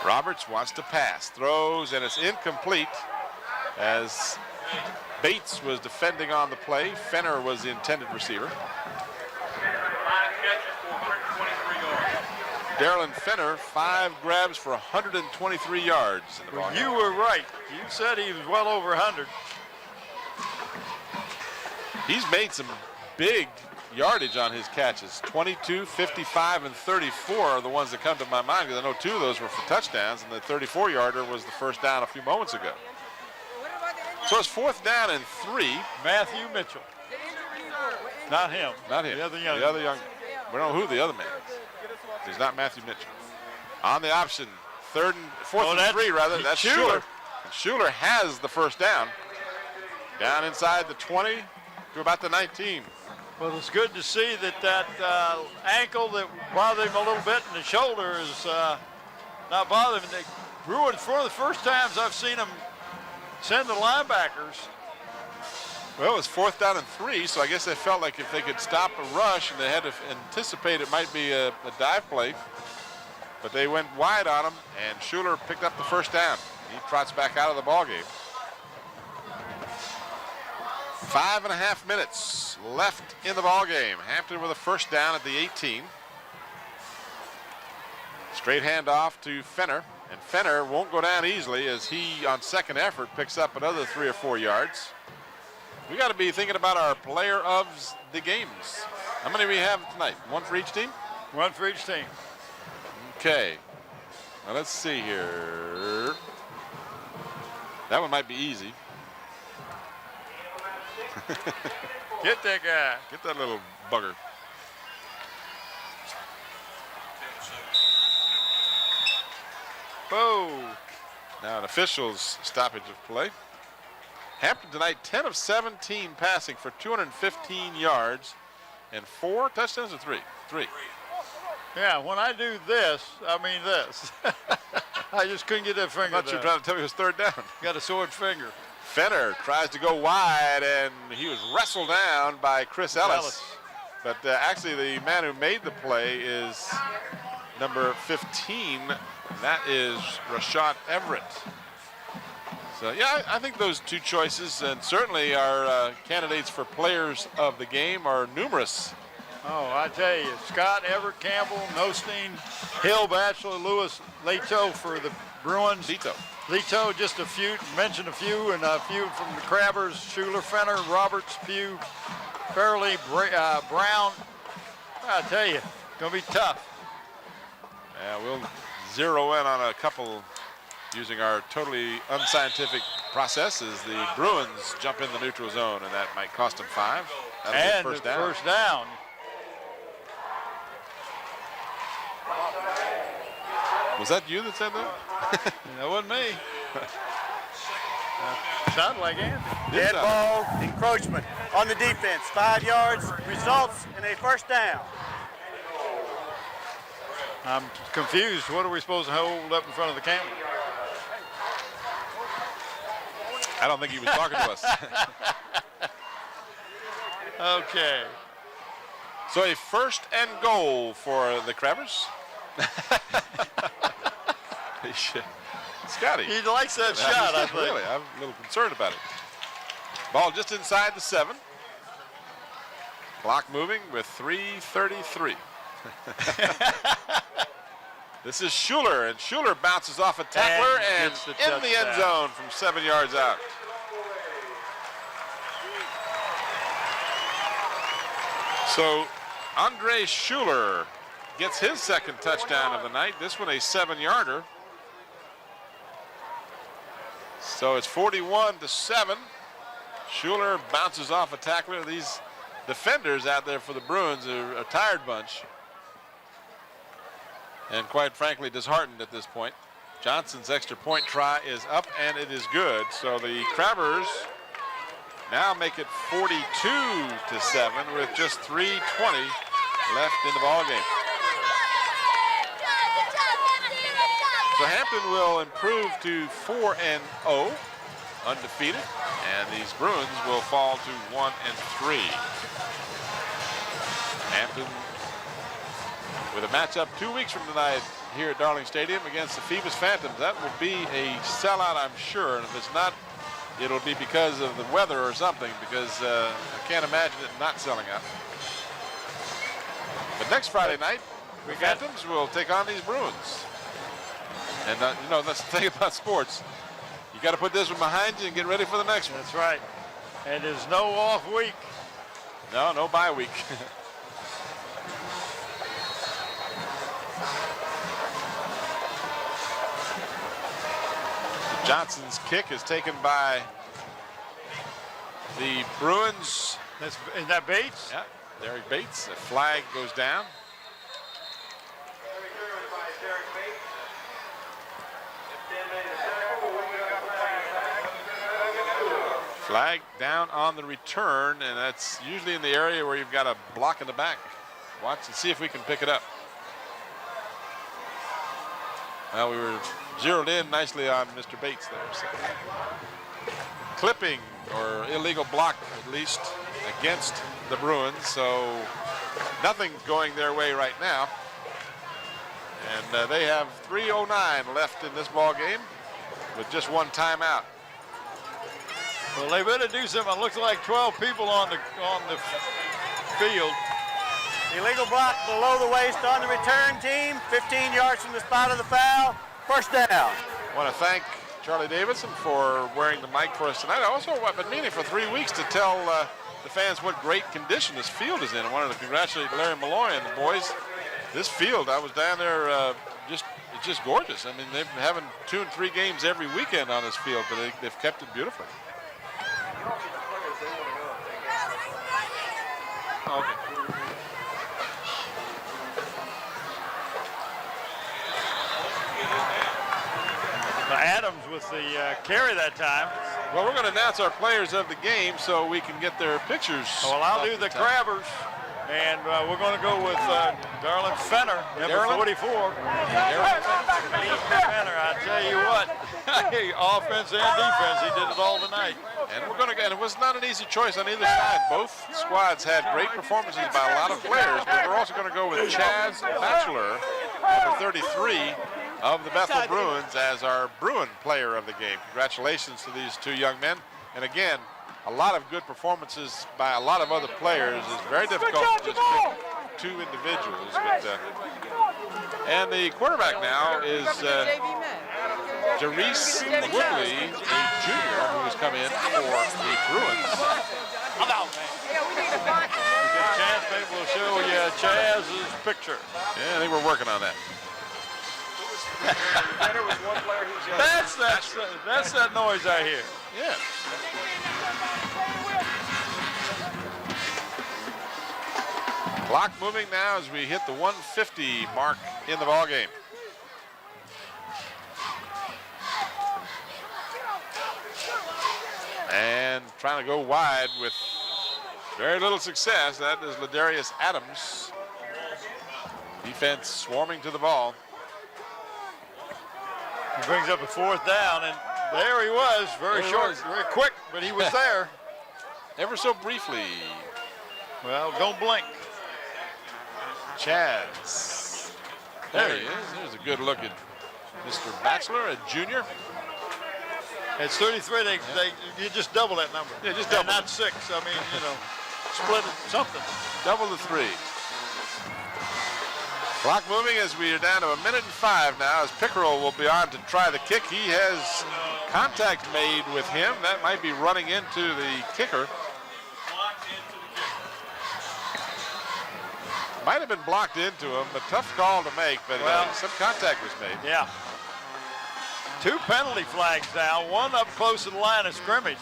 Roberts wants to pass, throws, and it's incomplete as Bates was defending on the play. Fenner was the intended receiver. Darylin Fenner, 5 grabs for 123 yards in the ball game. You were right. You said he was well over 100. He's made some big yardage on his catches. 22, 55, and 34 are the ones that come to my mind, because I know 2 of those were for touchdowns, and the 34-yarder was the first down a few moments ago. So it's 4th down and 3. Matthew Mitchell. Not him. Not him. The other young. The other young. We don't know who the other man is. He's not Matthew Mitchell. On the option, 4th and 3 rather. That's Schuler. And Schuler has the first down. Down inside the 20 to about the 19. Well, it's good to see that ankle that bothered him a little bit in the shoulder is not bothering him. The Bruins, one of the first times I've seen them send the linebackers. Well, it was 4th down and 3, so I guess they felt like if they could stop a rush and they had to anticipate it might be a dive play. But they went wide on him, and Schuler picked up the first down. He trots back out of the ballgame. 5.5 minutes left in the ballgame. Hampton with a first down at the 18. Straight handoff to Fenner, and Fenner won't go down easily as he, on second effort, picks up another 3 or 4 yards. We got to be thinking about our player of the games. How many do we have tonight? 1 for each team? 1 for each team. Okay. Now let's see here. That one might be easy. Get that guy. Get that little bugger. Whoa. Now an official's stoppage of play. Hampton tonight, 10 of 17 passing for 215 yards and 4 touchdowns or 3? 3. Yeah, when I do this, I mean this. I just couldn't get that finger. I thought you were trying to tell me it was 3rd down. Got a sword finger. Fenner tries to go wide, and he was wrestled down by Chris Ellis. But actually, the man who made the play is number 15. And that is Rashad Everett. So, yeah, I think those 2 choices, and certainly our candidates for players of the game, are numerous. Oh, I tell you, Scott, Everett, Campbell, Nostine, Hill, Batchelor, Lewis, Leto for the Bruins. Leto, just a few, mentioned a few, and a few from the Crabbers, Schuler, Fenner, Roberts, Pugh, Fairley, Brown. I tell you, gonna be tough. Yeah, we'll zero in on a couple using our totally unscientific process as the Bruins jump in the neutral zone, and that might cost them 5. That'll be And first the down. first down. Was that you that said that? That wasn't me. Sounded like Andy. Dead ball, encroachment on the defense. 5 yards, results in a first down. I'm confused. What are we supposed to hold up in front of the camera? I don't think he was talking to us. Okay. So a 1st and goal for the Crabbers. Scotty. He likes that shot, I think. Really, I'm a little concerned about it. Ball just inside the 7. Clock moving with 3:33. This is Schuler, and Schuler bounces off a tackler and in the end zone from 7 yards out. So Andre Schuler gets his 2nd touchdown of the night. This one a 7-yarder. So it's 41-7. Schuler bounces off a tackler. These defenders out there for the Bruins are a tired bunch. And quite frankly, disheartened at this point. Johnson's extra point try is up, and it is good. So the Crabbers now make it 42-7 with just 3:20 left in the ballgame. So Hampton will improve to 4-0, undefeated, and these Bruins will fall to 1-3. Hampton with a matchup 2 weeks from tonight here at Darling Stadium against the Phoebus Phantoms. That will be a sellout, I'm sure, and if it's not, it'll be because of the weather or something, because I can't imagine it not selling out. But next Friday night, the Phantoms will take on these Bruins. And, you know, that's the thing about sports. You got to put this one behind you and get ready for the next one. That's right. And there's no off week. No bye week. Johnson's kick is taken by the Bruins. Is that Bates? Yeah, Derek Bates. The flag goes down. Flag down on the return, and that's usually in the area where you've got a block in the back. Watch and see if we can pick it up. Well, we were zeroed in nicely on Mr. Bates there. So. Clipping or illegal block, at least, against the Bruins. So nothing's going their way right now. And they have 3:09 left in this ball game with just one timeout. Well, they better do something. It looks like 12 people on the field. Illegal block below the waist on the return team. 15 yards from the spot of the foul. First down. I want to thank Charlie Davidson for wearing the mic for us tonight. I also have been meaning for 3 weeks to tell the fans what great condition this field is in. I wanted to congratulate Larry Malloy and the boys. This field, I was down there, it's just gorgeous. I mean, they've been having 2 and 3 games every weekend on this field, but they've kept it beautifully. Okay. Adams with the carry that time. Well, we're going to announce our players of the game so we can get their pictures. Well, I'll do the Crabbers, and we're going to go with Darlin Fenner, number 44. Fenner, I tell you what, offense and defense, he did it all tonight. And we're going to, and it was not an easy choice on either side. Both squads had great performances by a lot of players, but we're also going to go with Chaz Batchelor, number 33. Of the Bethel Bruins as our Bruin player of the game. Congratulations to these 2 young men. And again, a lot of good performances by a lot of other players. It's very difficult to just pick 2 individuals. But, and the quarterback now is Jarice Woodley, a junior who has come in for the Bruins. Get a chance, maybe we'll show you Chaz's picture. Yeah, I think we're working on that. That's that noise I hear. Yeah. Clock moving now as we hit the 150 mark in the ball game. And trying to go wide with very little success. That is Ladarius Adams. Defense swarming to the ball. He brings up a 4th down, and there he was, very quick, but he was there. Ever so briefly. Well, don't blink. Chaz. There he is. There's a good look at Mr. Batchelor, a junior. At 33, you just double that number. Yeah, just double. Not 6. I mean, split it, something. Double the 3. Clock moving as we are down to 1:05 now as Pickerel will be on to try the kick. He has contact made with him. That might be running into the kicker. Might have been blocked into him, but tough call to make, but some contact was made. Yeah. 2 penalty flags now, 1 up close to the line of scrimmage.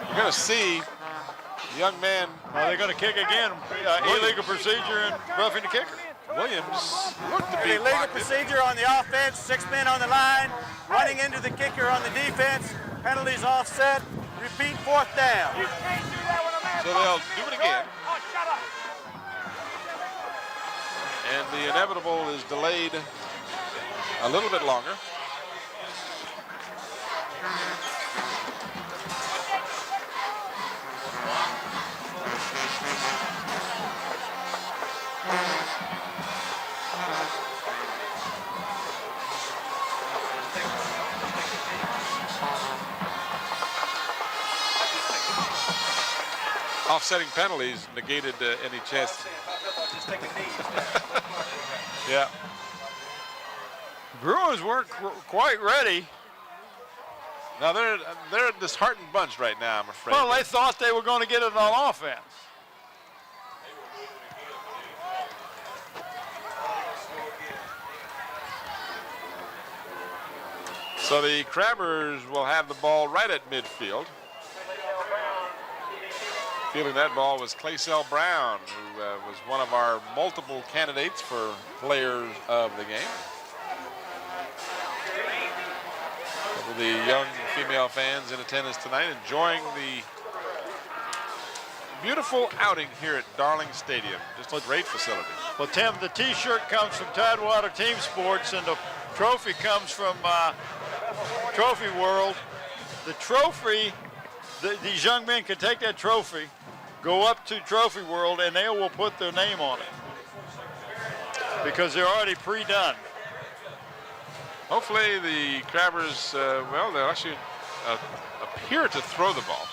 We're going to see the young man. They're going to kick again. Illegal procedure and roughing the kicker. Williams looked to be illegal procedure on the offense. 6 men on the line, running into the kicker on the defense. Penalties offset. Repeat 4th down. So they'll do it again. And the inevitable is delayed a little bit longer. Offsetting penalties negated any chance. Yeah. Bruins weren't quite ready. Now they're a disheartened bunch right now, I'm afraid. Well, they thought they were going to get it on offense. So the Crabbers will have the ball right at midfield. Fielding that ball was Claysell Brown, who was one of our multiple candidates for players of the game. Couple of the young female fans in attendance tonight enjoying the beautiful outing here at Darling Stadium. Just a great facility. Well, Tim, the T-shirt comes from Tidewater Team Sports, and the trophy comes from Trophy World. The trophy, these young men can take that trophy, go up to Trophy World, and they will put their name on it because they're already pre-done. Hopefully the Crabbers, well, they'll actually appear to throw the ball.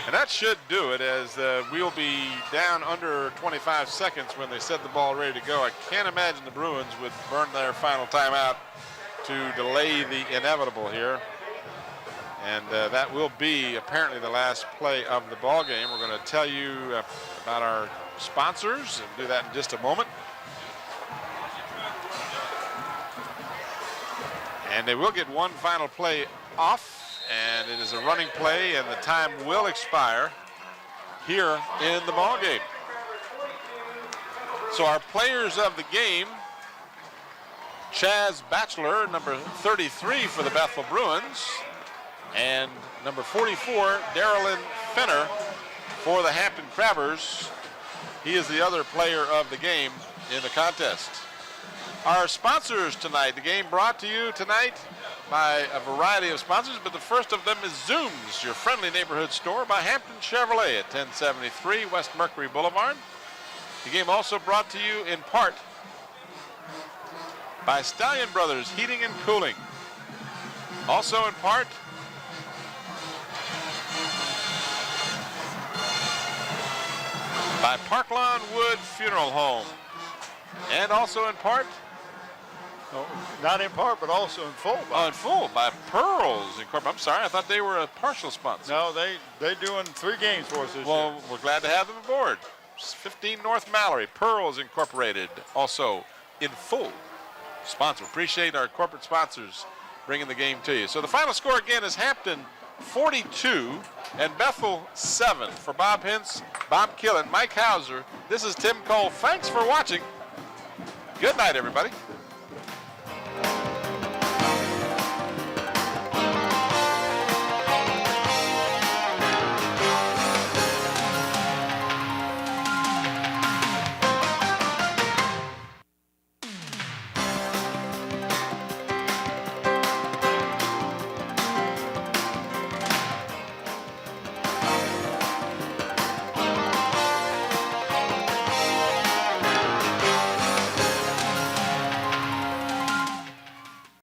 And that should do it, as we'll be down under 25 seconds when they set the ball ready to go. I can't imagine the Bruins would burn their final timeout to delay the inevitable here. And that will be apparently the last play of the ball game. We're going to tell you about our sponsors and do that in just a moment. And they will get one final play off, and it is a running play, and the time will expire here in the ball game. So our players of the game: Chaz Batchelor, number 33 for the Bethel Bruins, and number 44, Darylyn Fenner for the Hampton Crabbers. He is the other player of the game in the contest. Our sponsors tonight, the game brought to you tonight by a variety of sponsors, but the first of them is Zooms, your friendly neighborhood store by Hampton Chevrolet at 1073 West Mercury Boulevard. The game also brought to you in part by Stallion Brothers Heating and Cooling. Also in part by Parklawn Wood Funeral Home. And also in part, not in part, but also in full. In full by Pearls Incorporated. I'm sorry, I thought they were a partial sponsor. No, they're doing 3 games for us this year. Well, we're glad to have them aboard. 15 North Mallory, Pearls Incorporated, also in full sponsor. Appreciate our corporate sponsors bringing the game to you. So the final score again is Hampton 42 and Bethel 7. For Bob Hintz, Bob Killen, Mike Hauser, this is Tim Cole. Thanks for watching. Good night, everybody.